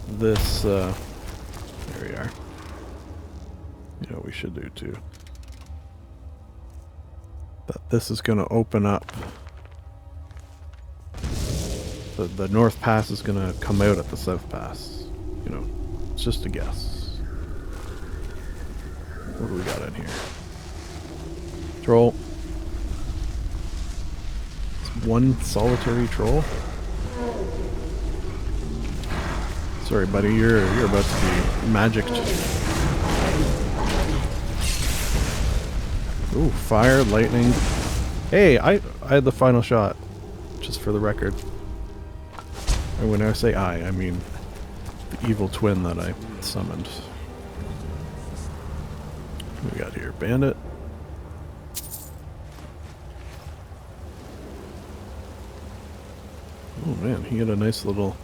this, there we are. You know what we should do too. That this is going to open up. The north pass is going to come out at the south pass. You know, it's just a guess. What do we got in here? Troll. It's one solitary troll. Sorry, buddy, you're about to be magicked. Ooh, fire, lightning. Hey, I had the final shot, just for the record. And when I say I mean the evil twin that I summoned. What we got here? Bandit. Oh man, he had a nice little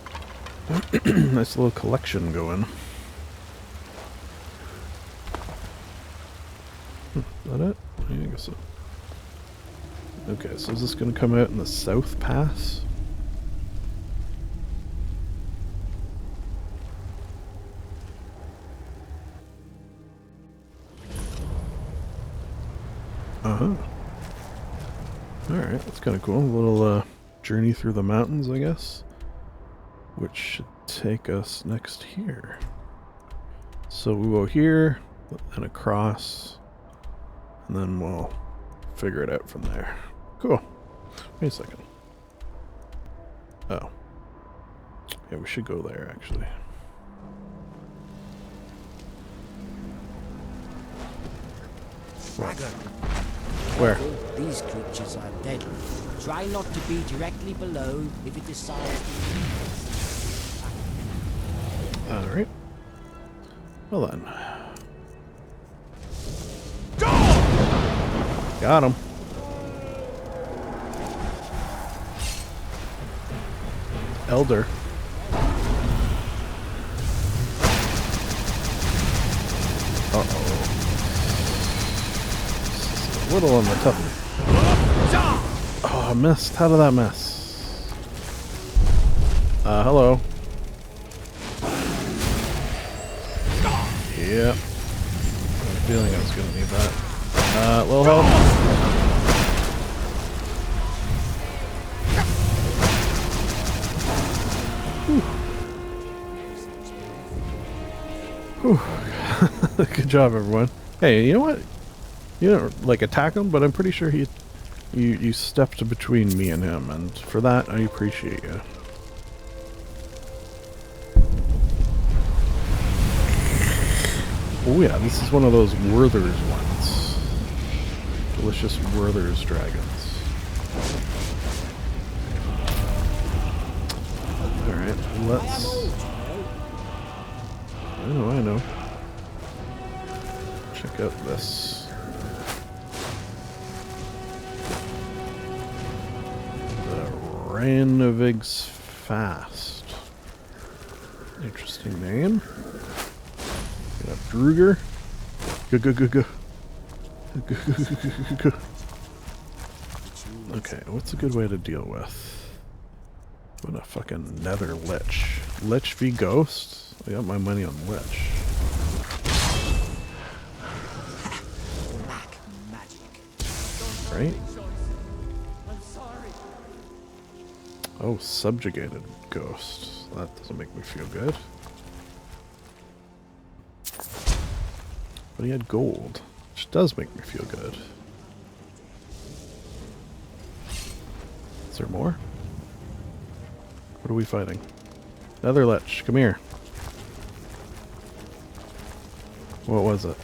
nice little collection going. Is that it? Yeah, I guess so. Okay, so is this going to come out in the South Pass? Uh-huh. Alright, that's kind of cool. A little journey through the mountains, I guess. Which should take us next here. So we go here, and across, and then we'll figure it out from there. Cool. Wait a second. Oh. Yeah, we should go there, actually. Where? These creatures are deadly. Try not to be directly below if it decides to. Alright. Well then. Got him. Elder. Uh-oh. A little on the tough. Oh, I missed. How did that miss? Hello. Yep. I had a feeling I was gonna need that. Little help. Whew. Whew. Good job, everyone. Hey, you know what? You don't like attack him, but I'm pretty sure you stepped between me and him, and for that I appreciate you. Oh yeah, this is one of those Werther's ones. Delicious Werther's dragons. Alright, let's... I know. Check out this. The Ranovig's Fast. Interesting name. Got Druger. Okay, what's a good way to deal with? I'm gonna fucking nether Lich. Lich v Ghost? I got my money on Lich. Right? Oh, subjugated ghost. That doesn't make me feel good. But he had gold, which does make me feel good. Is there more? What are we fighting? Nether Lich, come here. What was it?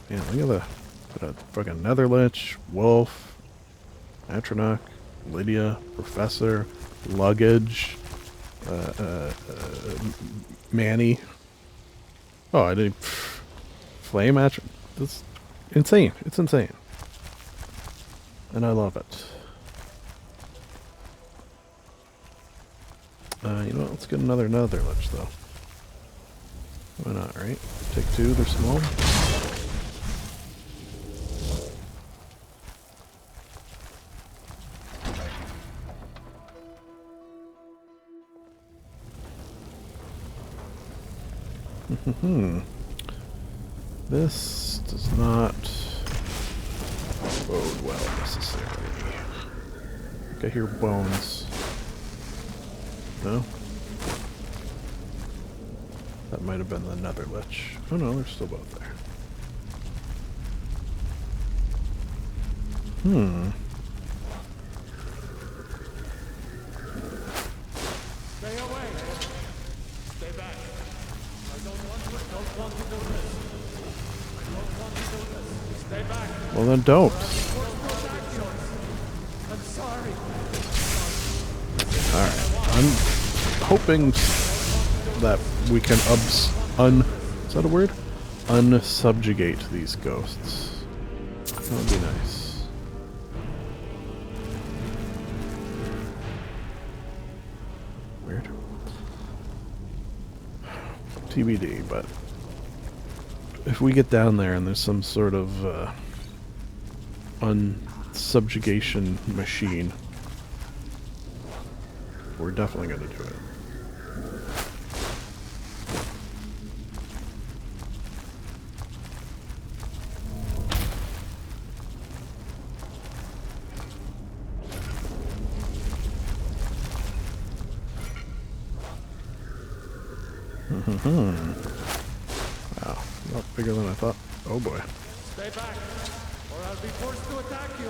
Yeah, look at the fucking Nether Lich, Wolf, Atronach, Lydia, Professor, Luggage, Manny. Oh, I didn't. Flame Atronach. That's insane. It's insane. And I love it. You know what? Let's get another Nether Lich, though. Why not, right? Take two, they're small. This does not bode well necessarily. I think I hear bones. No? That might have been the Nether Lich. Oh no, they're still both there. Stay away. Stay back. I don't want to do this. I don't want to do this. Stay back. Well then don't. I'm sorry. Alright. I'm hoping that we can is that a word? Unsubjugate these ghosts. That would be nice. Weird. TBD, but if we get down there and there's some sort of unsubjugation machine, we're definitely going to do it. Wow, a lot bigger than I thought. Oh boy. Stay back, or I'll be forced to attack you.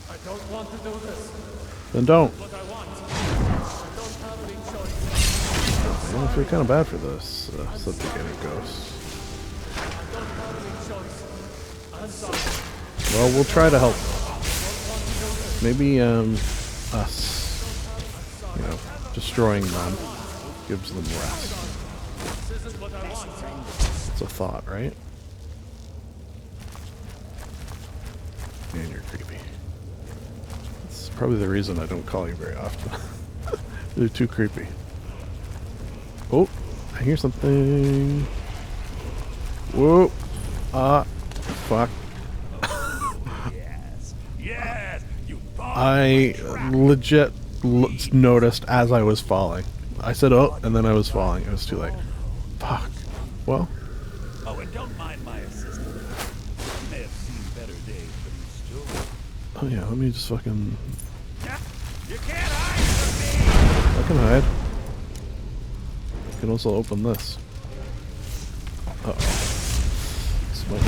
I don't want to do this. Then don't. What I want. I don't have any choice. I feel kind of bad for this subjugated ghost. I don't have any choice. I'm sorry. Well, we'll try to help. Maybe us, you know, destroying them gives them rest. This isn't what I want. It's a thought, right? Man, you're creepy. It's probably the reason I don't call you very often. You're too creepy. Oh, I hear something. Whoa. Fuck. Yes, you I legit noticed as I was falling. I said, oh, and then I was falling. It was too late. Fuck. Well. Oh, and don't mind my assistant. He may have seen better days, but he's still. Oh yeah, let me just fucking. You can't hide from me. I can hide. I can also open this. Uh-oh. This might be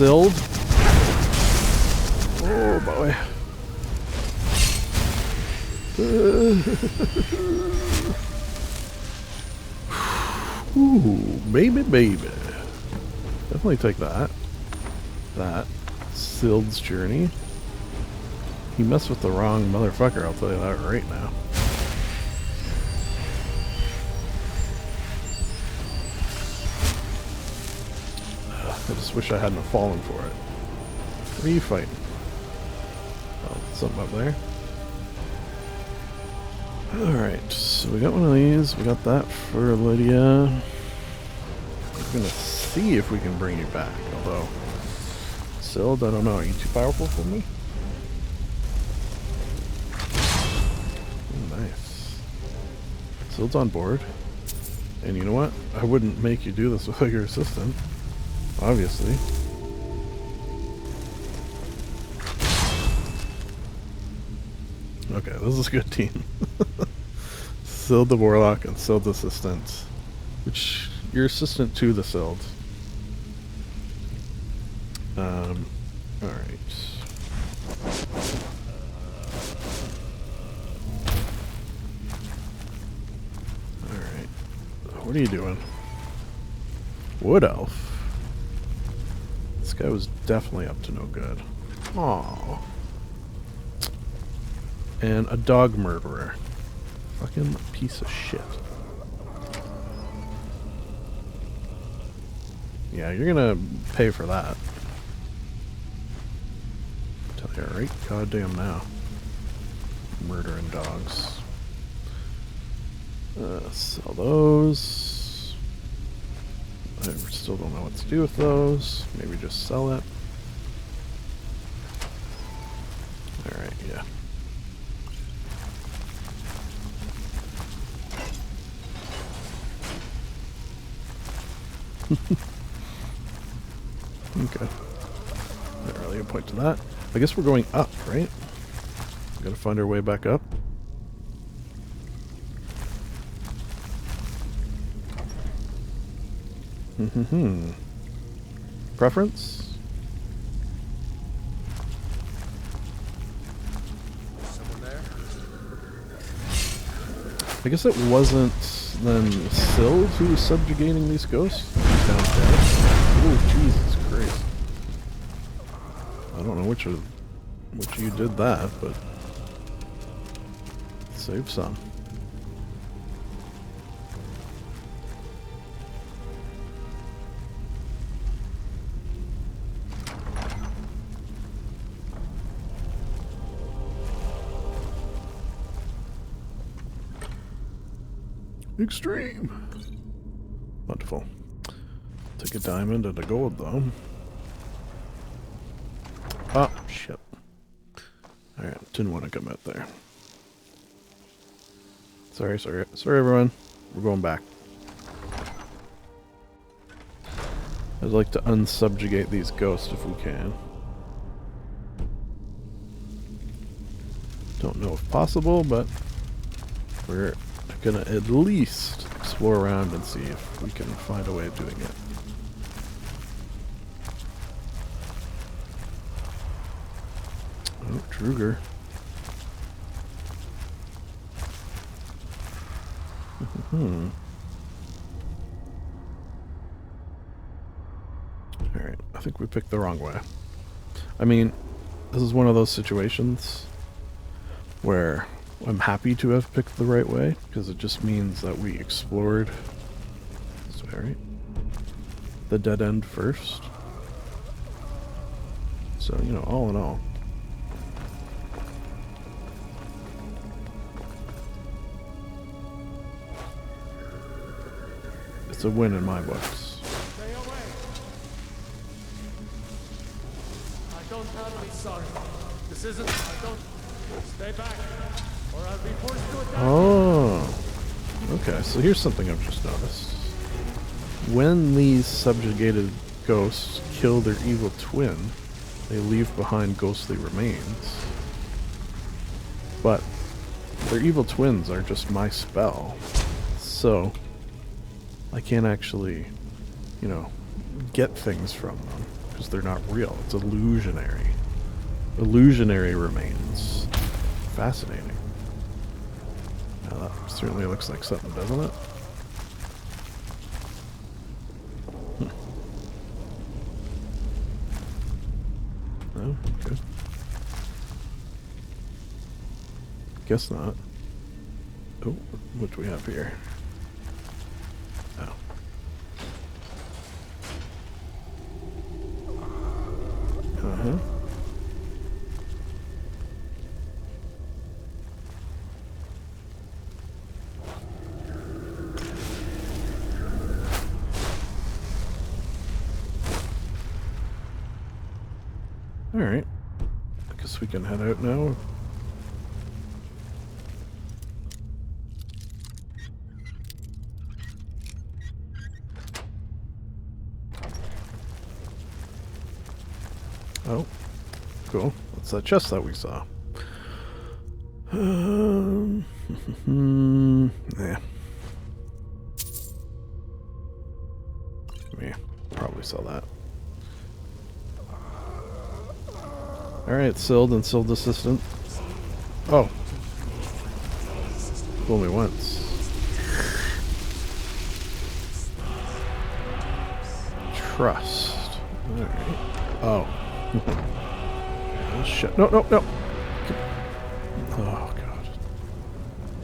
Silled. Oh boy. Ooh, baby. Definitely take that. That. Silld's Journey. He messed with the wrong motherfucker, I'll tell you that right now. I just wish I hadn't fallen for it. What are you fighting? Oh, something up there. Alright, so we got one of these. We got that for Lydia. We're gonna see if we can bring you back. Although, Sild, I don't know. Are you too powerful for me? Oh, nice. Sild's on board. And you know what? I wouldn't make you do this without your assistant. Obviously. Okay, this is a good team. Sild the Warlock and Sild the Assistant. Which, your assistant to the Sild. Alright. Alright. What are you doing? Wood Elf? This guy was definitely up to no good. Aww. And a dog murderer. Fucking piece of shit. Yeah, you're gonna pay for that. Tell you right goddamn now. Murdering dogs. Sell those. I still don't know what to do with those. Maybe just sell it. Alright, yeah. Okay. Not really a point to that. I guess we're going up, right? We gotta find our way back up. Preference? Someone there? I guess it wasn't then Sild who was subjugating these ghosts? Downstairs. Oh, Jesus Christ. I don't know which of you did that, but save some. Extreme. Wonderful. Take a diamond and a gold though. Oh, shit. Alright, didn't want to come out there. Sorry everyone. We're going back. I'd like to unsubjugate these ghosts if we can. Don't know if possible, but we're gonna at least explore around and see if we can find a way of doing it. Oh, Truger. Alright, I think we picked the wrong way. I mean, this is one of those situations where I'm happy to have picked the right way, because it just means that we explored this way, right? The dead end first. So, you know, all in all. It's a win in my books. Stay away. I don't have any sorry. This isn't. I don't. Stay back, or I'll be forced to attack. Oh. Okay, so here's something I've just noticed. When these subjugated ghosts kill their evil twin, they leave behind ghostly remains. But their evil twins are just my spell. So I can't actually, you know, get things from them because they're not real. It's illusionary. Illusionary remains. Fascinating. Now that certainly looks like something, doesn't it? No? Okay. Guess not. Oh, what do we have here? Oh. Uh-huh. Alright. I guess we can head out now. Oh, cool. What's that chest that we saw? Yeah. Me. Probably saw that. Alright, Sild and Sild Assistant. Oh. Fool me once. Trust. Alright. Oh. Oh, shit. No, no, no. Oh, God.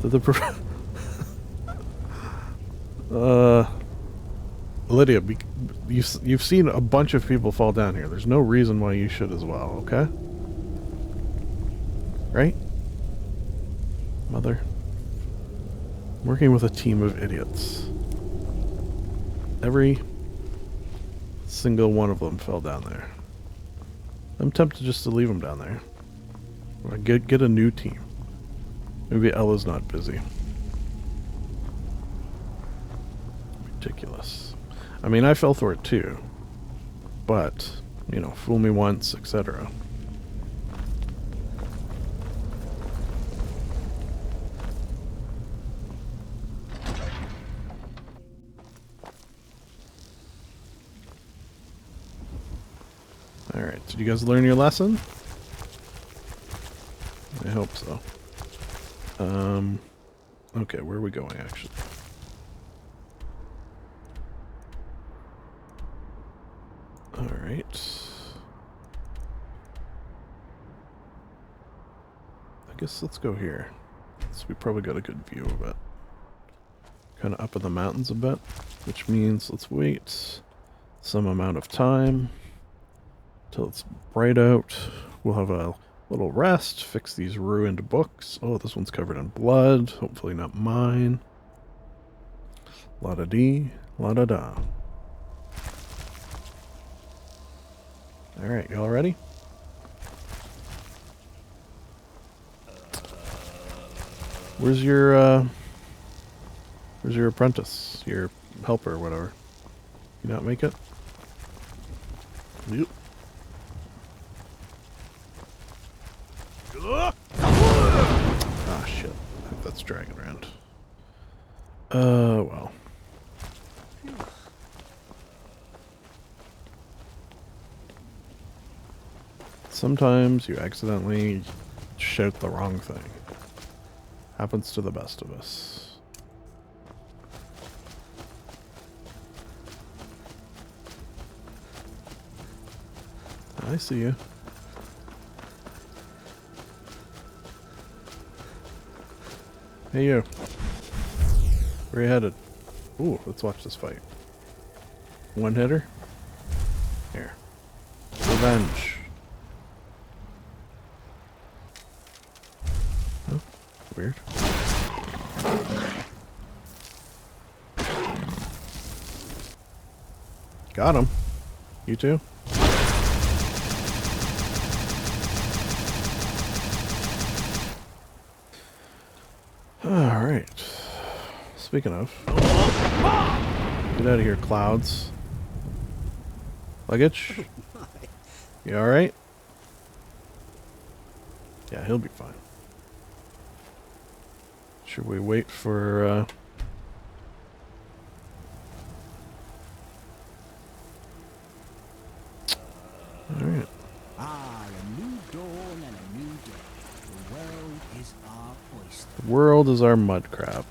Did the Lydia, you've seen a bunch of people fall down here. There's no reason why you should as well, okay? Right? Mother. I'm working with a team of idiots. Every single one of them fell down there. I'm tempted just to leave them down there. Or get a new team. Maybe Ella's not busy. Ridiculous. I mean, I fell for it too. But, you know, fool me once, etc. Alright, did you guys learn your lesson? I hope so. Okay, where are we going actually? Alright. I guess let's go here. So we probably got a good view of it. Kind of up in the mountains a bit, which means let's wait some amount of time till it's bright out. We'll have a little rest, fix these ruined books. Oh, this one's covered in blood. Hopefully not mine. La-da-dee, la-da-da. Alright, y'all ready? Where's your apprentice? Your helper or whatever? You not make it? Yep. Ah, shit. I think that's dragging around. Well. Sometimes you accidentally shout the wrong thing. Happens to the best of us. I see you. Hey you. Where you headed? Ooh, let's watch this fight. One hitter? Here. Revenge. Oh, weird. Got him. You too? Alright. Speaking of. Get out of here, clouds. Luggage? You alright? Yeah, he'll be fine. Should we wait for, Alright. Ah, a new dawn and a new day. The world is our oyster. The world is our mud crab.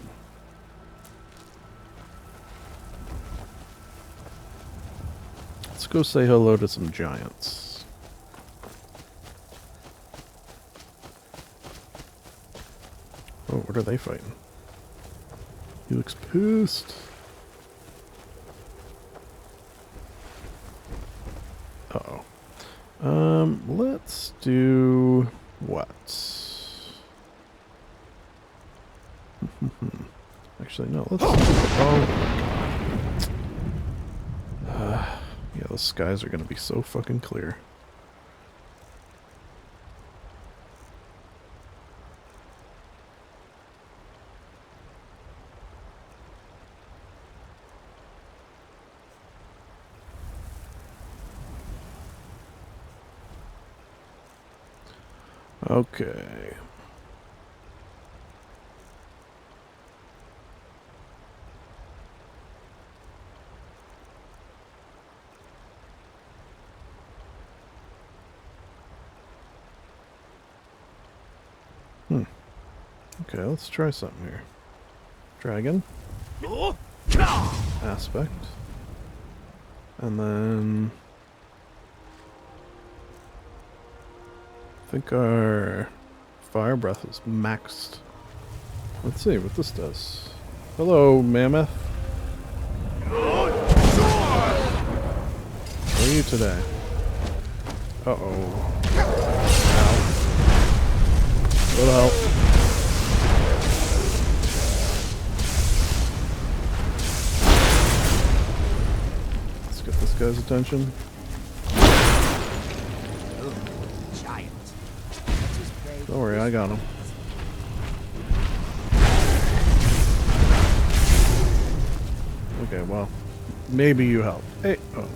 Let's go say hello to some giants. Oh, what are they fighting? He looks pissed. Uh-oh. Let's do what? Actually, no, let's... Oh, yeah, those skies are gonna be so fucking clear. Okay. Okay, let's try something here. Dragon. Aspect. And then I think our fire breath is maxed. Let's see what this does. Hello, mammoth. How are you today? Uh-oh. Ow. Little help. Let's get this guy's attention. Don't worry, I got him. Okay, well, maybe you help. Hey, oh.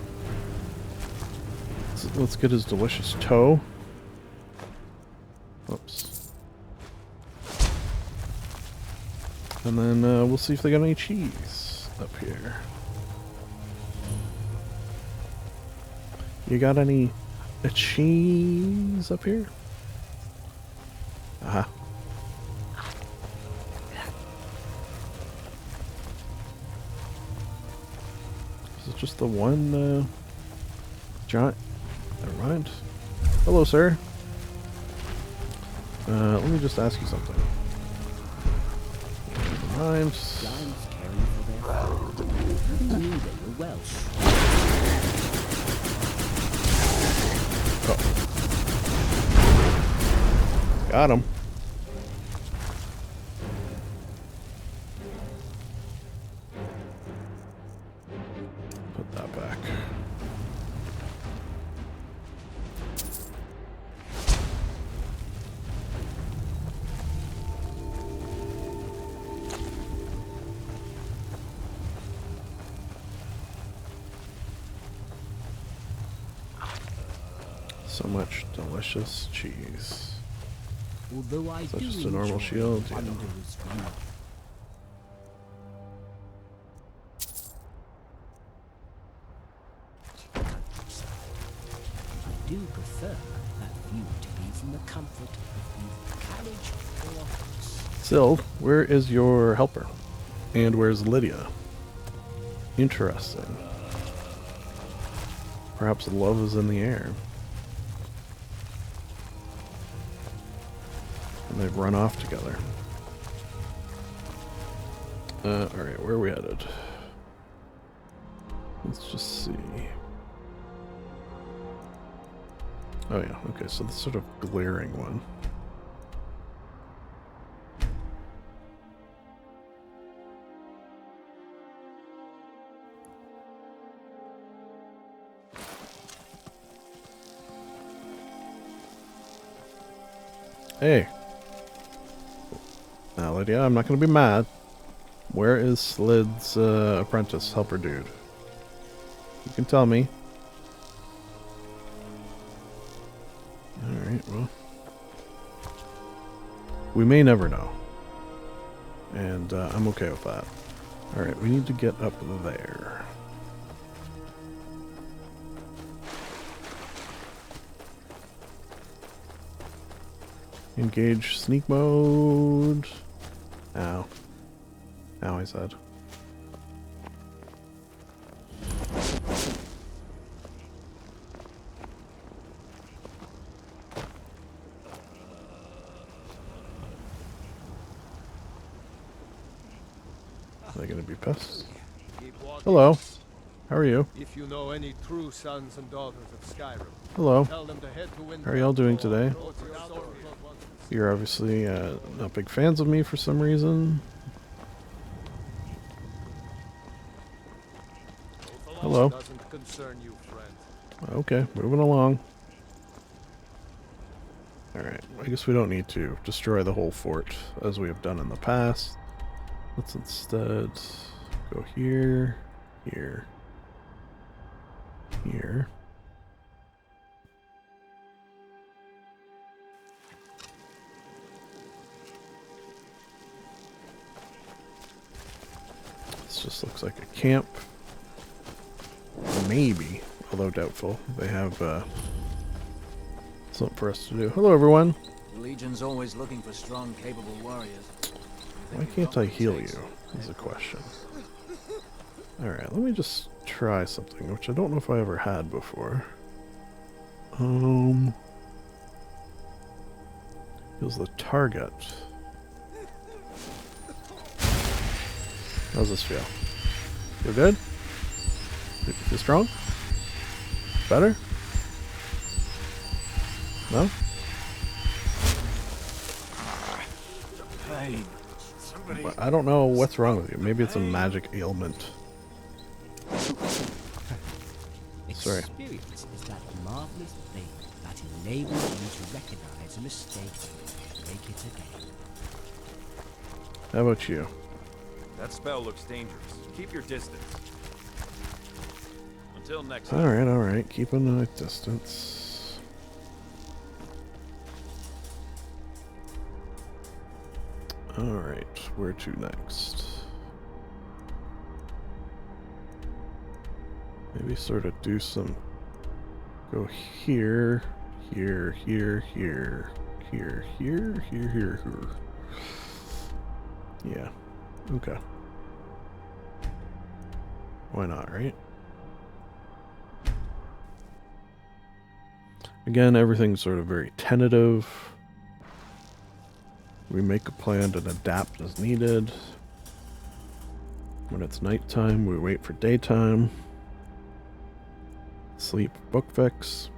Let's get his delicious toe. Oops. And then we'll see if they got any cheese up here. You got any cheese up here? Aha. Is it just the one giant? Never mind. Hello, sir. Let me just ask you something. Never mind. Oh. Got him. Put that back. So much delicious cheese. Although I Is that do just a normal enjoy shield? Yeah. wondrous view. I do prefer that view to be from the comfort of either carriage or house. Sild, where is your helper? And where's Lydia? Interesting. Perhaps love is in the air. And they've run off together. Alright, where are we headed? Let's just see. Oh yeah, okay, so the sort of glaring one. Hey. Now, Lydia, I'm not going to be mad. Where is Slid's apprentice helper dude? You can tell me. Alright, well. We may never know. And I'm okay with that. Alright, we need to get up there. Engage sneak mode. Ow. Ow, I said. Are they gonna be pests? Hello. How are you? If you know any true sons and daughters of Skyrim, Hello. tell them to head to How are y'all doing today? Winter. You're obviously not big fans of me for some reason. Hello. Doesn't concern you, friend. Okay, moving along. Alright, I guess we don't need to destroy the whole fort as we have done in the past. Let's instead go here, here, here. camp. Maybe, although doubtful. They have something for us to do. Hello, everyone. The Legion's always looking for strong, capable warriors. Why can't I heal you? Is a question. Alright, let me just try something, which I don't know if I ever had before. Heals the target. How's this feel? Feel good? Feel strong? Better? No? Pain. I don't know what's wrong with you. Maybe it's a magic ailment. Sorry. Experience is that marvelous thing that enables you to recognize a mistake and make it again. How about you? That spell looks dangerous. Keep your distance. Until next time. Alright, alright. Keeping a distance. Alright, where to next? Maybe sort of do some... Go here, here, here, here, here, here, here, here, here. Yeah. Okay. Why not, right? Again, everything's sort of very tentative. We make a plan and adapt as needed. When it's nighttime, we wait for daytime. Sleep, book fix.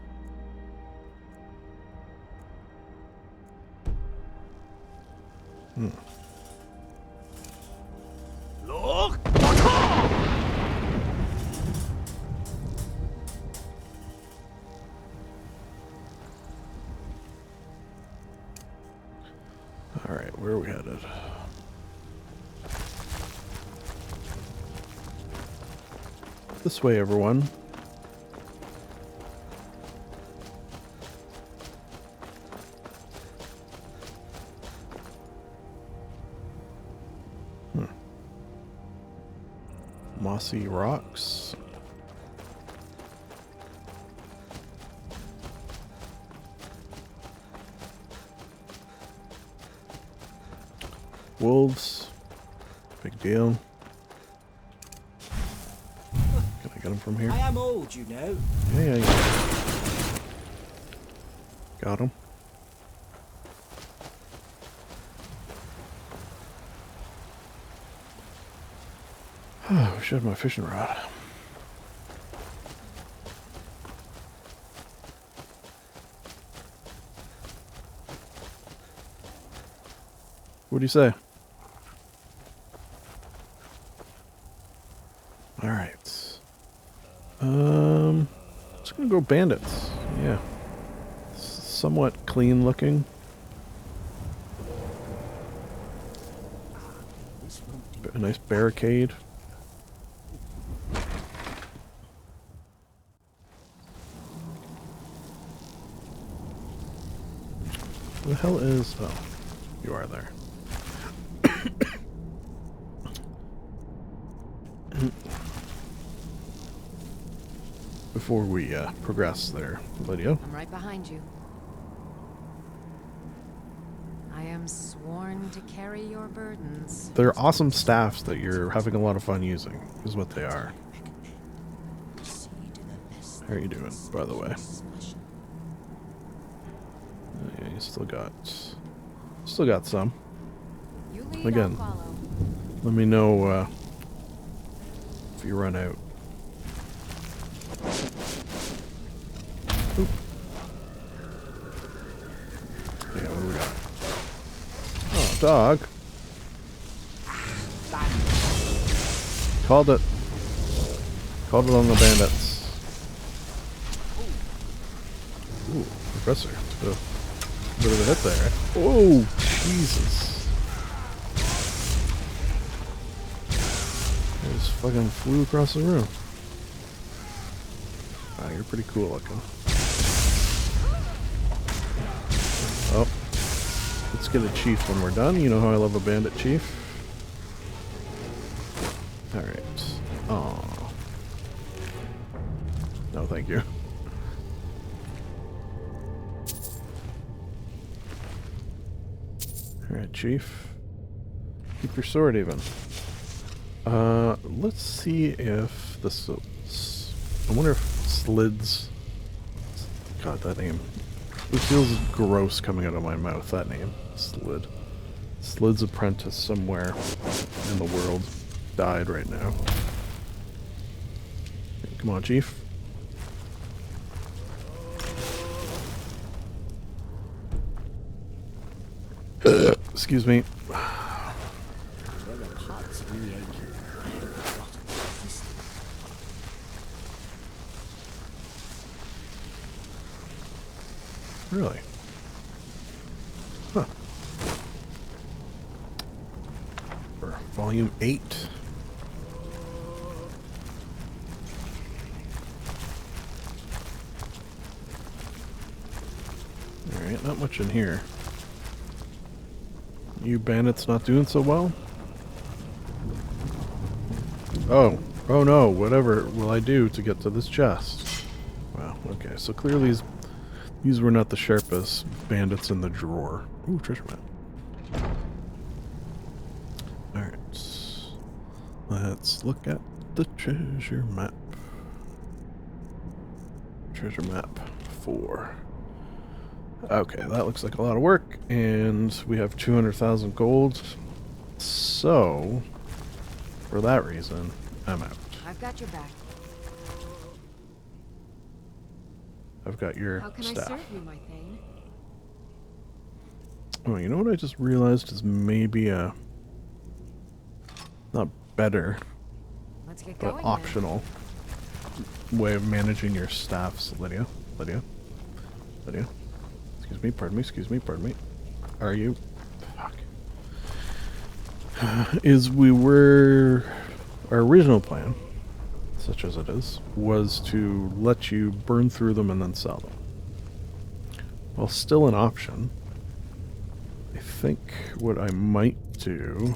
Alright, where are we headed? This way, everyone. Mossy rocks. Wolves. Big deal. Can I get them from here? I am old, you know. Yeah. Got him. I wish I had my fishing rod. What do you say? Alright. Just gonna go bandits. Yeah. Somewhat clean looking. A nice barricade. Who the hell is... Oh, you are there. Before we progress there, Lydia. I'm right behind you. I am sworn to carry your burdens. They're awesome staffs that you're having a lot of fun using, is what they are. How are you doing, by the way? Yeah, you still got some. You lead, Again, I'll follow. let me know if you run out. Oop. Yeah, what do we got? Oh, dog. Called it. Called it on the bandits. Ooh, Professor. A bit of a hit there. Oh, Jesus. It just fucking flew across the room. Wow, you're pretty cool looking. Oh. Let's get a chief when we're done. You know how I love a bandit chief. Alright. Oh, No, thank you. Alright, Chief. Keep your sword even. Let's see if this... I wonder if Slid's... God, that name. It feels gross coming out of my mouth, that name. Slid. Slid's apprentice somewhere in the world died right now. Come on, Chief. Excuse me. Really? Huh. For volume 8. Alright, not much in here. You bandits not doing so well? Oh. Oh no, whatever will I do to get to this chest? Wow, okay, so clearly these were not the sharpest bandits in the drawer. Ooh, treasure map. Alright. Let's look at the treasure map. Treasure map 4. Okay, that looks like a lot of work, and we have 200,000 gold. So, for that reason, I'm out. I've got your back. I've got your How can staff. I serve you, my thane? Oh, you know what I just realized is maybe a... not better, Let's get but going, optional way of managing your staffs, Lydia. Lydia. Lydia. Excuse me, pardon me, excuse me, pardon me. Are you... Fuck. Is we were... Our original plan, such as it is, was to let you burn through them and then sell them. While still an option, I think what I might do...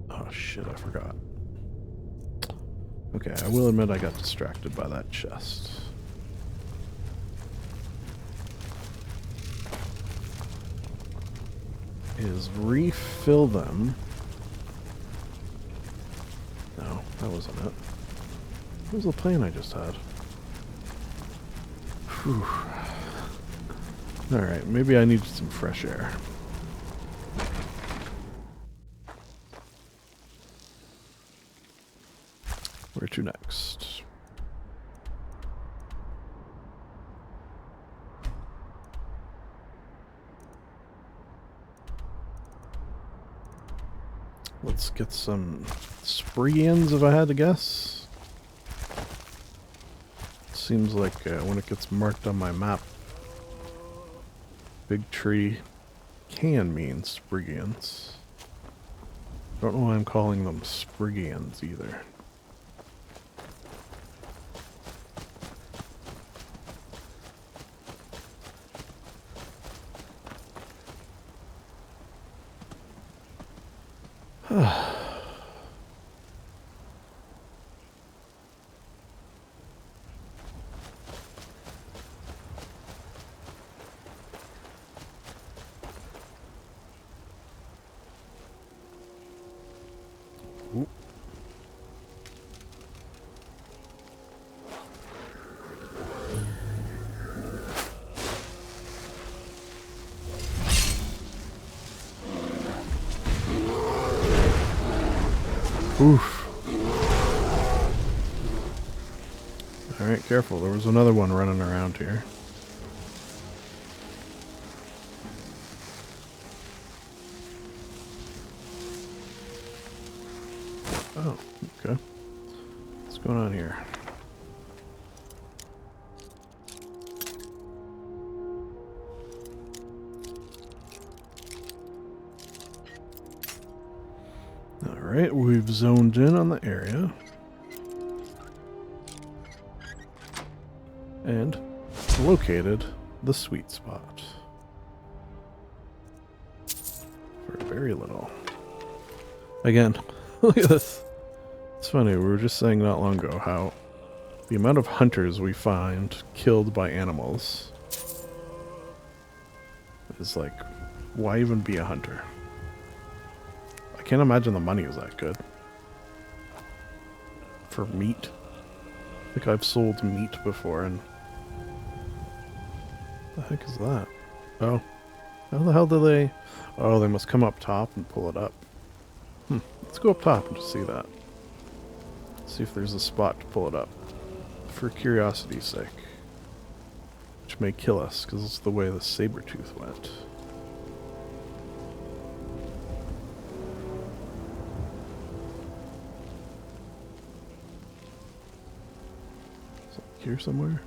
Oh shit, I forgot. Okay, I will admit I got distracted by that chest. Is refill them. No, that wasn't it. What was the plan I just had? Whew. Alright, maybe I need some fresh air. Where to next? Let's get some Sprigians if I had to guess. Seems like when it gets marked on my map, big tree can mean Sprigians. Don't know why I'm calling them Sprigians either. Oof. Alright, careful. There was another one running around here. Oh, okay. What's going on here? Alright, we've zoned in on the area. And located the sweet spot. For very little. Again, look at this. It's funny, we were just saying not long ago how the amount of hunters we find killed by animals is like, why even be a hunter? I can't imagine the money is that good. For meat. I think I've sold meat before and... What the heck is that? Oh. How the hell do they... Oh, they must come up top and pull it up. Let's go up top and just see that. See if there's a spot to pull it up. For curiosity's sake. Which may kill us, because it's the way the saber-tooth went. Is it here somewhere?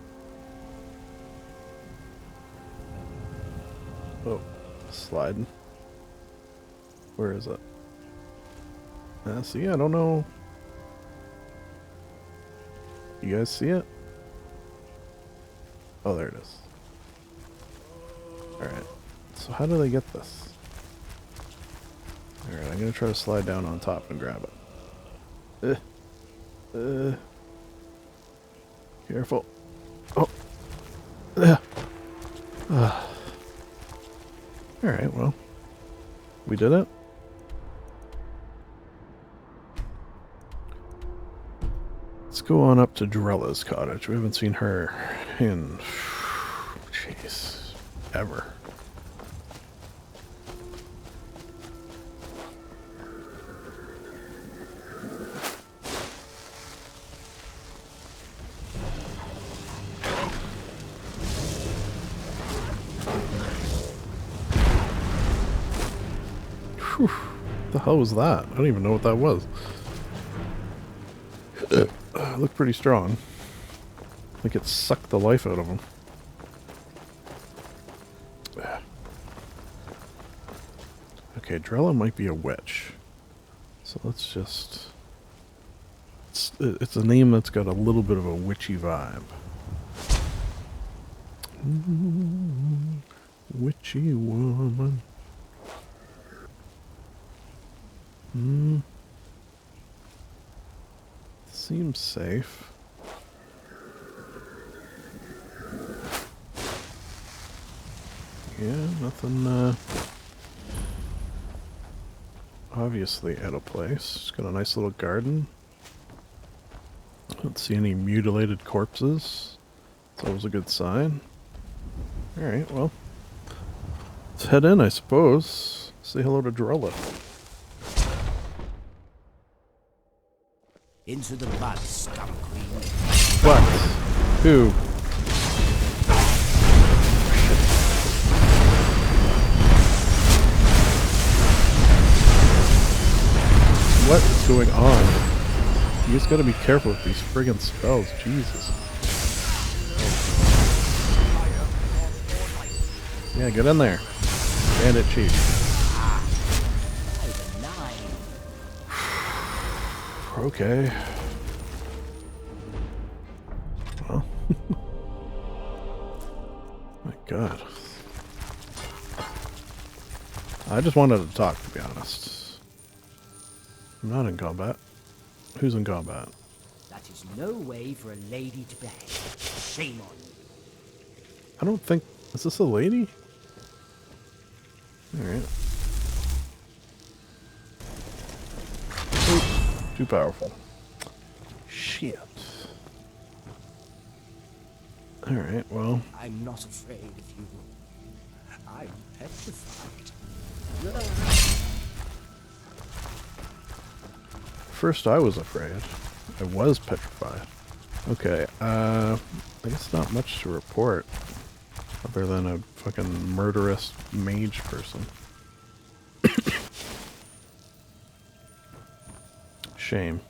Oh, sliding. Where is it? See, I don't know. You guys see it? Oh, there it is. Alright. So how do they get this? Alright, I'm gonna try to slide down on top and grab it. Careful. Oh. Alright, well. We did it. Let's go on up to Drella's cottage. We haven't seen her in... Jeez. Ever. Whew. What the hell was that? I don't even know what that was. Looked pretty strong. I think it sucked the life out of him. Okay, Drella might be a witch. So let's just... It's a name that's got a little bit of a witchy vibe. Witchy woman. Seems safe. Yeah, nothing obviously out of place. It's got a nice little garden. Don't see any mutilated corpses. It's always a good sign. Alright, well. Let's head in, I suppose. Say hello to Drella. Into the mud, scum queen. What? Who? What is going on? You just gotta be careful with these friggin' spells. Jesus. Yeah, get in there. Bandit chief. Okay. Well. My God. I just wanted to talk, to be honest. I'm not in combat. Who's in combat? That is no way for a lady to behave. Shame on you. I don't think... Is this a lady? Alright. Too powerful. Shit. Alright, well. I'm not afraid of you. I'm petrified. First I was afraid. I was petrified. Okay, I guess not much to report. Other than a fucking murderous mage person. Shame.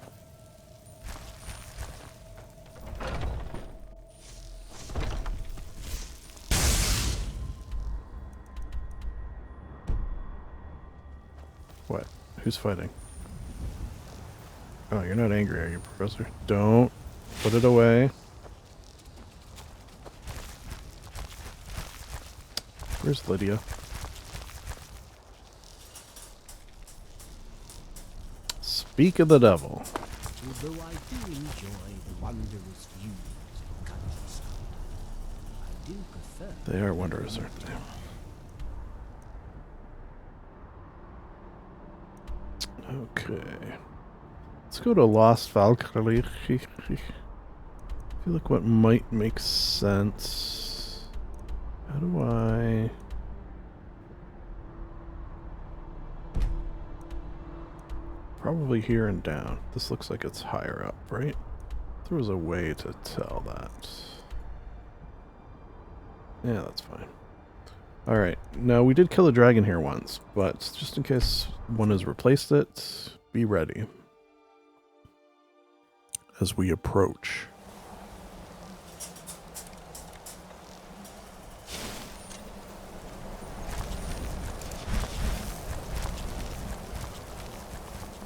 What? Who's fighting? Oh, you're not angry, are you, Professor? Don't put it away. Where's Lydia? Speak of the devil. although I do enjoy the wondrous views of the countryside. I do prefer... They are wondrous, aren't they? Okay. Let's go to Lost Valkyrie. I feel like what might make sense. How do I... Probably here and down. This looks like it's higher up, right? There was a way to tell that. Yeah, that's fine. Alright, now we did kill a dragon here once, but just in case one has replaced it, be ready as we approach.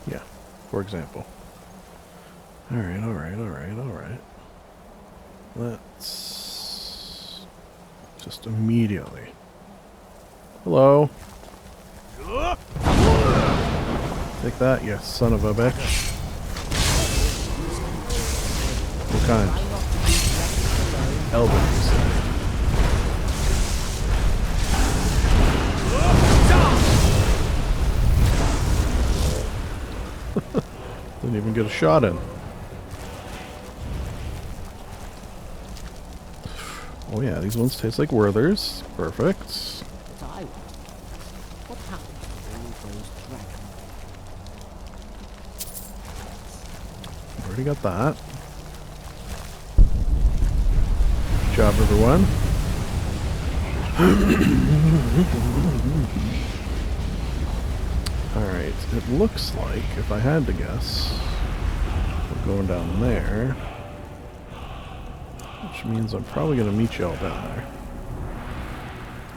Yeah, for example. Alright, alright, alright, alright. Let's just immediately... Hello. Take that, you son of a bitch. What kind? Elder, you say. Didn't even get a shot in. Oh yeah, these ones taste like Werthers. Perfect. What happened to all those dragons? Already got that. Good job, everyone. Alright, it looks like, if I had to guess, we're going down there. Which means I'm probably going to meet you all down there.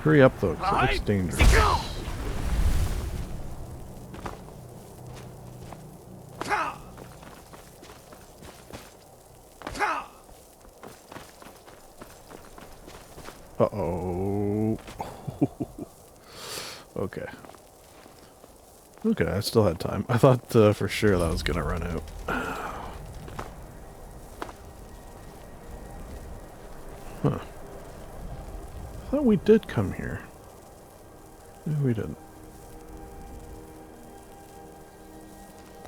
Hurry up, though, because it looks dangerous. Uh-oh. Okay. Okay, I still had time. I thought for sure that was going to run out. Huh. I thought we did come here. Maybe we didn't.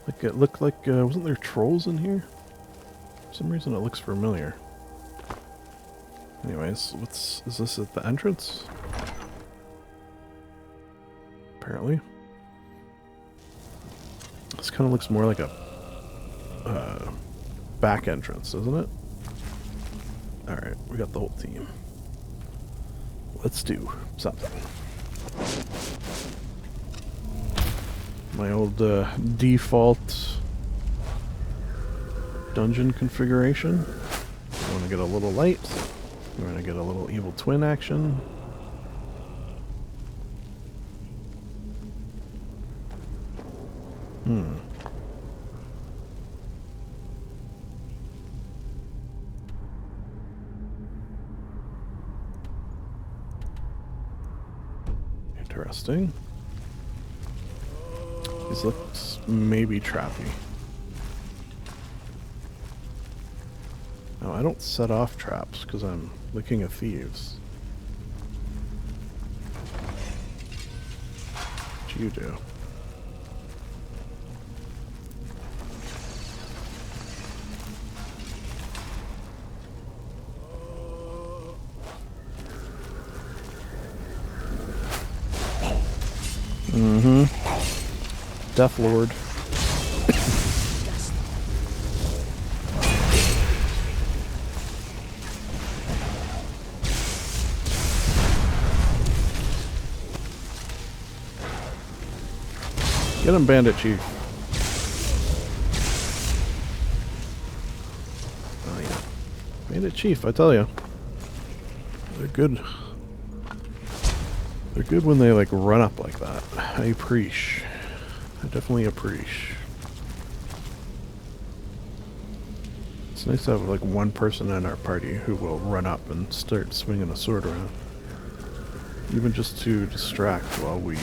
Like, it looked like, wasn't there trolls in here? For some reason it looks familiar. Anyways, is this at the entrance? Apparently. This kind of looks more like a back entrance, doesn't it? Alright, we got the whole team. Let's do something. My old default dungeon configuration. I want to get a little light. We're going to get a little evil twin action. Interesting. These looks maybe trappy. No, I don't set off traps because I'm the king of thieves. What you do? Death Lord. Get him, Bandit Chief. Oh yeah. Bandit Chief, I tell you. They're good. They're good when they like run up like that. I appreciate. I definitely appreciate. It's nice to have like one person in our party who will run up and start swinging a sword around. Even just to distract while we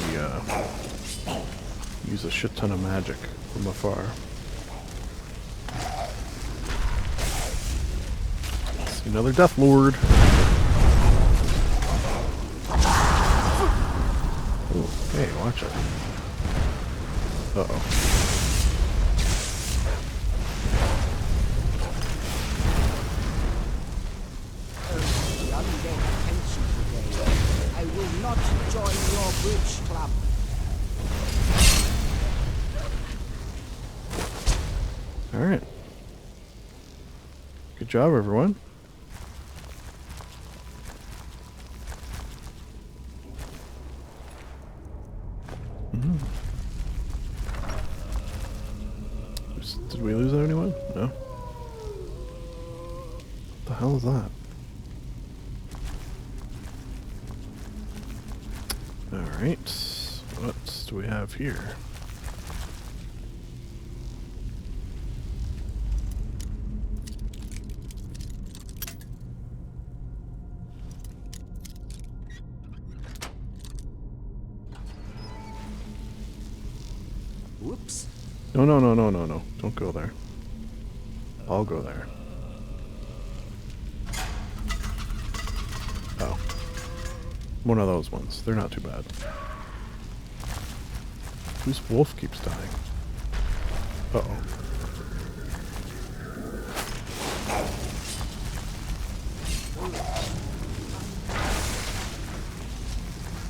use a shit ton of magic from afar. Another Death Lord. Ooh, hey, watch it. Uh-oh. The undead pension today. I will not join your bridge club. Alright. Good job, everyone. Did we lose anyone? No. What the hell is that? Alright. What do we have here? Whoops. No, no, no, no, no, no. Don't go there. I'll go there. Oh. One of those ones. They're not too bad. Whose wolf keeps dying? Uh-oh.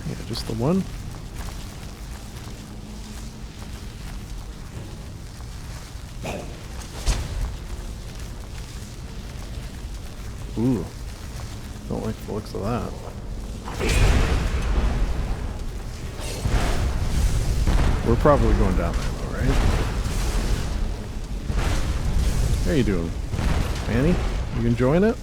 Yeah, just the one? Ooh. Don't like the looks of that. We're probably going down there though, right? How you doing, Manny? You enjoying it?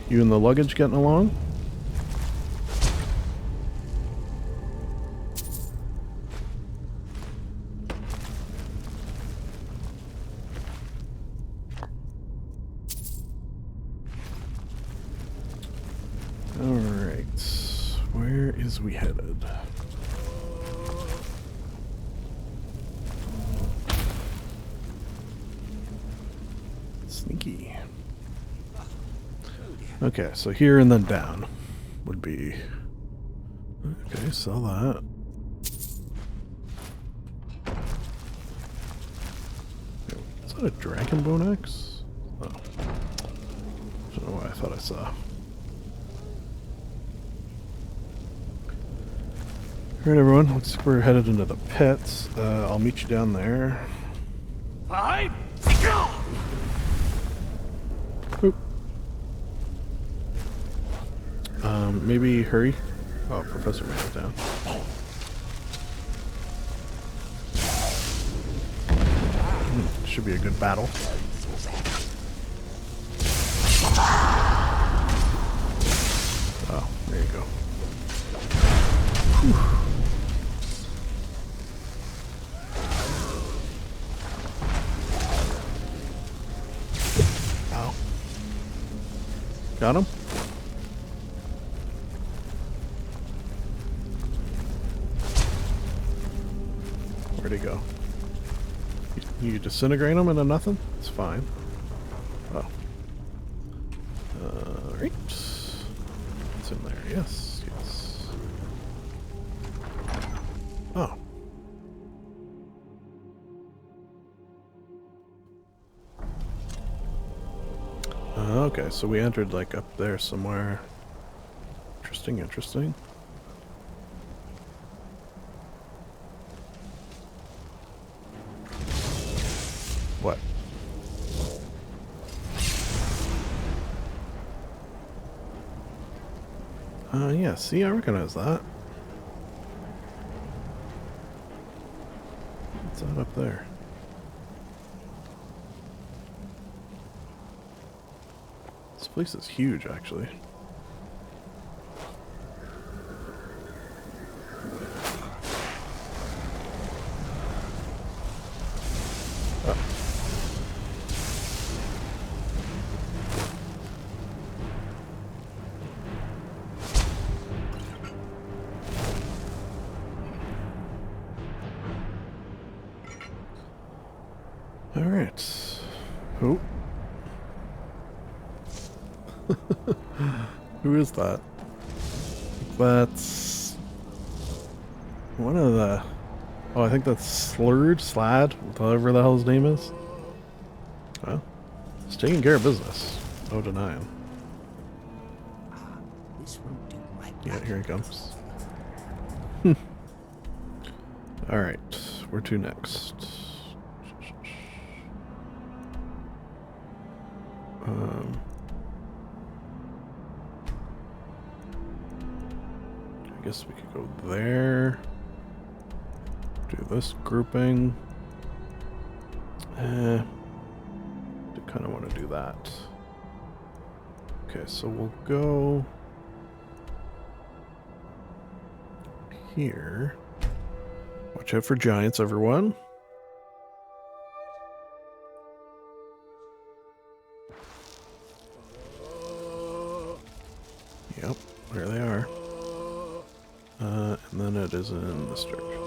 You and the luggage getting along? Alright, where is we headed? Sneaky. Okay, so here and then down would be... Okay, sell that. Is that a dragon bone axe? Oh. I don't know what I thought I saw. Alright everyone, looks like we're headed into the pits. I'll meet you down there. Oop. Maybe hurry. Oh, Professor made it down. Should be a good battle. Oh, there you go. Whew. Ow. Got him? Where'd he go? You disintegrate him into nothing? It's fine. Oh. Right. It's in there. Yes. Yes. Oh. Okay, so we entered like up there somewhere. Interesting, interesting. What? Yeah, see, I recognize that. What's that up there? This place is huge, actually. Alright. Oh. Who is that? That's one of the... Oh, I think that's Slad, whatever the hell his name is. Well, he's taking care of business. No denying. This won't do right. Yeah, here he comes. Alright, where to next? I guess we could go there. Do this grouping. Do kind of want to do that. Okay, so we'll go here. Watch out for giants, everyone. Yep, there they are. And then it is in this direction.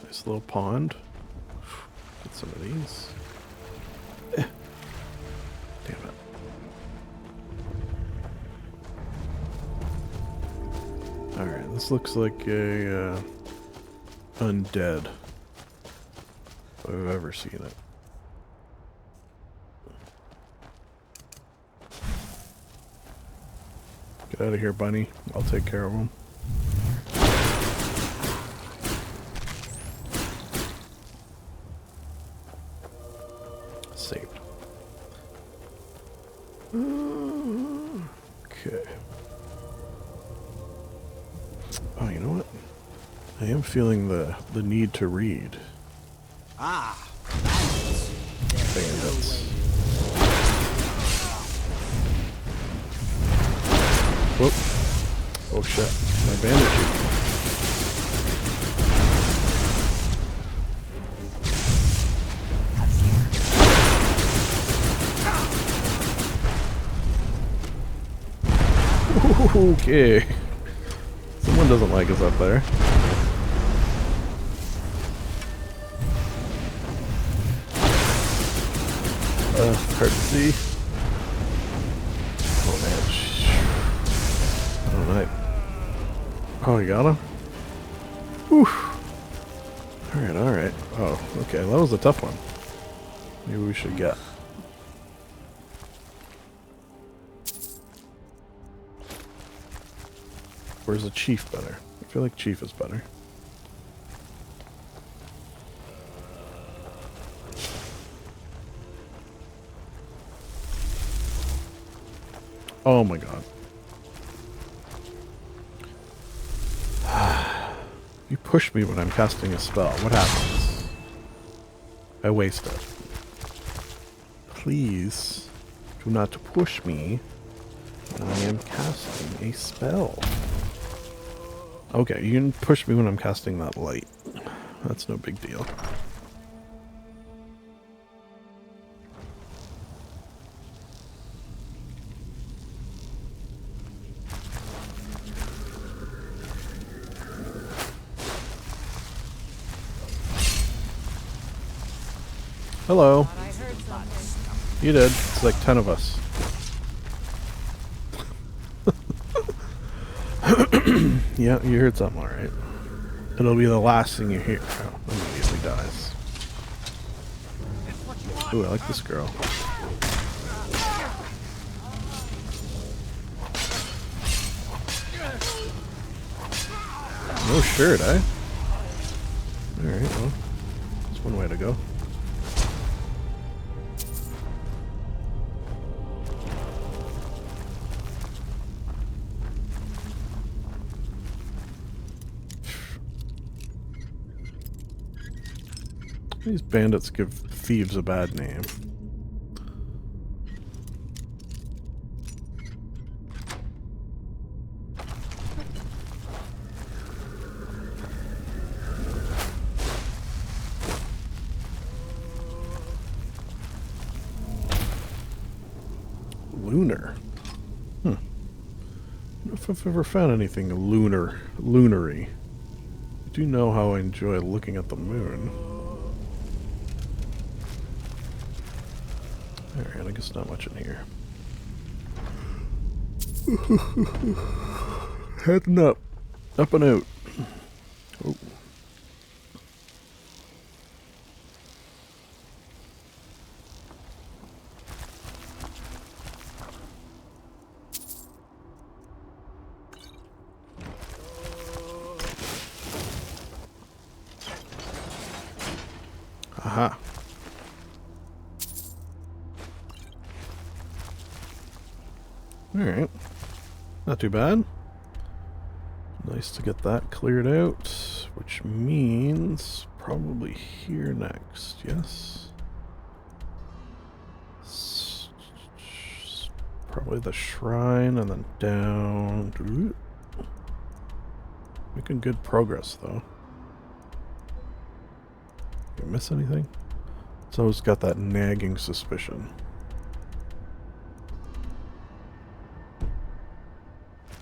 Nice little pond. Get some of these. Damn it. Alright, this looks like a undead. If I've ever seen it. Get out of here, bunny. I'll take care of him. Saved. Okay. Oh, you know what? I am feeling the need to read. Ah, Bandits. Whoop. Oh shit. My bandage. Okay. Someone doesn't like us up there. Hard to see. Oh man. Oh night. Oh, you got him? Whew. Alright, alright. Oh, okay. That was a tough one. Maybe we should get. Where's the chief better? I feel like chief is better. Oh my god. You push me when I'm casting a spell. What happens? I waste it. Please do not push me when I am casting a spell. Okay, you can push me when I'm casting that light. That's no big deal. Hello. You did. It's like 10 of us. Yeah, you heard something, alright. It'll be the last thing you hear. Oh, immediately dies. Ooh, I like this girl. No shirt, eh? Alright, well, that's one way to go. These bandits give thieves a bad name. Lunar. I don't know if I've ever found anything lunary. do know how I enjoy looking at the moon. Alright, I guess not much in here. Heading up. Up and out. Oh. Aha. Alright. Not too bad. Nice to get that cleared out, which means probably here next, yes? Probably the shrine and then down. Making good progress though. Did I miss anything? It's always got that nagging suspicion.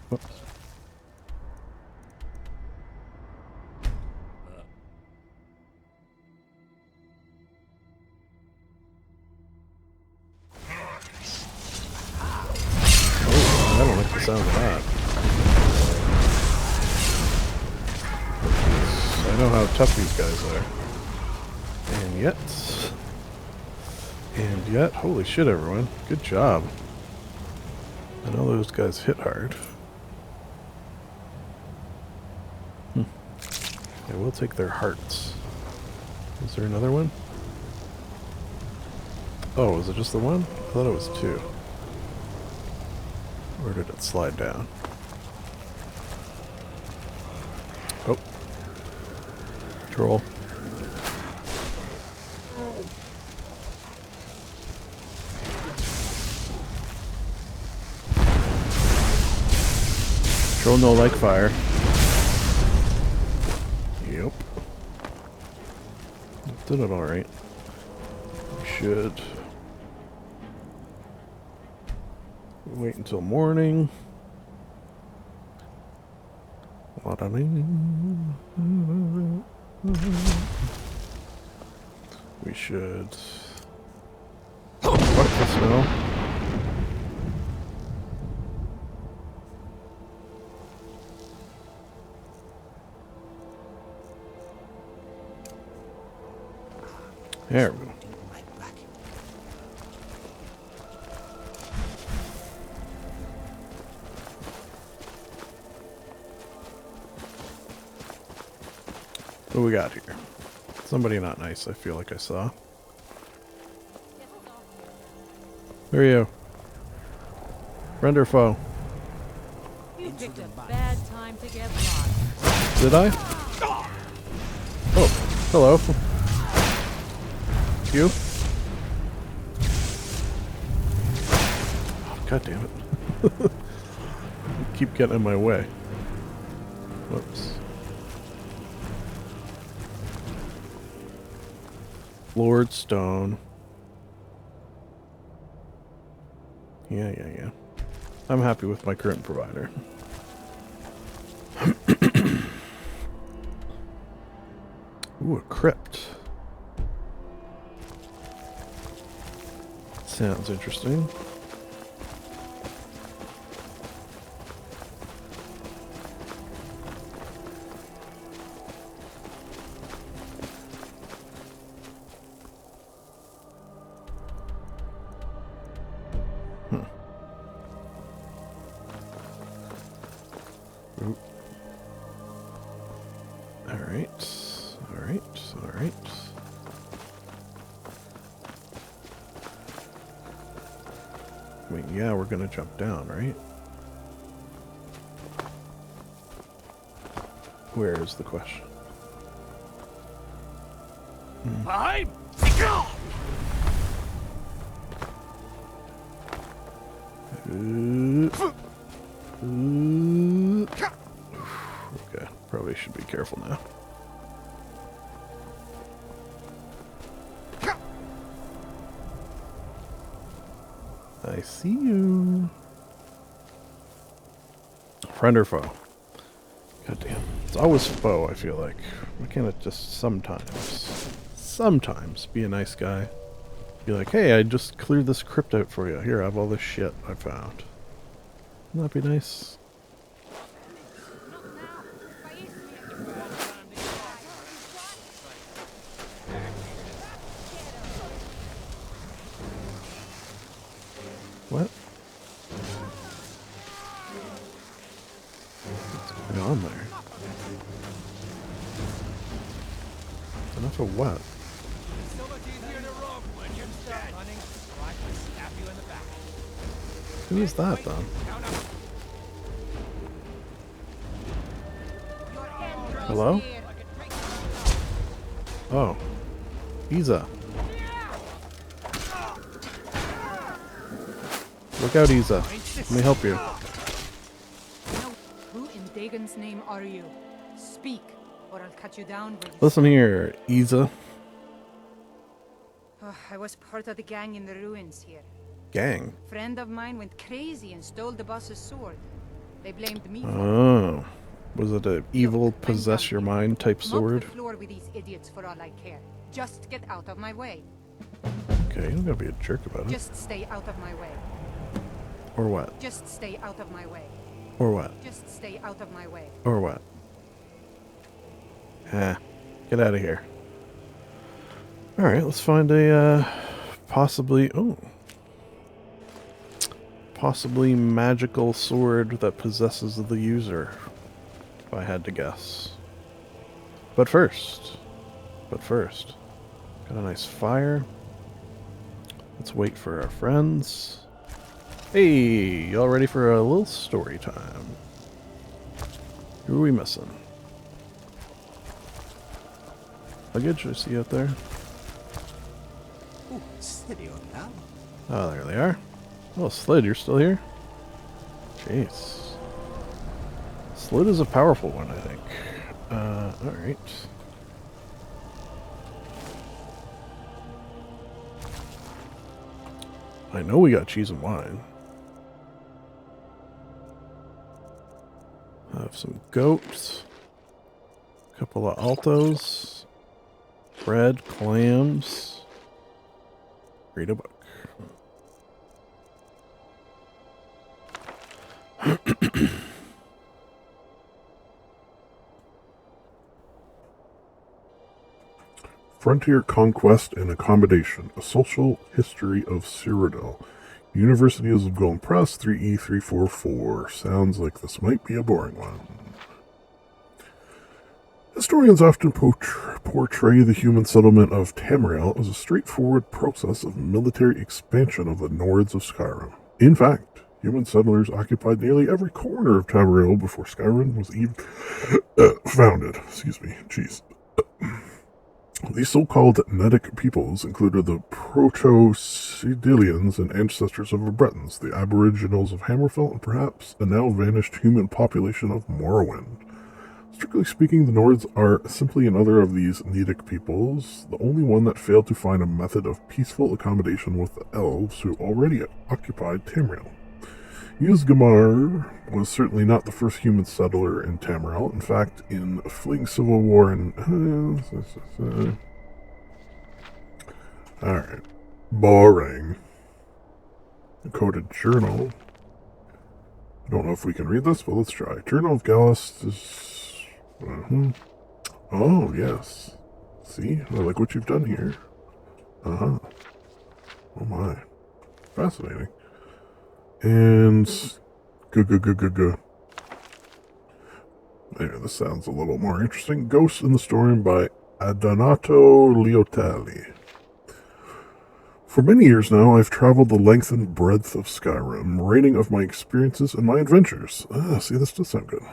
Whoops. Oh, I don't like the sound of that. I know how tough these guys are. And yet, holy shit everyone, good job. I know those guys hit hard. I will take their hearts. Is there another one? Oh, is it just the one? I thought it was two. Where did it slide down? Oh. Troll. Troll no like fire. Yep. Did it alright. We should wait until morning. We should fuck the snow. There we go. What do we got here? Somebody not nice, I feel like I saw. Who are you? Friend or foe? You picked a bad time to get lost. Did I? Oh, hello. You? Oh, God damn it. You keep getting in my way. Whoops. Lord Stone. Yeah. I'm happy with my current provider. Ooh, a crypt. Sounds interesting. Ooh. All right. Wait, yeah, we're gonna jump down, right? Where is the question? I'm Okay, probably should be careful now. I see you. Friend or foe? God damn. It's always foe, I feel like. Why can't it just sometimes be a nice guy? Be like, hey, I just cleared this crypt out for you. Here, I have all this shit I found. Wouldn't that be nice? What? What's going on there? Enough of what? Who is that, though? Hello? Oh. Isa. Look out, Isa. Let me help you. Who in Dagon's name are you? Speak, or I'll cut you down. Listen here, Isa. Oh, I was part of the gang in the ruins here. Gang? Friend of mine went crazy and stole the boss's sword. They blamed me. Oh. Was it an evil possess your mind type sword? Mop the floor with these idiots for all I care. Just get out of my way. Okay, you don't gotta be a jerk about it. Just stay out of my way. Or what? Just stay out of my way. Or what? Just stay out of my way. Or what? Ah, get out of here. Alright, let's find a, possibly magical sword that possesses the user, if I had to guess. But first, got a nice fire. Let's wait for our friends. Hey, y'all ready for a little story time? Who are we missing? Luggage, I see out there. Oh, there they are. Oh, Slid, you're still here? Jeez. Slid is a powerful one, I think. Alright. I know we got cheese and wine. I have some goats. A couple of altos. Bread, clams. Read a book. Frontier Conquest and Accommodation, A Social History of Cyrodiil. Universities of Golden Press, 3E344. Sounds like this might be a boring one. Historians often portray the human settlement of Tamriel as a straightforward process of military expansion of the Nords of Skyrim. In fact, human settlers occupied nearly every corner of Tamriel before Skyrim was even founded. Excuse me. Jeez. These so-called Nedic peoples included the Proto-Cedilians and ancestors of the Bretons, the Aboriginals of Hammerfell, and perhaps a now-vanished human population of Morrowind. Strictly speaking, the Nords are simply another of these Nedic peoples, the only one that failed to find a method of peaceful accommodation with the Elves who already occupied Tamriel. Ysgramor was certainly not the first human settler in Tamriel. In fact, in a fleeting civil war in... Alright. Boring. A coded journal. I don't know if we can read this, but let's try. Journal of Gallus is... Oh, yes. See? I like what you've done here. Uh-huh. Oh my. Fascinating. And Maybe this sounds a little more interesting. Ghosts in the Storm by Adonato Liotelli. For many years now, I've traveled the length and breadth of Skyrim, writing of my experiences and my adventures. See, this does sound good.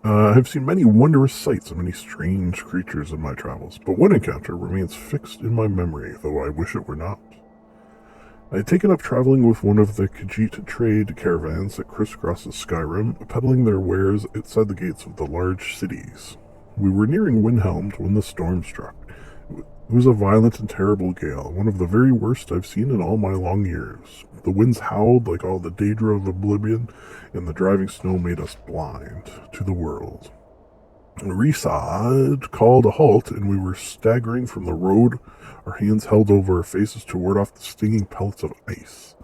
I have seen many wondrous sights and many strange creatures in my travels, but one encounter remains fixed in my memory, though I wish it were not. I had taken up traveling with one of the Khajiit trade caravans that crisscrosses Skyrim, peddling their wares outside the gates of the large cities. We were nearing Windhelm when the storm struck. It was a violent and terrible gale, one of the very worst I've seen in all my long years. The winds howled like all the Daedra of Oblivion, and the driving snow made us blind to the world. Resad called a halt, and we were staggering from the road, our hands held over our faces to ward off the stinging pellets of ice.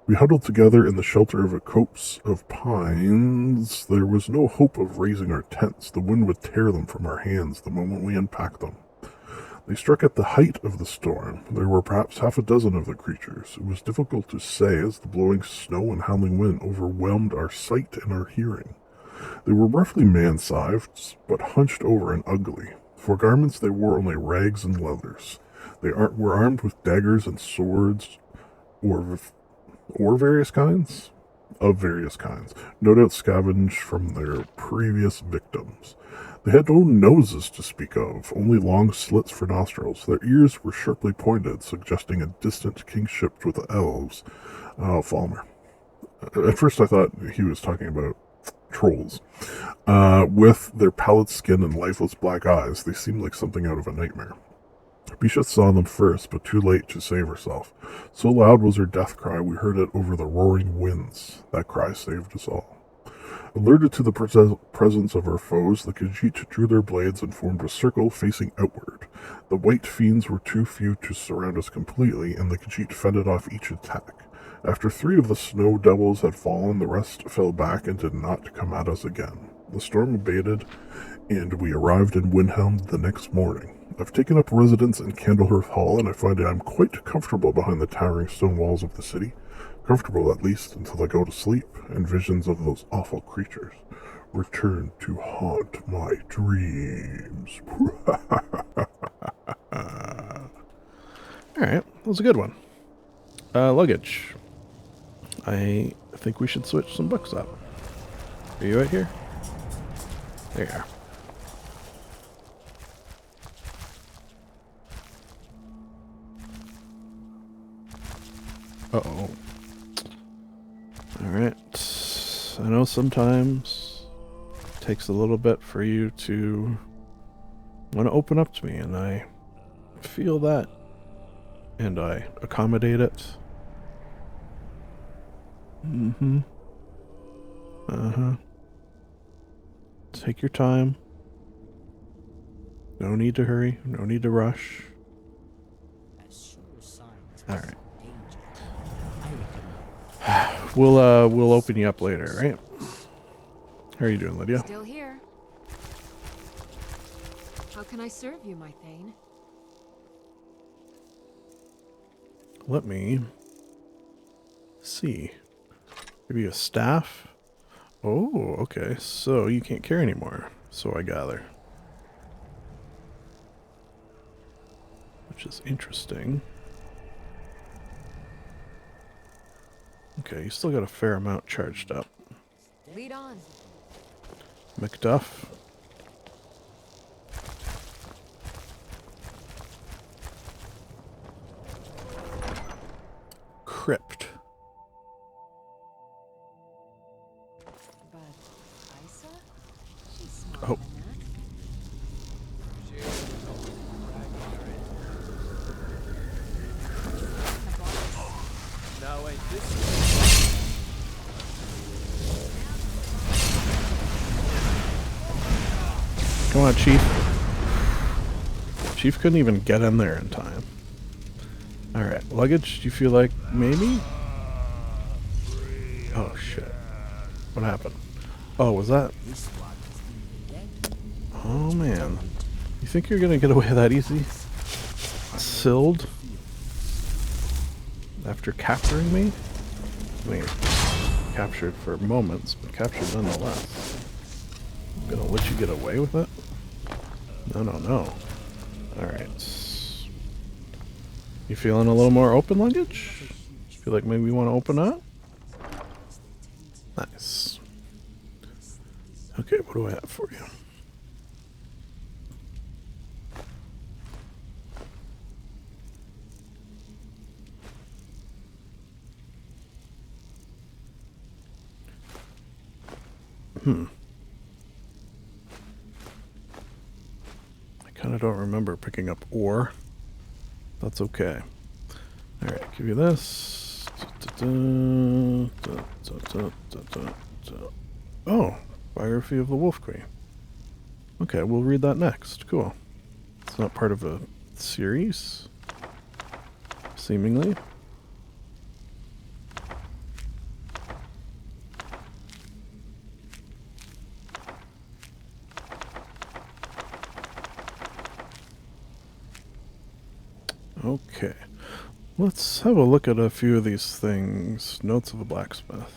We huddled together in the shelter of a copse of pines. There was no hope of raising our tents. The wind would tear them from our hands the moment we unpacked them. They struck at the height of the storm. There were perhaps half a dozen of the creatures. It was difficult to say as the blowing snow and howling wind overwhelmed our sight and our hearing. They were roughly man-sized, but hunched over and ugly. For garments they wore only rags and leathers. They were armed with daggers and swords, or various kinds? Of various kinds. No doubt scavenged from their previous victims. They had no noses to speak of, only long slits for nostrils. Their ears were sharply pointed, suggesting a distant kingship with the elves. Falmer. At first I thought he was talking about trolls. With their pallid skin and lifeless black eyes, they seemed like something out of a nightmare. Bisha saw them first, but too late to save herself. So loud was her death cry, we heard it over the roaring winds. That cry saved us all. Alerted to the presence of our foes, the Khajiit drew their blades and formed a circle facing outward. The white fiends were too few to surround us completely, and the Khajiit fended off each attack. After 3 of the snow devils had fallen, the rest fell back and did not come at us again. The storm abated, and we arrived in Windhelm the next morning. I've taken up residence in Candlehearth Hall, and I find I'm quite comfortable behind the towering stone walls of the city. Comfortable, at least, until I go to sleep, and visions of those awful creatures return to haunt my dreams. Alright, that was a good one. Luggage. I think we should switch some books up. Are you right here? There you are. Uh-oh. Alright. I know sometimes it takes a little bit for you to want to open up to me, and I feel that. And I accommodate it. Mm-hmm. Uh-huh. Take your time. No need to hurry. No need to rush. Alright. We'll open you up later, right? How are you doing, Lydia? Still here. How can I serve you, my Thane? Let me see. Give you a staff. Oh, okay. So you can't carry anymore. So I gather. Which is interesting. Okay, you still got a fair amount charged up. Lead on. Macduff. Crypt. But Isa? She's smart. Oh. Now ain't this Come on, Chief. Chief couldn't even get in there in time. Alright, luggage, do you feel like maybe? Oh, shit. What happened? Oh, was that? Oh, man. You think you're gonna get away that easy? Silled? After capturing me? I mean, captured for moments, but captured nonetheless. I'm gonna let you get away with it? No, no, no. Alright. You feeling a little more open, luggage? Feel like maybe you want to open up? Nice. Okay, what do I have for you? I kind of don't remember picking up ore. That's okay. Alright, give you this. Oh, biography of the Wolf Queen. Okay, we'll read that next. Cool. It's not part of a series, seemingly. Okay. Let's have a look at a few of these things. Notes of a blacksmith.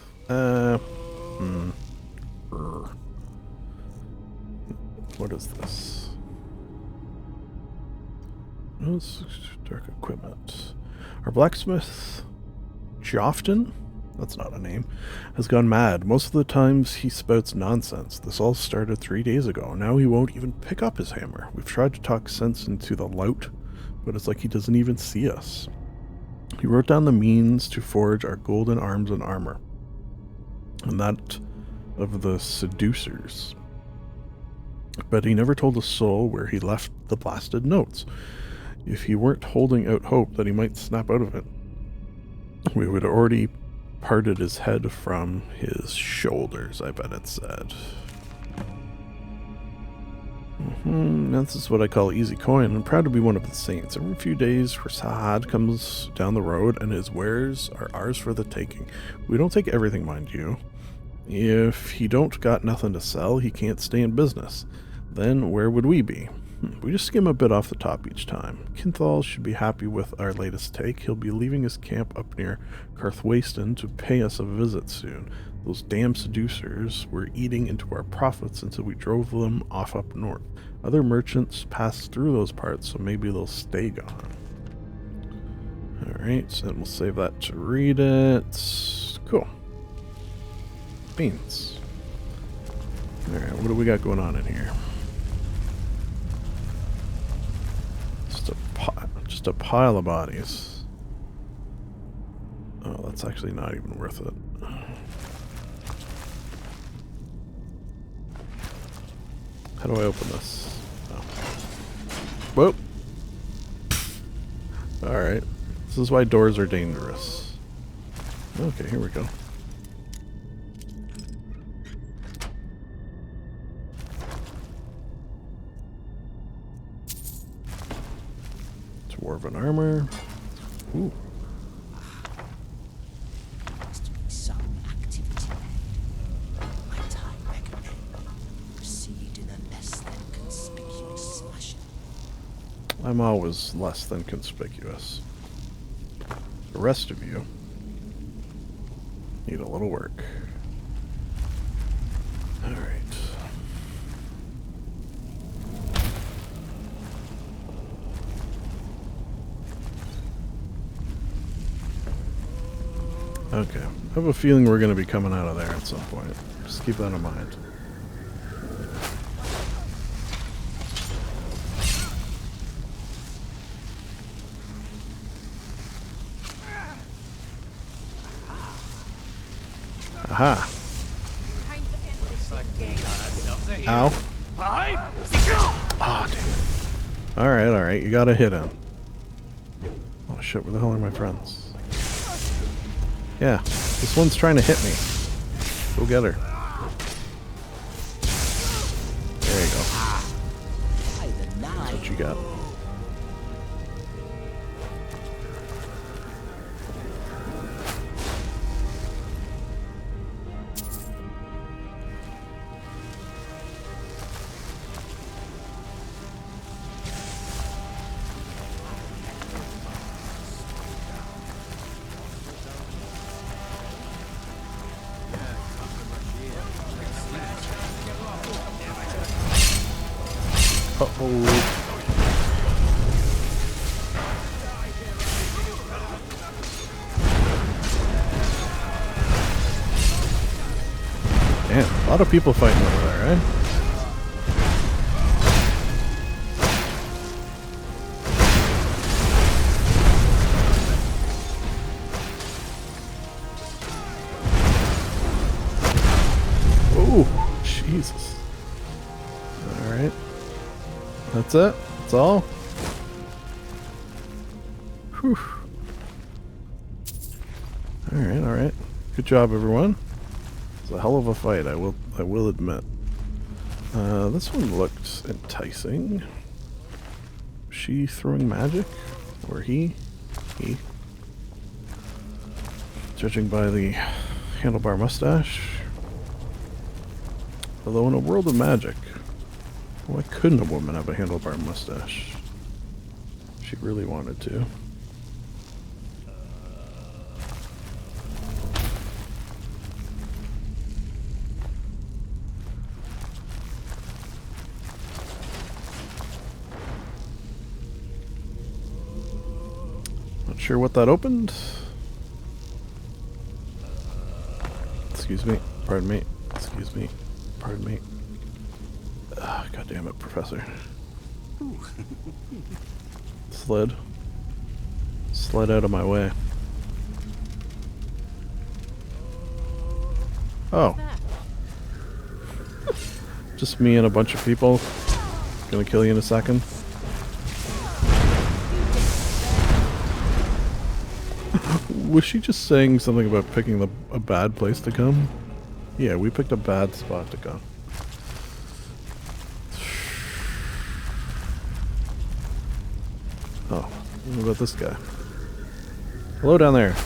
What is this? Notes, dark equipment. Our blacksmith, Jofton? That's not a name. Has gone mad. Most of the times he spouts nonsense. This all started 3 days ago. Now he won't even pick up his hammer. We've tried to talk sense into the lout, but it's like he doesn't even see us. He wrote down the means to forge our golden arms and armor, and that of the seducers. But he never told a soul where he left the blasted notes. If he weren't holding out hope that he might snap out of it, we would have already parted his head from his shoulders, I bet it said. This is what I call easy coin. I'm proud to be one of the saints. Every few days, Rasad comes down the road, and his wares are ours for the taking. We don't take everything, mind you. If he don't got nothing to sell, he can't stay in business. Then where would we be? We just skim a bit off the top each time. Kinthal should be happy with our latest take. He'll be leaving his camp up near Carthwayston to pay us a visit soon. Those damn seducers were eating into our profits until we drove them off up north. Other merchants pass through those parts, so maybe they'll stay gone. Alright, and we'll save that to read it. Cool. Beans. Alright, what do we got going on in here? Just a pile of bodies. Oh, that's actually not even worth it. How do I open this? Oh. Whoa! Alright. This is why doors are dangerous. Okay, here we go. Dwarven armor. Ooh. Must be some activity. Might I recommend proceed in a less than conspicuous fashion? I'm always less than conspicuous. The rest of you need a little work. Alright. Okay. I have a feeling we're going to be coming out of there at some point. Just keep that in mind. Aha. Ow. Ah, damn. Alright. You gotta hit him. Oh shit, where the hell are my friends? Yeah, this one's trying to hit me. Go get her. There you go. That's what you got. Damn, a lot of people fighting over there, right? Oh, Jesus. Alright. That's it? That's all? Whew. Alright. Good job, everyone. It's a hell of a fight, I will admit. This one looked enticing. She throwing magic? Or he? He. Judging by the handlebar mustache. Although in a world of magic, why couldn't a woman have a handlebar mustache? She really wanted to. Not sure what that opened. Excuse me. Pardon me. Excuse me. Pardon me. God damn it, Professor. Slid. Slid out of my way. Oh. Just me and a bunch of people. Gonna kill you in a second. Was she just saying something about picking a bad place to come? Yeah, we picked a bad spot to go. Oh, what about this guy? Hello down there.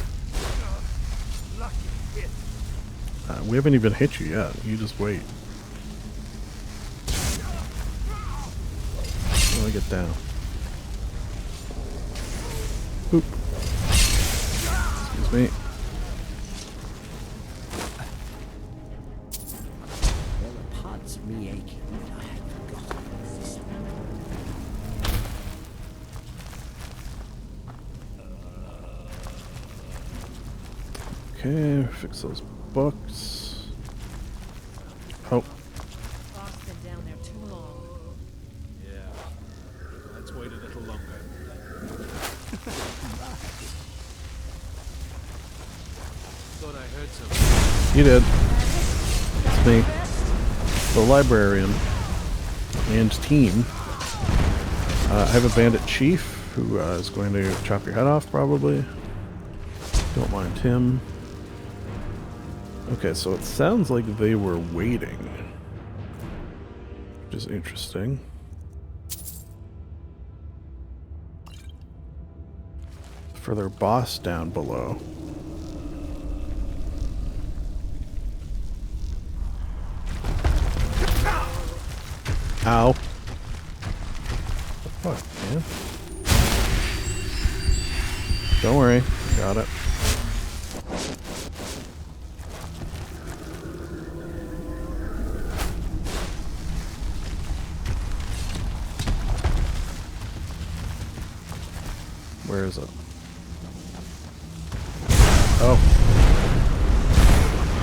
We haven't even hit you yet. You just wait. Let me get down. Oop. Excuse me. There were parts of me aching that I had forgotten existed. Okay, fix those books. Oh. Boss been down there too long. Yeah. Let's wait a little longer. Thought I heard something. You did. It's me. The Librarian and team. I have a bandit chief who is going to chop your head off, probably. Don't mind him. Okay, so it sounds like they were waiting. Which is interesting. For their boss down below. Ow. What the fuck, man? Don't worry. Got it. Where is it? Oh.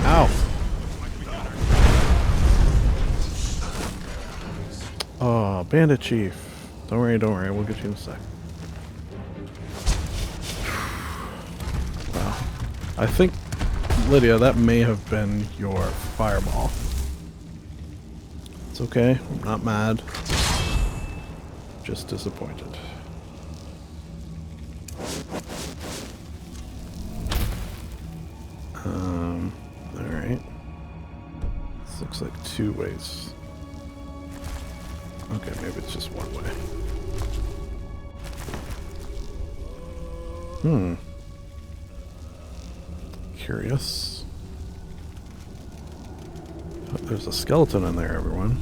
Ow. Oh, Bandit Chief. Don't worry, we'll get you in a sec. Wow. I think, Lydia, that may have been your fireball. It's okay, I'm not mad. Just disappointed. Alright. This looks like two ways. Okay, maybe it's just one way. Curious. Oh, there's a skeleton in there, everyone.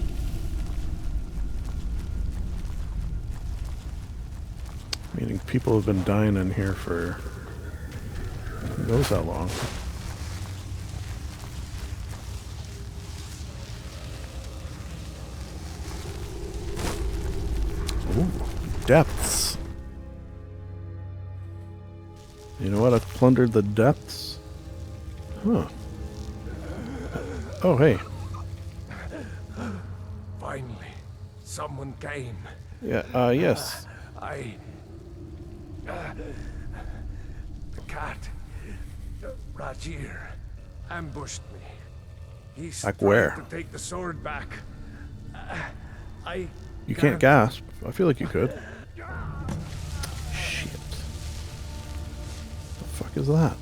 Meaning people have been dying in here for who knows how long. Ooh, depths. You know what? I've plundered the depths. Huh. Oh, hey. Finally, someone came. Yeah, yes. The cat, Rajir, ambushed me. He's Like trying where? to take the sword back. You can't gasp. I feel like you could. Shit. The fuck is that?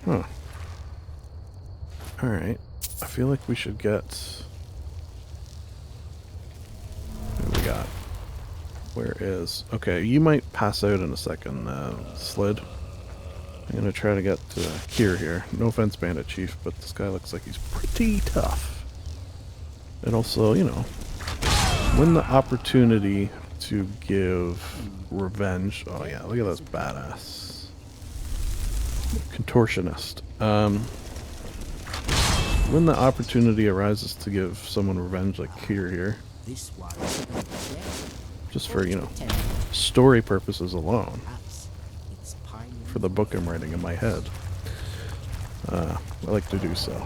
Huh. Alright. I feel like we should get... Who do we got? Where is... Okay, you might pass out in a second, Slid. I'm gonna try to get Kier here. No offense, Bandit Chief, but this guy looks like he's pretty tough. And also, you know, when the opportunity to give revenge... Oh yeah, look at this badass. Contortionist. When the opportunity arises to give someone revenge like Kier here, This one. just for, you know, story purposes alone, It's pine. for the book I'm writing in my head, I like to do so.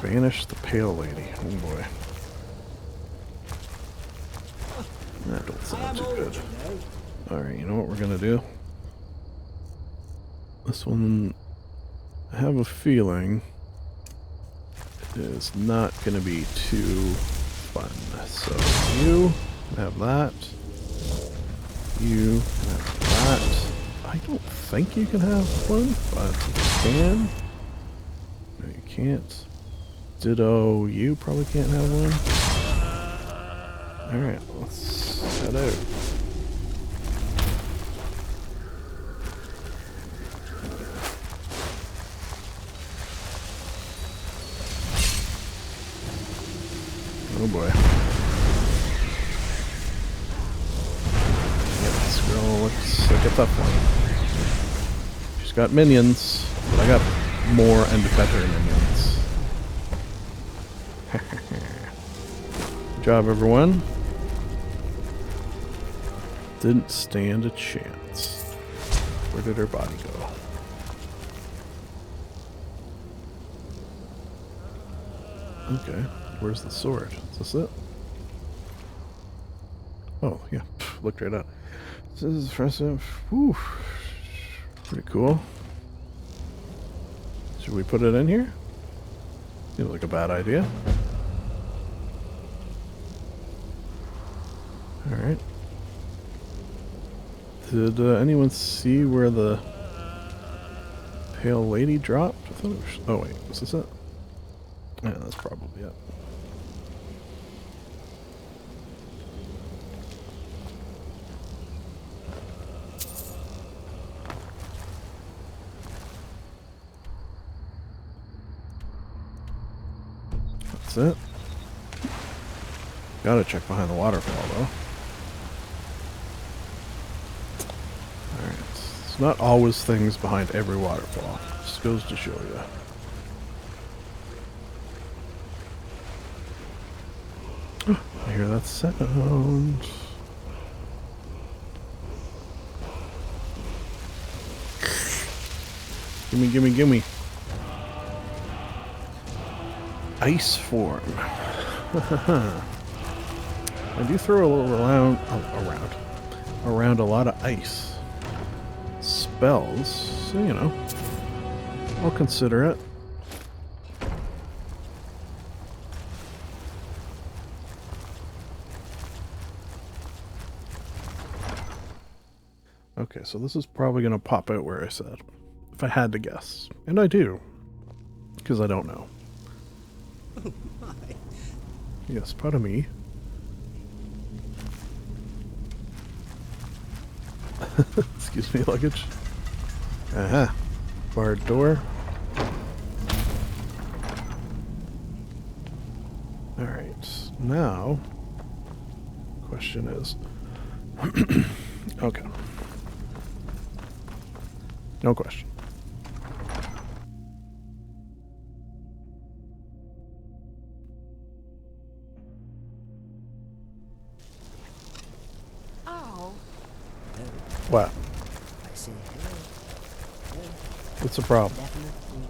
Banish the Pale Lady. Oh boy. That don't sound too good. Alright, you know what we're gonna do? This one, I have a feeling, is not gonna be too fun. So you can have that. You can have that. I don't think you can have one, but you can. No, you can't. Ditto, you probably can't have one. Alright, let's head out. Oh boy. Yeah, this girl looks like a tough one. She's got minions, but I got more and better minions. Good job, everyone. Didn't stand a chance. Where did her body go? Okay. Where's the sword? Is this it? Oh, yeah. Pff, looked right up. This is impressive. Whew. Pretty cool. Should we put it in here? Seems like a bad idea. Alright. Did anyone see where the Pale Lady dropped? I thought it was... Oh wait, was this it? Yeah, that's probably it. That's it. Gotta check behind the waterfall though. Alright. It's not always things behind every waterfall. Just goes to show you. I hear that sound. Gimme, gimme, gimme. Ice form. I do throw a little around a lot of ice spells, so you know, I'll consider it. Okay, so this is probably going to pop out where I said, if I had to guess. And I do, because I don't know. Oh my. Yes, pardon me. Excuse me, luggage. Aha. Barred door. Alright, now, question is... okay. No question. Oh. What? I say hello. What's the problem? Definitely.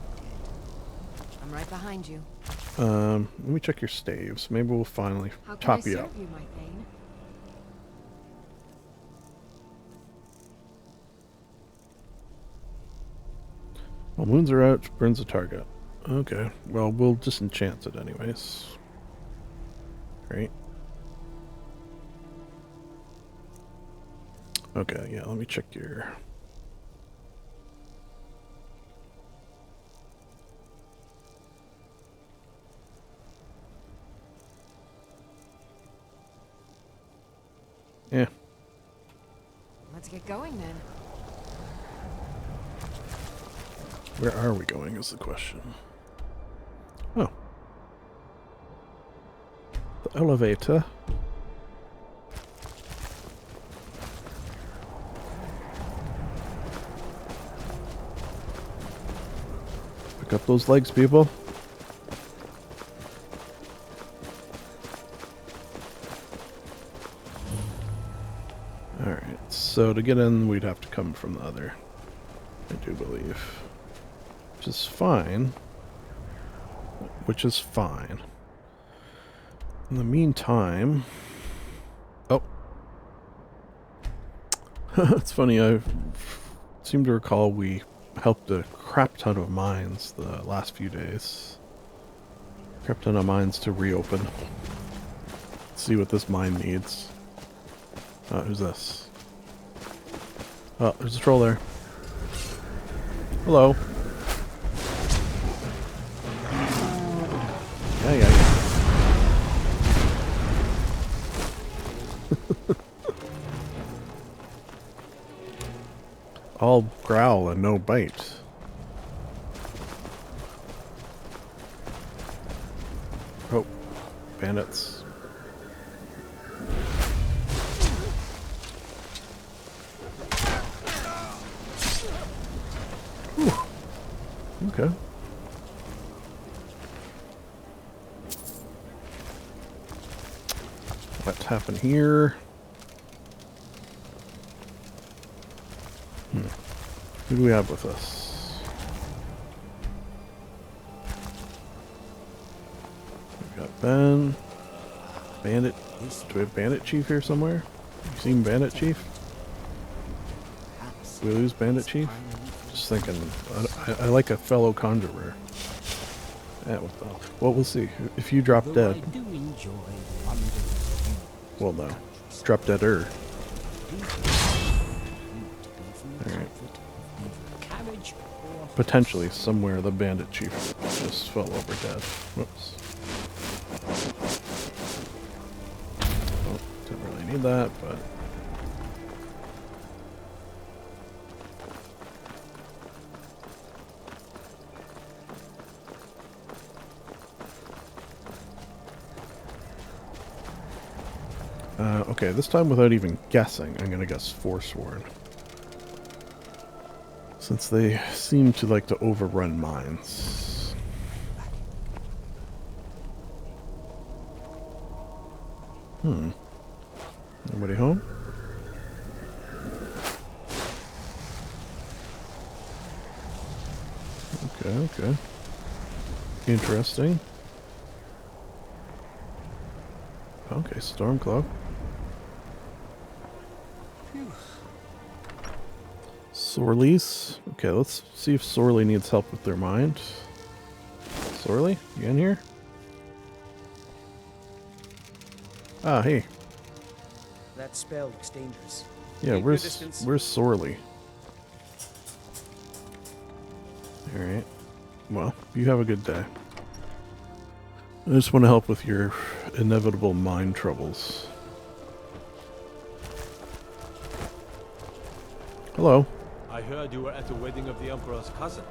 I'm right behind you. Let me check your staves. Maybe we'll finally How can top I you serve up. you, my Thane? Well, moons are out, burns the target. Okay, well, we'll just enchant it anyways. Great. Okay, yeah, let me check your... Yeah. Let's get going then. Where are we going is the question. Oh. The elevator. Pick up those legs, people. Alright, so to get in, we'd have to come from the other, I do believe. Which is fine. Which is fine. In the meantime... Oh. It's funny, I seem to recall we helped a crap ton of mines the last few days. Crap ton of mines to reopen. Let's see what this mine needs. Who's this? Oh, there's a troll there. Hello. Yeah. All growl and no bite. Oh, bandits. Whew. Okay. What happened here? Who do we have with us? We've got Ben. Bandit. Do we have Bandit Chief here somewhere? You seen Bandit Chief? Did we lose Bandit Chief? Just thinking. I like a fellow conjurer. Yeah, well, we'll see. If you drop dead. Well, no. Drop dead-er. Alright. Potentially somewhere the bandit chief just fell over dead. Whoops. Oh, didn't really need that, but... okay, this time without even guessing, I'm gonna guess Forsworn. Since they seem to like to overrun mines. Nobody home? Okay. Interesting. Okay, Storm Club. Sorley's. Okay, let's see if Sorley needs help with their mind. Sorley, you in here? Ah, hey. That spell looks dangerous. Yeah, where's Sorley? Alright. Well, you have a good day. I just want to help with your inevitable mind troubles. Hello. I heard you were at the wedding of the Emperor's cousin,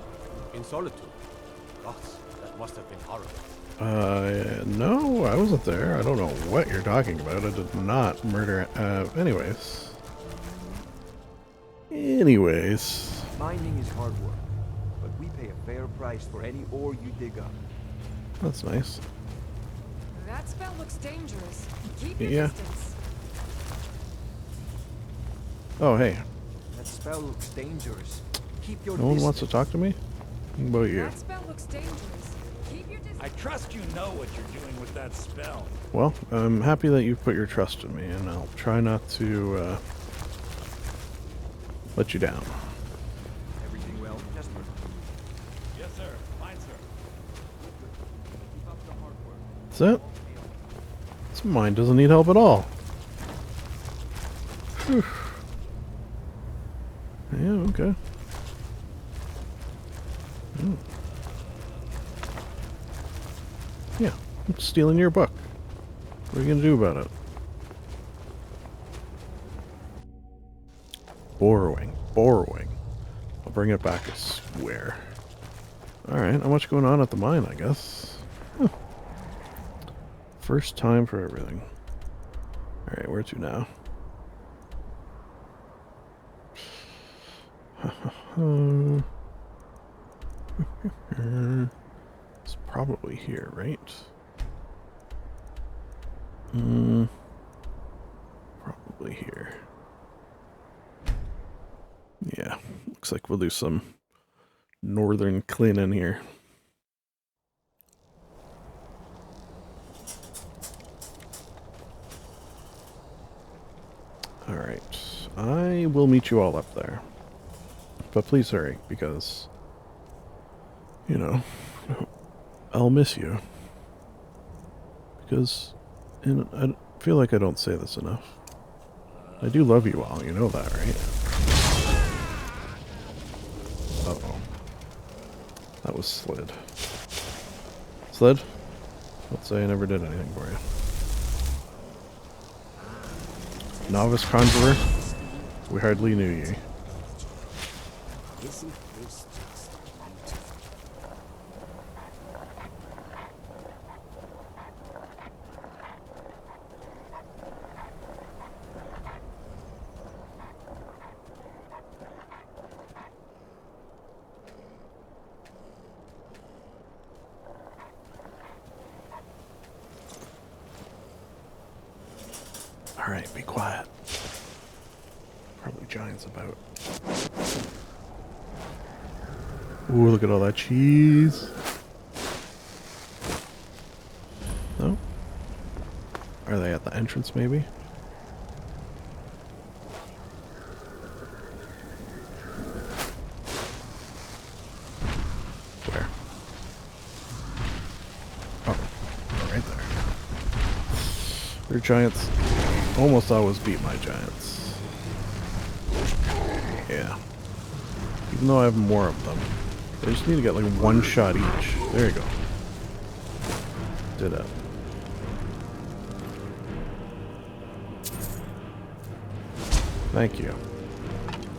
in Solitude. Gods, that must have been horrible. No, I wasn't there. I don't know what you're talking about. I did not murder... anyways. Mining is hard work, but we pay a fair price for any ore you dig up. That's nice. That spell looks dangerous. Keep your distance. Oh, hey. That spell looks dangerous. Keep your No one distance. wants to talk to me? What about you? That spell looks dangerous. Keep your distance. I trust you know what you're doing with that spell. Well, I'm happy that you've put your trust in me, and I'll try not to let you down. Everything well, Jesper? Yes, sir. Fine, sir. Keep up the hard work. That's it? This mine doesn't need help at all. Whew. Yeah, okay. Yeah, I'm stealing your book. What are you gonna do about it? Borrowing. Borrowing. I'll bring it back a square. Alright, not much going on at the mine, I guess. Huh. First time for everything. Alright, where to now? It's probably here, right? Probably here. Yeah, looks like we'll do some northern cleaning here. Alright, I will meet you all up there. But please hurry, because, you know, I'll miss you. Because, and I feel like I don't say this enough. I do love you all, you know that, right? Uh-oh. That was Slid. Slid? Let's say I never did anything for you. Novice Conjurer? We hardly knew you. Isn't this just beautiful? Alright, be quiet. Probably giants about. Ooh, look at all that cheese. No? Are they at the entrance, maybe? Where? Oh, right there. Their giants almost always beat my giants. Yeah. Even though I have more of them. I just need to get like one shot each. There you go. Did it. Thank you.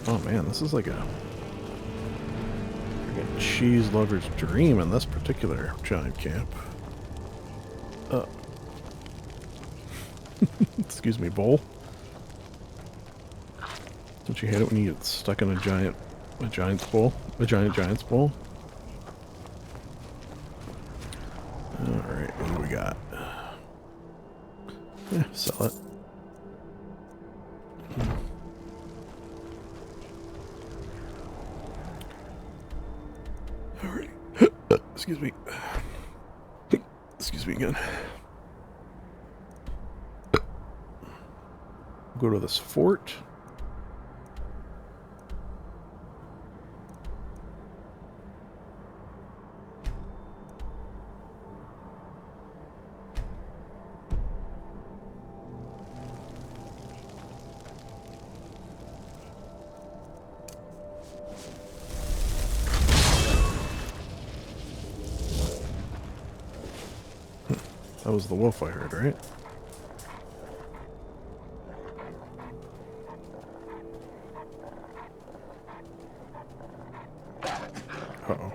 Oh man, this is like a cheese lover's dream in this particular giant camp. Excuse me, bowl. Don't you hate it when you get stuck in a giant's bowl? A giant's bowl? Alright, what do we got? Yeah, sell it. Alright. Excuse me. Excuse me again. Go to this fort. That was the wolf I heard, right? Uh-oh.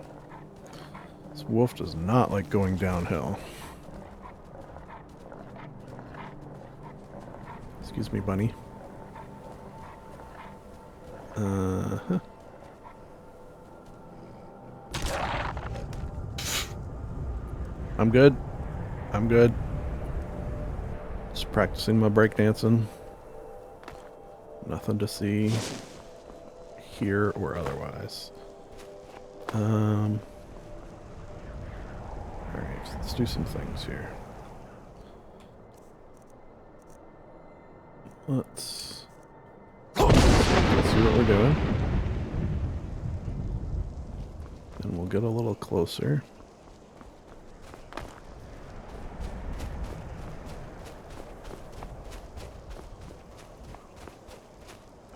This wolf does not like going downhill. Excuse me, bunny. Uh-huh. I'm good. I'm good. Just practicing my breakdancing. Nothing to see here or otherwise. Alright, let's do some things here. Let's see what we're doing. And we'll get a little closer.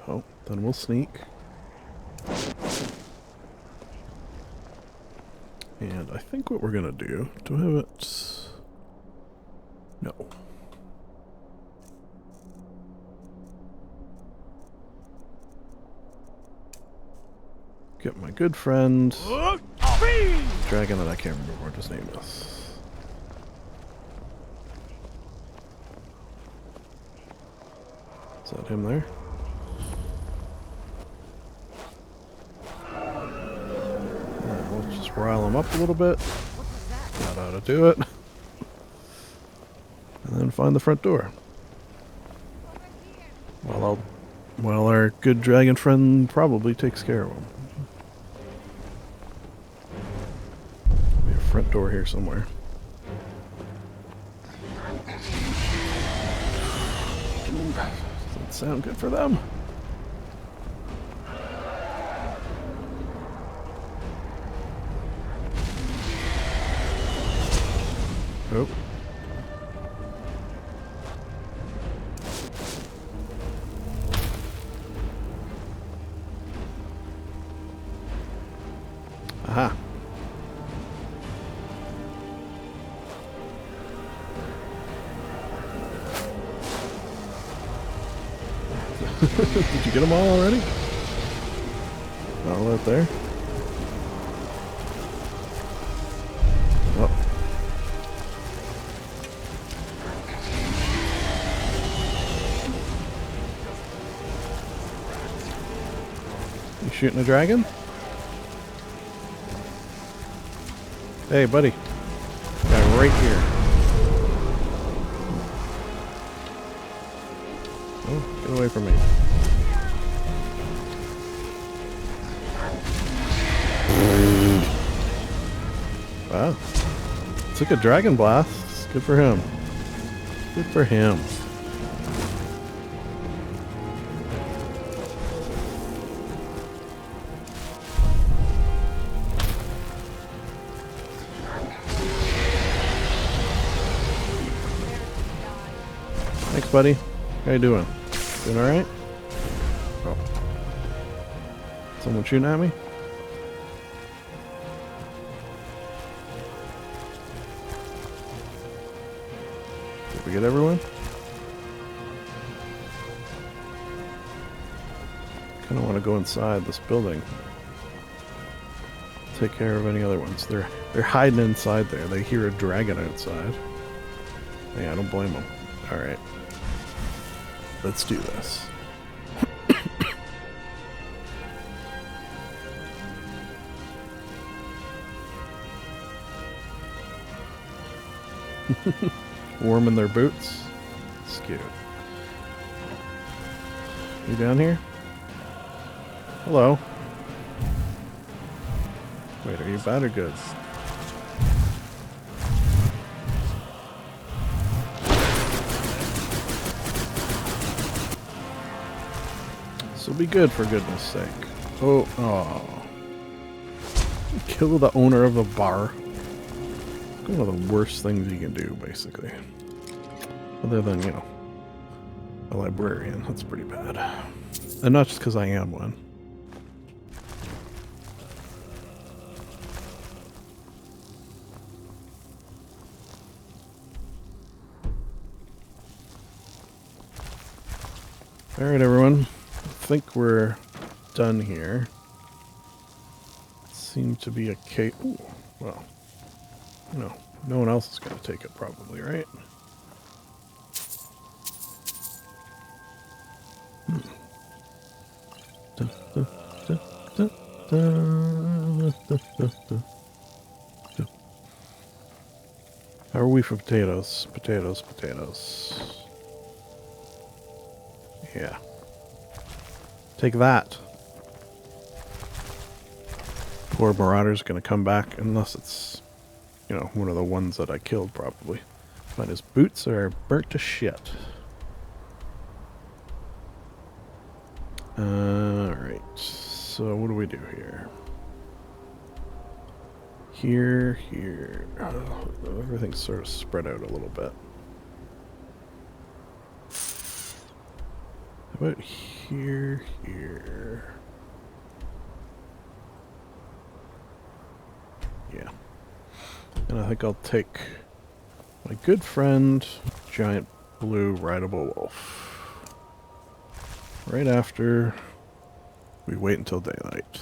Oh, then we'll sneak. And I think what we're gonna do have it? No. get my good friend, dragon that I can't remember what his name is. Is that him there? We'll just rile him up a little bit. Not how to do it. And then find the front door. While our good dragon friend probably takes care of him. There'll be a front door here somewhere. Doesn't sound good for them. Oh. Aha. Did you get them all already? All out there? Oh. You shooting a dragon? Hey, buddy. Guy right here. Oh, get away from me. Wow. Took a dragon blast. Good for him. Good for him. Thanks, buddy. How you doing? Doing alright? Oh. Someone shooting at me? Did we get everyone? Kinda wanna go inside this building. Take care of any other ones. They're hiding inside there. They hear a dragon outside. Yeah, I don't blame them. Alright. Let's do this. Warming their boots. It's cute. You down here? Hello. Wait, are you bad or good? This will be good, for goodness sake. Oh, oh. Kill the owner of a bar. One of the worst things you can do, basically. Other than, you know, a librarian. That's pretty bad. And not just because I am one. Alright, everyone. I think we're done here. Seemed to be a case. Ooh, well, no, no one else is going to take it, probably, right? How are we for potatoes? Potatoes, potatoes. Yeah. Take that. Poor Marauder's gonna come back, unless it's, you know, one of the ones that I killed, probably. But his boots are burnt to shit. Alright. So, what do we do here? Here. Oh, everything's sort of spread out a little bit. How about here? Yeah. And I think I'll take my good friend, giant blue rideable wolf. Right after we wait until daylight.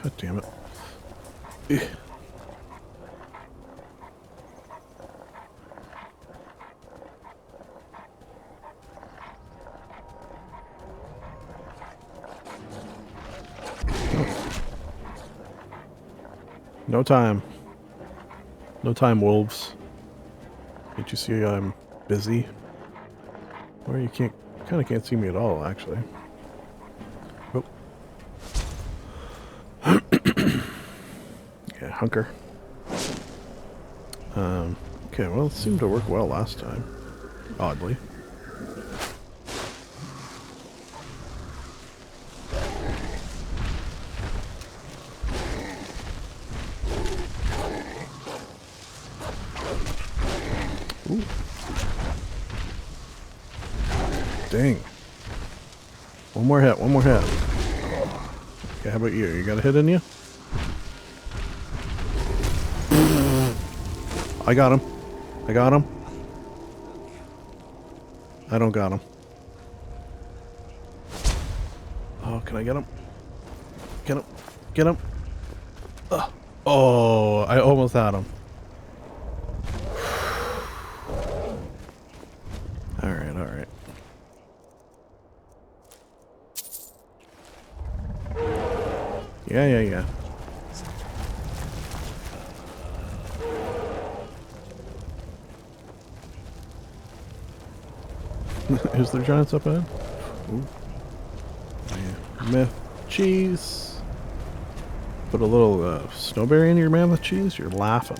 God damn it. Ugh. No time. No time, wolves. Can't you see I'm busy? Or you kind of can't see me at all, actually. Oh. Yeah, hunker. Okay, well, it seemed to work well last time. Oddly. Ooh. Dang. One more hit, one more hit. Okay, how about you? You got a hit in you? I got him. I got him. I don't got him. Oh, can I get him? Get him. Get him. Oh, I almost had him. Alright, alright. Yeah. Is there giants up ahead? Ooh. Yeah. Mammoth cheese. Put a little snowberry in your mammoth cheese? You're laughing.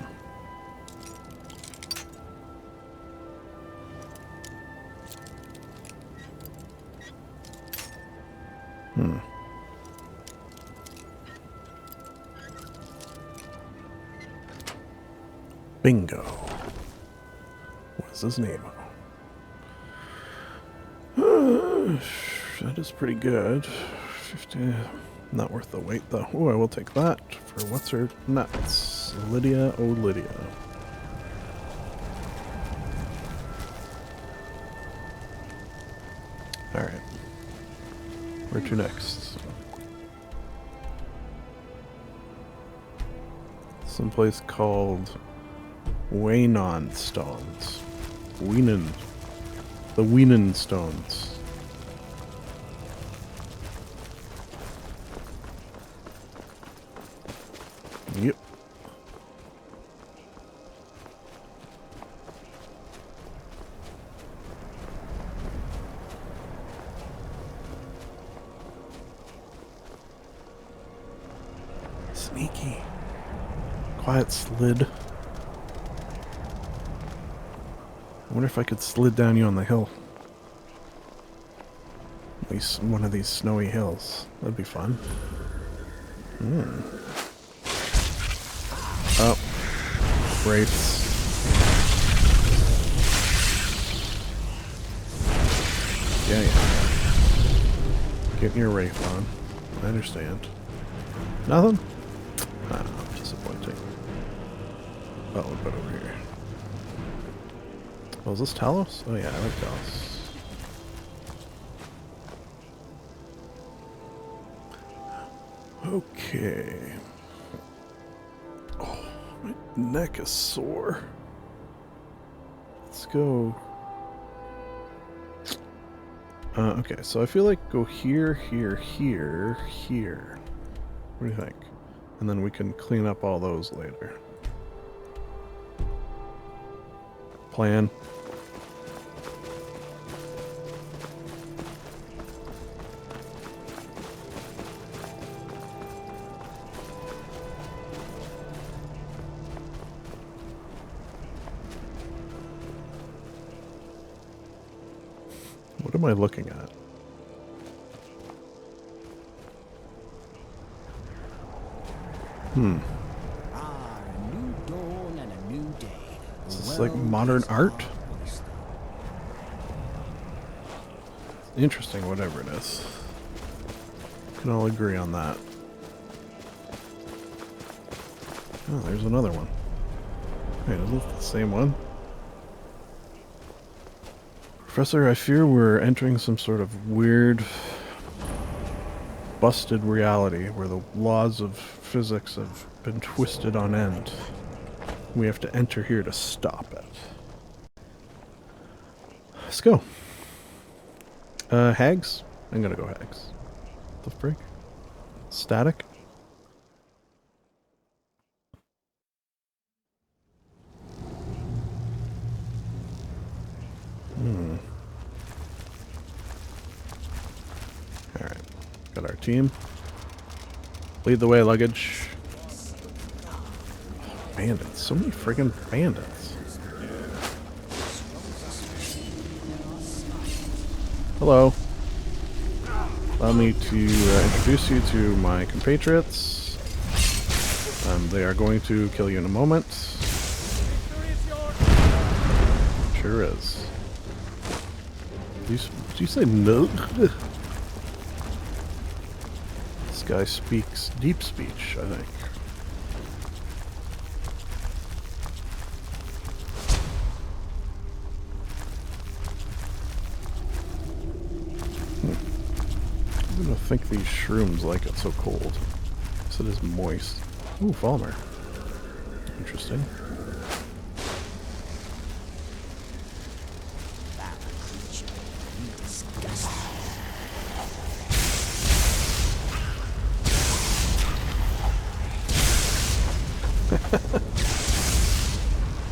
Bingo. What's his name? That is pretty good. 50. Not worth the wait, though. Oh, I will take that for what's her nuts. Lydia, oh Lydia. Alright. Where to next? Someplace called Waynon Stones. Weenan. The Weenan Stones. Yep. Sneaky. Quiet slid. I wonder if I could slid down you on the hill. At least one of these snowy hills. That'd be fun. Oh. Wraiths. Yeah. Getting your wraith on. I understand. Nothing? Ah, disappointing. Oh, what about over here? Oh, is this Talos? Oh yeah, I like Talos. Okay. Oh, my neck is sore. Let's go. Okay, so I feel like go here, here, here, here. What do you think? And then we can clean up all those later. Plan. What am I looking at? A new dawn and a new day. Is this like modern art? Interesting, whatever it is. Can all agree on that. Oh, there's another one. Wait, is it the same one? Professor, I fear we're entering some sort of weird, busted reality where the laws of physics have been twisted on end. We have to enter here to stop it. Let's go. Hags? I'm gonna go hags. The frick? Static? Alright. Got our team. Lead the way, luggage. Bandits. So many friggin' bandits. Hello. Allow me to introduce you to my compatriots. They are going to kill you in a moment. Sure is. Did you say no? This guy speaks deep speech, I think. I'm gonna think these shrooms like it so cold. So it is moist. Ooh, Falmer. Interesting.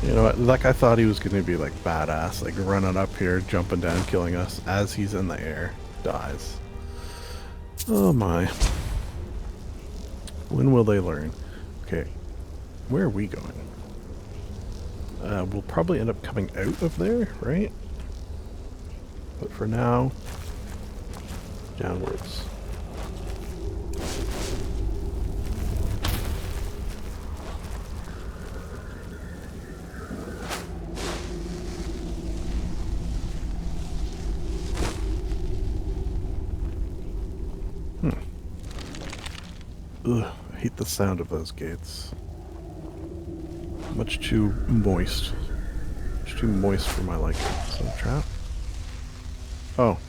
You know what? That guy thought he was going to be like badass, like running up here, jumping down, killing us as he's in the air. Dies. Oh my. When will they learn? Okay. Where are we going? We'll probably end up coming out of there, right? But for now, downwards. Ugh, I hate the sound of those gates. Much too moist. Much too moist for my liking. Is that a trap? Oh.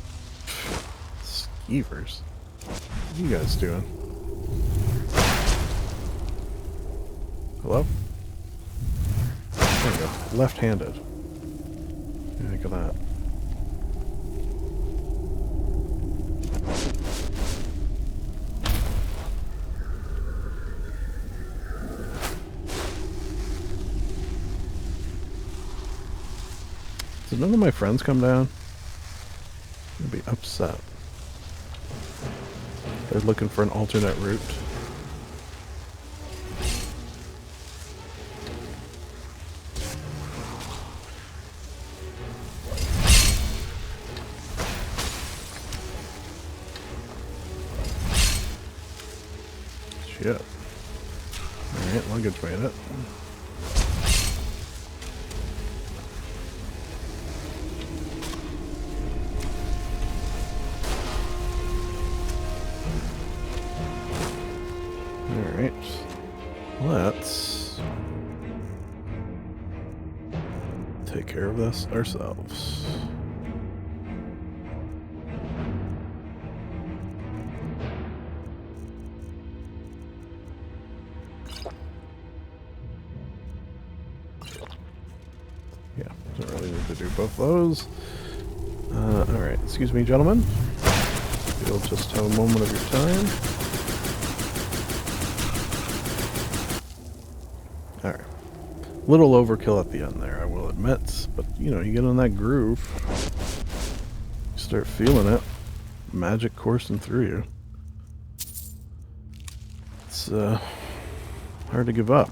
Skeevers. What are you guys doing? Hello? There we go. Left-handed. What do you think of that? Did none of my friends come down? I'd be upset. They're looking for an alternate route. Shit. Alright, luggage made it. Alright, let's take care of this ourselves. Yeah, don't really need to do both those. Alright, excuse me, gentlemen. You'll just have a moment of your time. Alright. Little overkill at the end there, I will admit. But, you know, you get in that groove. You start feeling it. Magic coursing through you. It's, hard to give up.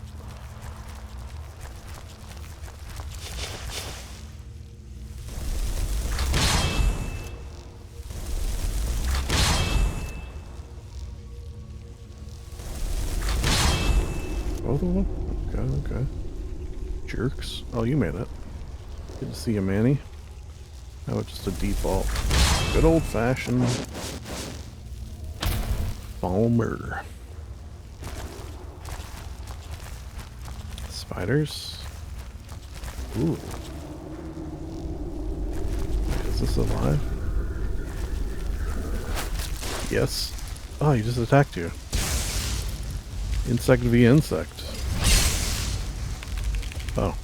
Both of them? Okay. Jerks. Oh, you made it. Good to see you, Manny. How about just a default? Good old-fashioned Falmer. Spiders. Ooh. Is this alive? Yes. Oh, he just attacked you. Insect v insect. Oh.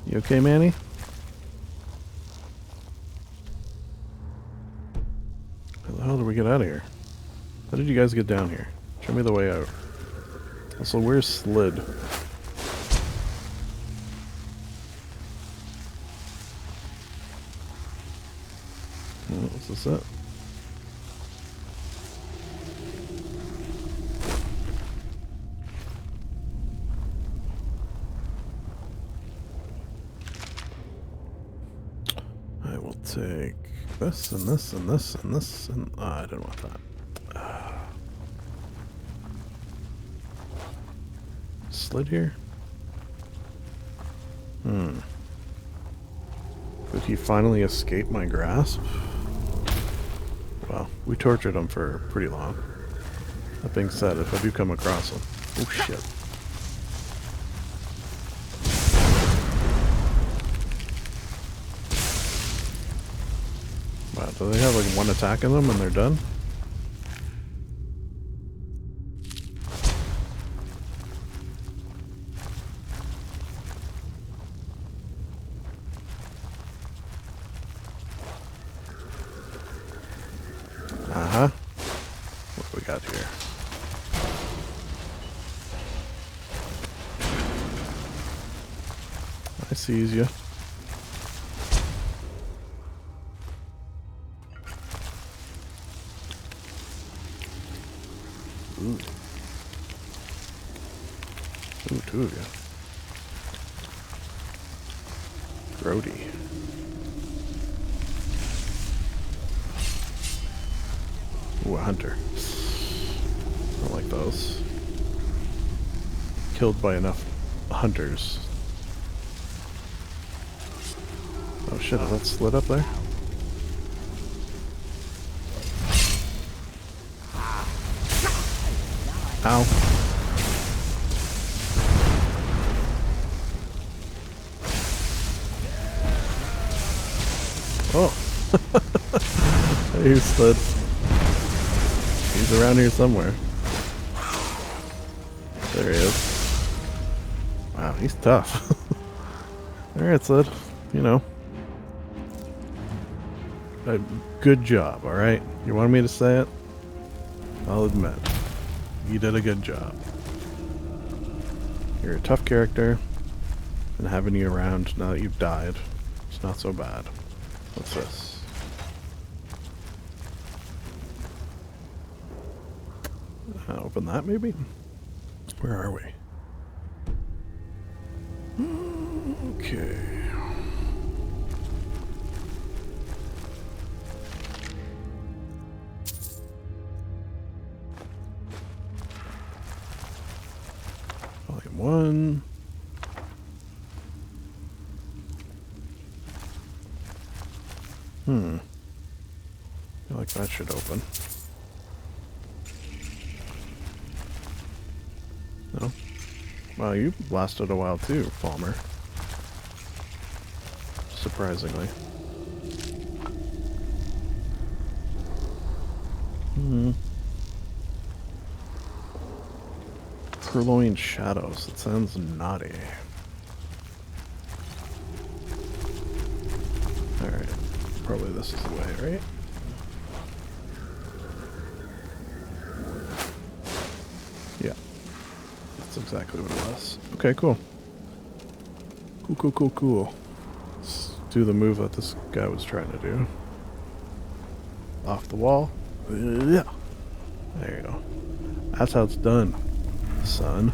You okay, Manny? How the hell did we get out of here? How did you guys get down here? Show me the way out. Also, where's Slid? What's this at? I will take this and this and this and this and... I didn't want that. Slid here? Did he finally escape my grasp? Well, we tortured him for pretty long. That being said, if I do come across him... Oh shit. Wow, do they have like one attack in them and they're done? Uh-huh. What do we got here? I sees you. Ooh. Ooh, two of you. Grody. Ooh, a hunter. I don't like those. Killed by enough hunters. Oh shit, is that Slid up there? Ow. Oh. Here's Slid. He's around here somewhere. There he is. Wow, he's tough. Alright, Slid. You know. Good job, alright? You wanted me to say it? I'll admit. You did a good job. You're a tough character, and having you around now that you've died, it's not so bad. What's this? Open that, maybe? Where are we? Okay. Volume 1. I feel like that should open. No? Wow, you lasted a while too, Palmer. Surprisingly. Purloined shadows. That sounds naughty. Alright. Probably this is the way, right? Yeah. That's exactly what it was. Okay, cool. Cool. Let's do the move that this guy was trying to do. Off the wall. Yeah. There you go. That's how it's done, son.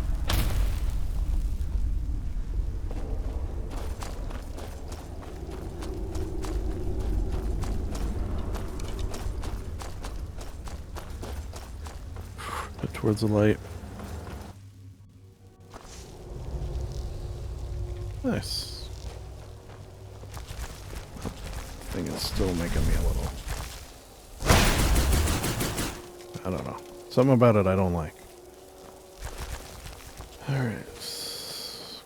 Head towards the light. Nice. That thing is still making me a little... I don't know. Something about it I don't like. Alright.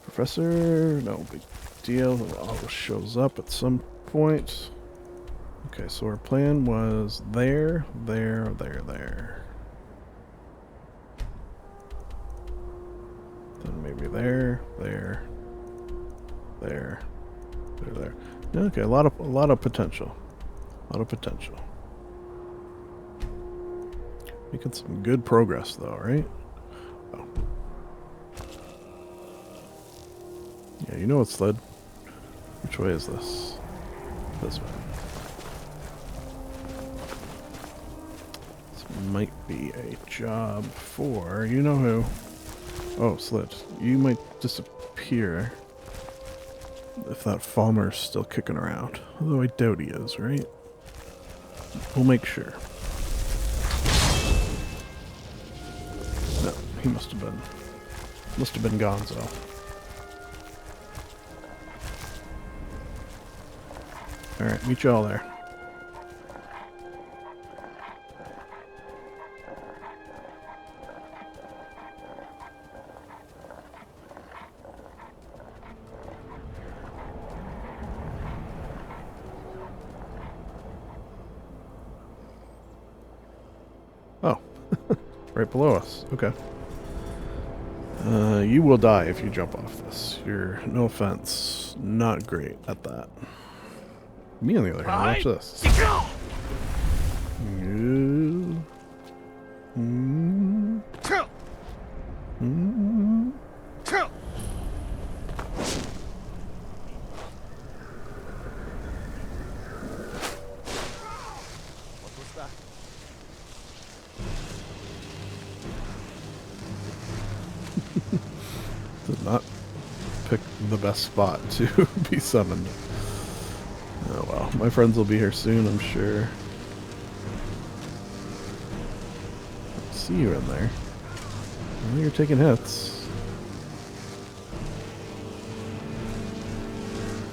Professor, no big deal. It always shows up at some point. Okay, so our plan was there. Then maybe there. Okay, a lot of potential. Making some good progress though, right? Oh. Yeah, you know it's sled. Which way is this? This way. This might be a job for you know who. Oh, Slid. You might disappear if that Falmer's still kicking around. Although I doubt he is, right? We'll make sure. No, he must have been Gonzo. Alright, meet y'all there. Oh, right below us. Okay. You will die if you jump off this. You're, no offense, not great at that. Me on the other hand, watch this. Did not pick the best spot to be summoned. Oh well, my friends will be here soon, I'm sure. I see you in there. Well, you're taking hits.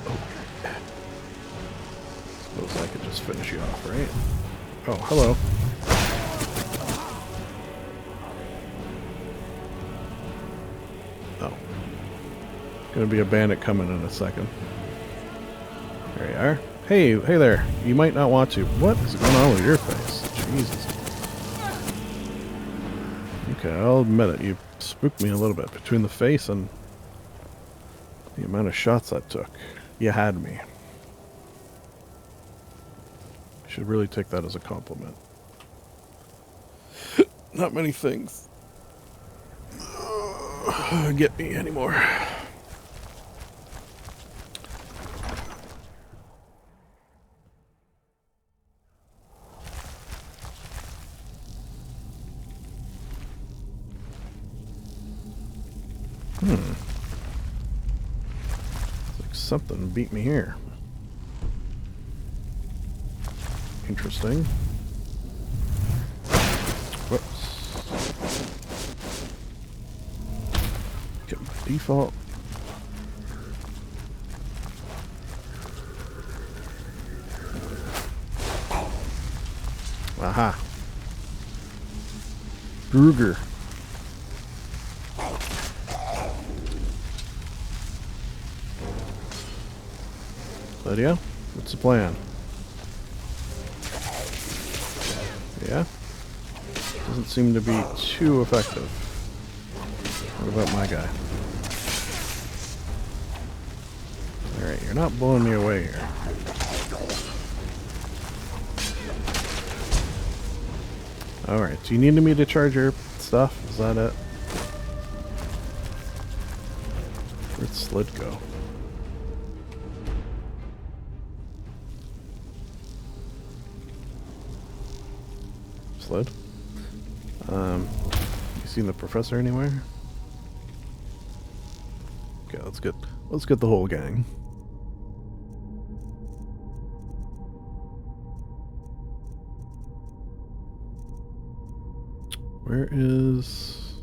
Oh. Suppose I could just finish you off, right? Oh, hello. Oh. Gonna be a bandit coming in a second. There you are. Hey there. You might not want to. What is going on with your face? Jesus. Okay, I'll admit it. You spooked me a little bit between the face and the amount of shots I took. You had me. Should really take that as a compliment. Not many things get me anymore. It's like something beat me here. Interesting. Whoops. Get default. Aha. Gruger. Lydia, what's the plan? Yeah? Doesn't seem to be too effective. What about my guy? Alright, you're not blowing me away here. Alright, so you needed me to charge your stuff? Is that it? Where'd Slid go? Slid? You seen the professor anywhere? Okay, let's get the whole gang. Where is...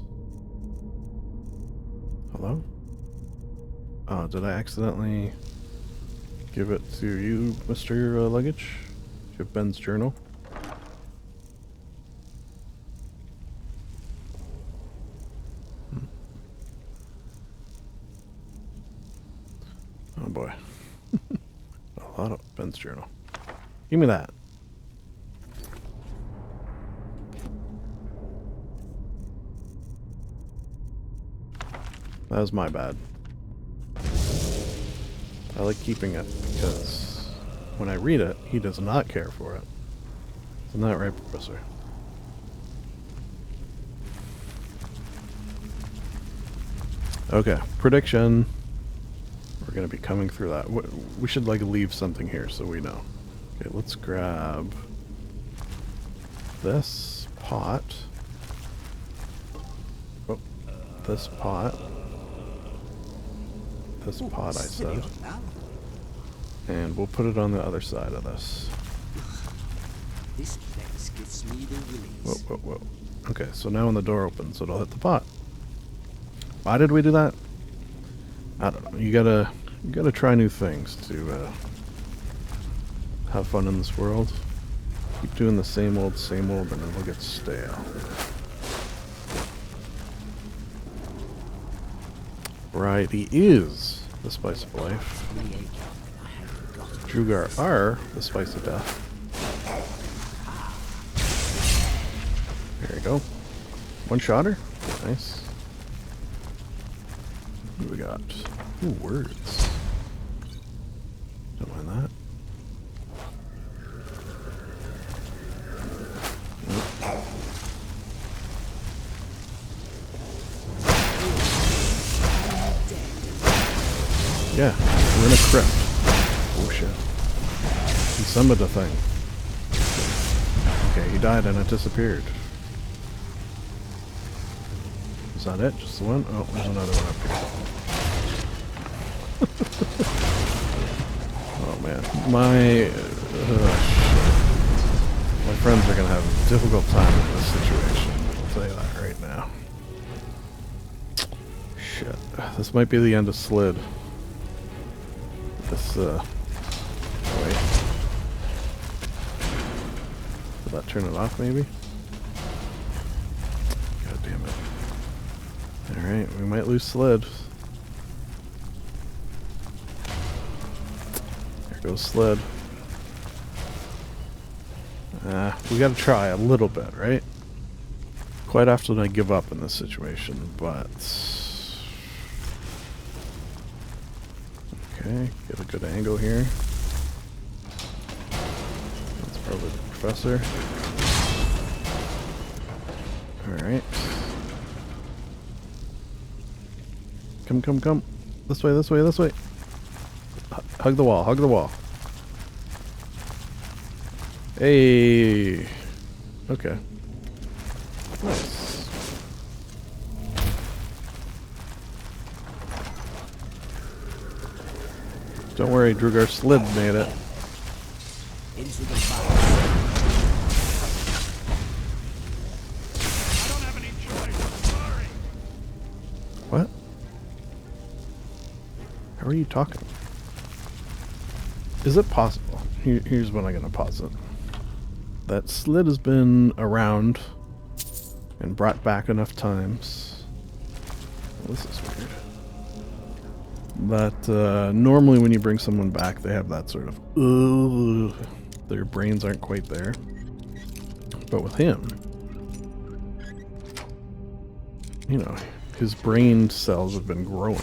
Hello? Oh, did I accidentally give it to you, Mr. Luggage? Do you have Ben's journal? Oh boy. A lot of Ben's journal. Give me that. That was my bad. I like keeping it because when I read it, he does not care for it. Isn't that right, Professor? Okay, prediction. We're going to be coming through that. We should like leave something here so we know. Okay, let's grab this pot. Oh, this pot. This pot, I said. And we'll put it on the other side of this. This place gives me the willies. Whoa, whoa, whoa. Okay, so now when the door opens, it'll hit the pot. Why did we do that? I don't know. You gotta try new things to have fun in this world. Keep doing the same old, and it'll get stale. Variety is the spice of life. Drugar are the spice of death. There you go. One shotter. Nice. What do we got? Ooh, words. Don't mind that. Nope. Yeah, we're in a crypt. Oh shit. He summoned a thing. Okay, he died and it disappeared. Is that it? Just the one? Oh, there's another one up here. Oh man, my friends are gonna have a difficult time in this situation. I'll tell you that right now. Shit, this might be the end of Slid. This wait. Did that turn it off? Maybe. God damn it. All right, we might lose Slid. Goes Sled. We gotta try a little bit, right? Quite often I give up in this situation, but... Okay, get a good angle here. That's probably the professor. Alright. Come, come, come. This way, this way, this way. Hug the wall, hug the wall. Hey. Okay. Nice. Don't worry, Drugar Slid made it. Into the fire. I don't have any choice. I'm sorry. What? How are you talking? Is it possible? Here's when I'm gonna pause it. That Slid has been around and brought back enough times. Well, this is weird. That normally when you bring someone back, they have that sort of their brains aren't quite there. But with him, you know, his brain cells have been growing,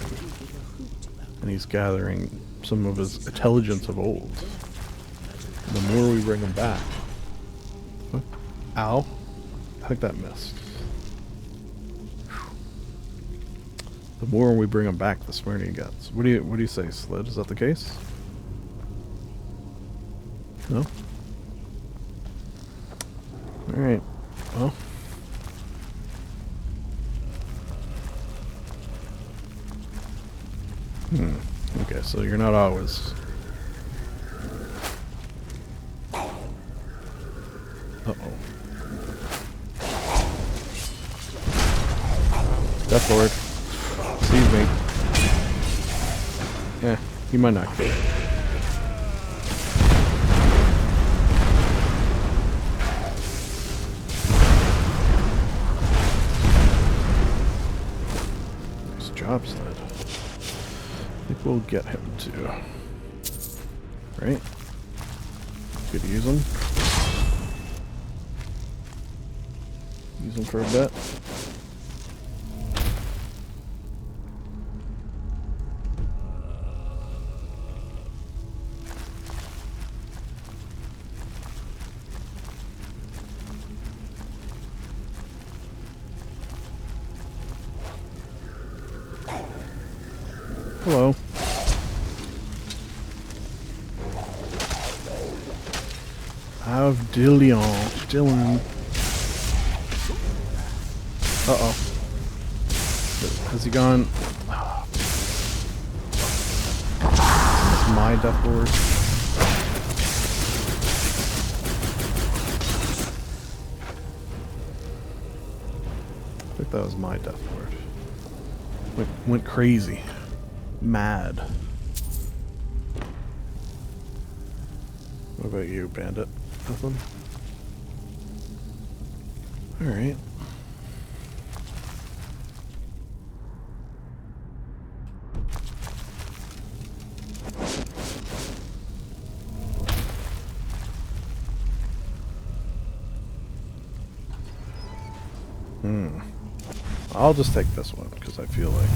and he's gathering some of his intelligence of old. The more we bring him back... What? Ow. I think that missed. The more we bring him back, the smarter he gets. What do you say, Slid? Is that the case? No? Alright. Well... Okay, so you're not always... Uh-oh. Step forward. Excuse me. Yeah, he might not get it. Nice job, Sled. we'll get him too. Right? Could use him. Use him for a bit. Hello. Have Dylan. Uh-oh. Has he gone? It's my Death Lord. I think that was my Death Lord. Went crazy. Mad. What about you, Bandit? Nothing? Alright. I'll just take this one, because I feel like...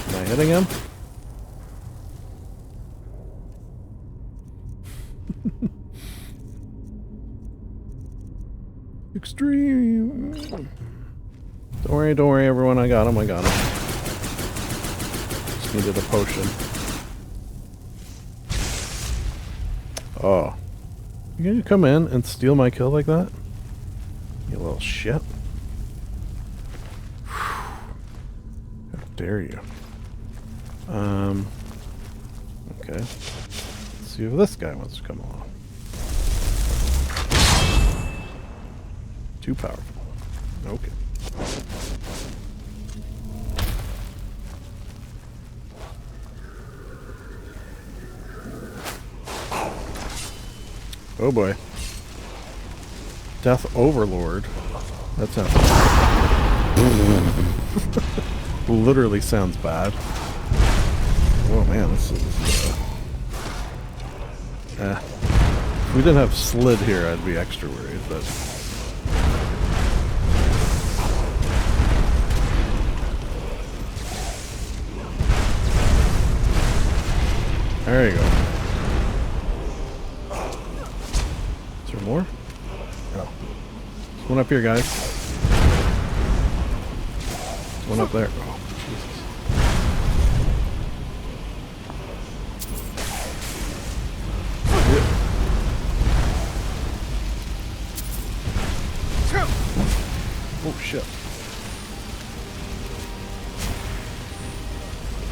Am I hitting him? Extreme! Don't worry everyone, I got him. Just needed a potion. Oh. You gonna come in and steal my kill like that? You little shit. How dare you? Okay. Let's see if this guy wants to come along. Too powerful. Okay. Oh boy. Death Overlord. That sounds literally sounds bad. Oh man, this is if we didn't have Slid here, I'd be extra worried, but there you go. Is there more? Oh. There's one up here, guys. There's one up there. Oh, Jesus. Oh, shit.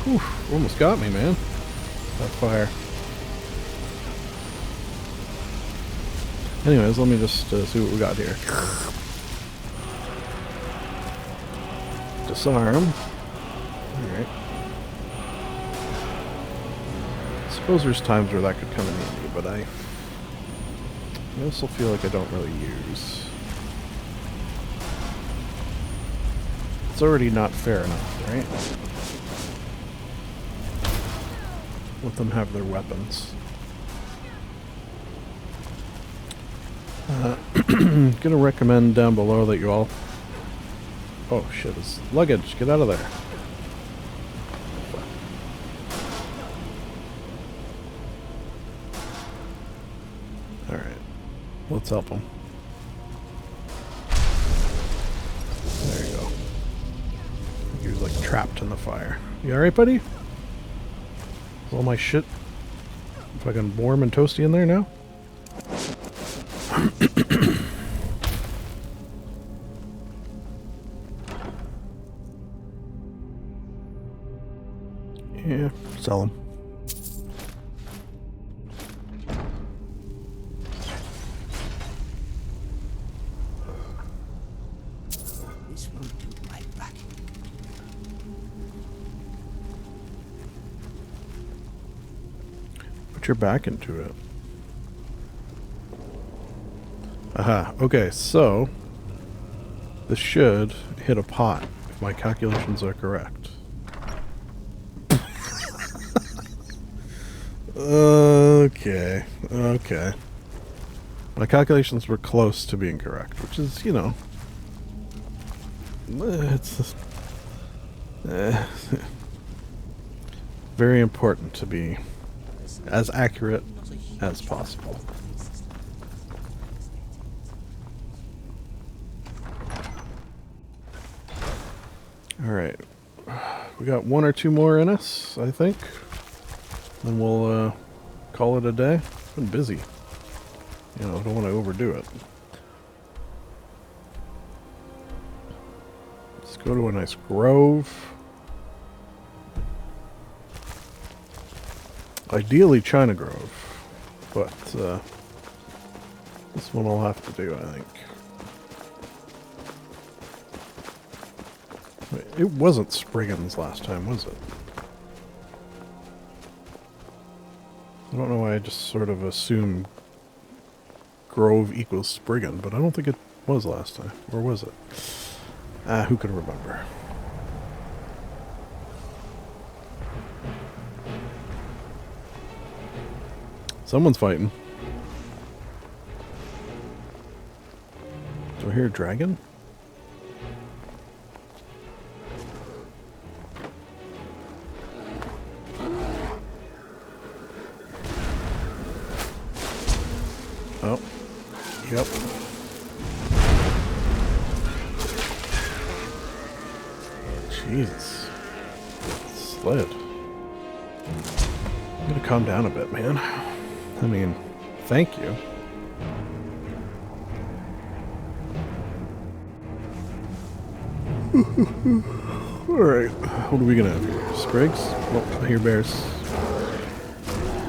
Whew, almost got me, man. That fire. Anyways, let me just see what we got here. Disarm. Alright. I suppose there's times where that could come in handy, but I also feel like I don't really use. It's already not fair enough, right? Let them have their weapons. Gonna recommend down below that you all... Oh shit, it's luggage, get out of there. Alright, let's help him. There you go. He was like trapped in the fire. You alright, buddy? Is all my shit fucking warm and toasty in there now? Yeah, sell them. This won't do my back. Put your back into it. Aha, okay, so This should hit a pot, if my calculations are correct. Okay, okay. My calculations were close to being correct, which is, you know, it's very important to be as accurate as possible. Alright, we got one or two more in us, I think. Then we'll call it a day. It's been busy. You know, I don't want to overdo it. Let's go to a nice grove. Ideally China Grove, but this one I'll have to do, I think. Wait, it wasn't Spriggan's last time, was it? I don't know why I just sort of assumed Grove equals Spriggan, but I don't think it was last time. Or was it? Who can remember? Someone's fighting. Do I hear a dragon? Oh, yep. Jesus. Sled. I'm gonna calm down a bit, man. I mean, thank you. Alright, what are we gonna have here? Sprigs? Oh, I hear bears.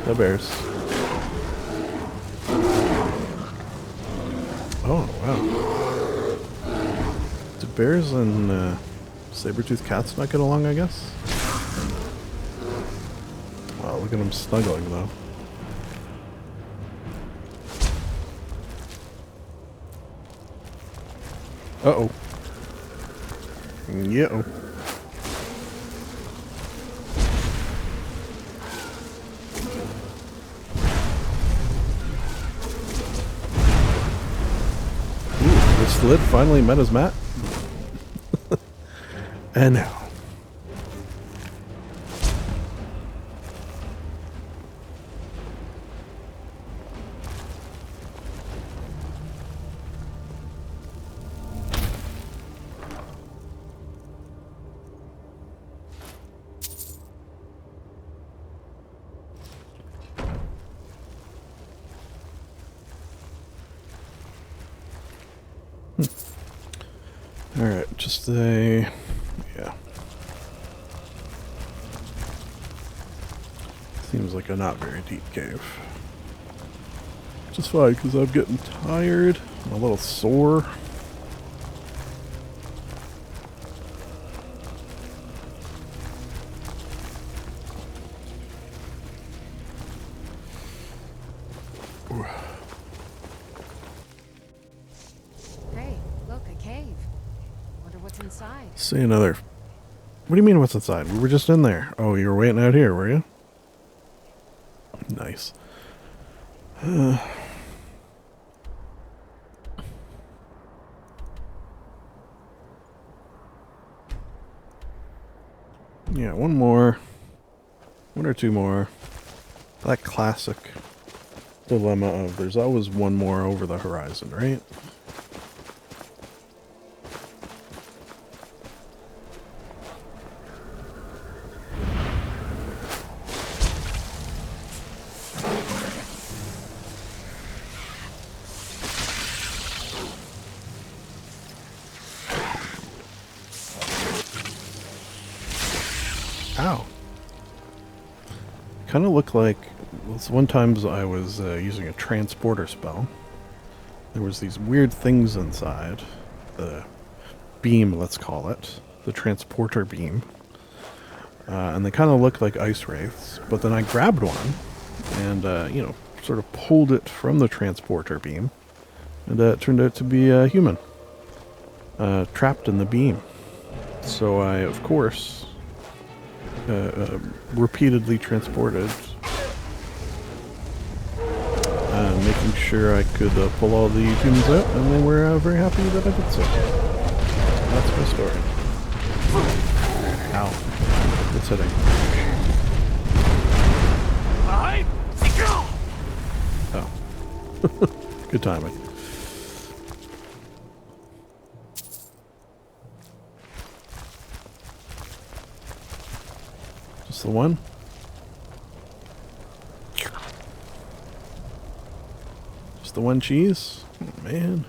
No bears. Oh, wow. Do bears and saber-toothed cats not get along, I guess? Wow, look at them snuggling, though. Uh-oh. Yeah-oh. The slid finally met his mat. And now. Alright, just a... yeah. Seems like a not very deep cave. Which is fine, because I'm getting tired. I'm a little sore. Hey, look, a cave. Wonder what's inside. See another. What do you mean what's inside? We were just in there. Oh, you were waiting out here, were you? Nice. Yeah, one more. One or two more. That classic dilemma of there's always one more over the horizon, right? Ow. Kind of looked like, one time I was using a transporter spell. There was these weird things inside the beam, let's call it, the transporter beam, and they kind of looked like ice wraiths. But then I grabbed one and you know, sort of pulled it from the transporter beam, and it turned out to be a human. trapped in the beam. So I, of course, repeatedly transported, making sure I could pull all the humans out, and they were very happy that I did so. That's my story. Ow. It's hitting. Oh. Good timing. Just the one? Just the one cheese? Oh, man.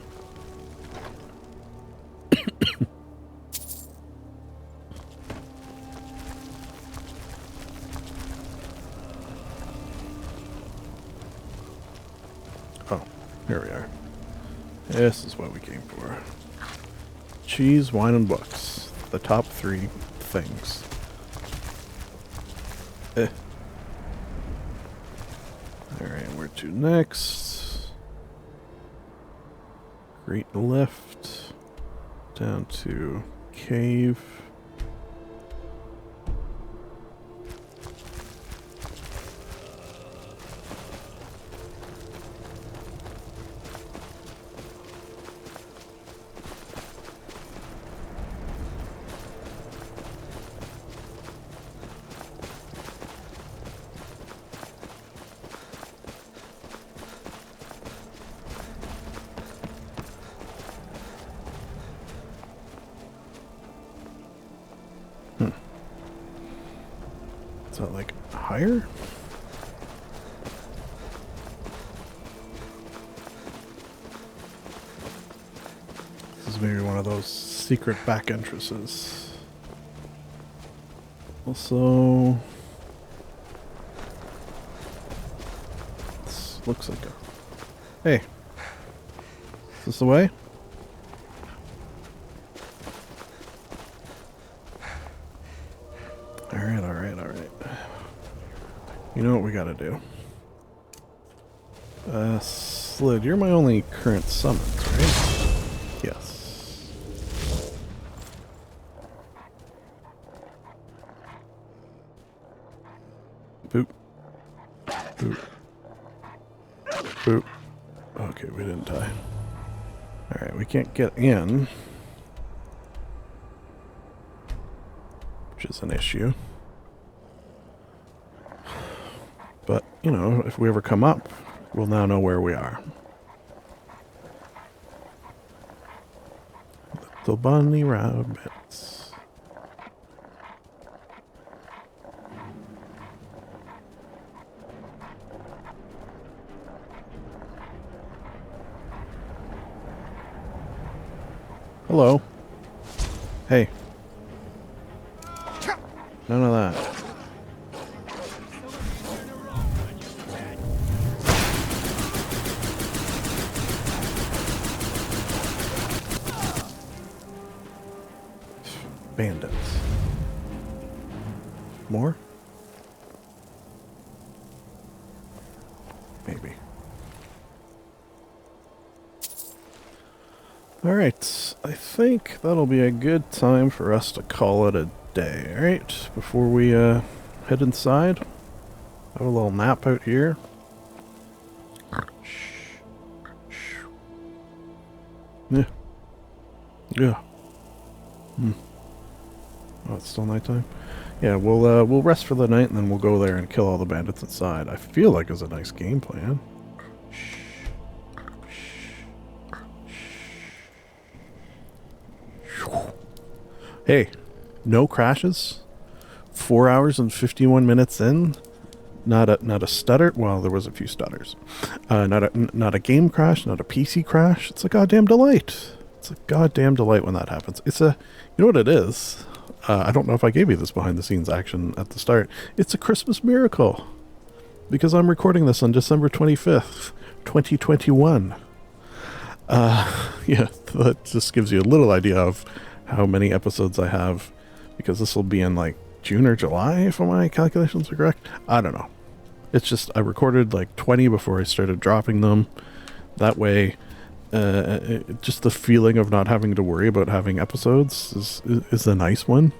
Oh, here we are. This is what we came for. Cheese, wine, and books. The top 3 things. Alright, where to next? Great lift. Down to cave. Is that like higher? This is maybe one of those secret back entrances. Also, this looks like a... Hey, is this the way? Alright, alright, alright. You know what we gotta do. Slid, you're my only current summons, right? Yes. Boop. Boop. Boop. Okay, we didn't die. Alright, we can't get in, which is an issue. But, you know, if we ever come up, we'll now know where we are. Little bunny rabbits. Hello. Hey. None of that. Bandits. More? Maybe. Alright, I think that'll be a good time for us to call it a day. Alright, before we head inside, have a little nap out here. Yeah. Yeah. Oh, it's still nighttime? Yeah, we'll rest for the night and then we'll go there and kill all the bandits inside. I feel like it's a nice game plan. Hey, no crashes. 4 hours and 51 minutes in. Not a stutter. Well, there was a few stutters. Not a game crash. Not a PC crash. It's a goddamn delight. It's a goddamn delight when that happens. It's a, you know what it is? I don't know if I gave you this behind the scenes action at the start. It's a Christmas miracle. Because I'm recording this on December 25th, 2021. Yeah, that just gives you a little idea of how many episodes I have. Because this will be in like June or July, if my calculations are correct. I don't know. It's just, I recorded like 20 before I started dropping them. That way, just the feeling of not having to worry about having episodes is a nice one.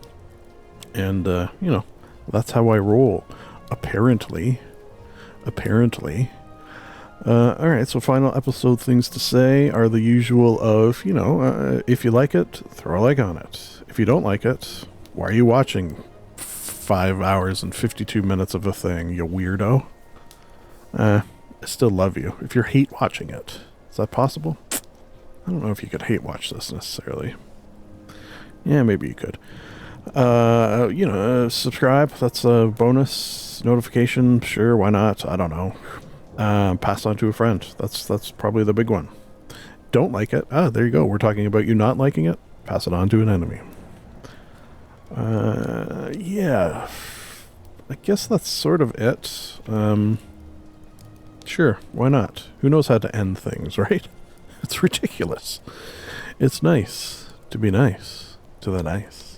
And, you know, that's how I roll. Apparently. Alright, so final episode things to say are the usual of, you know, if you like it, throw a like on it. If you don't like it, why are you watching 5 hours and 52 minutes of a thing, you weirdo? I still love you. If you're hate watching it, is that possible? I don't know if you could hate watch this necessarily. Yeah, maybe you could. You know, subscribe. That's a bonus notification. Sure, why not? I don't know. Pass on to a friend. That's probably the big one. Don't like it. Ah, there you go. We're talking about you not liking it. Pass it on to an enemy. Yeah. I guess that's sort of it. Sure, why not? Who knows how to end things, right? It's ridiculous. It's nice to be nice to the nice.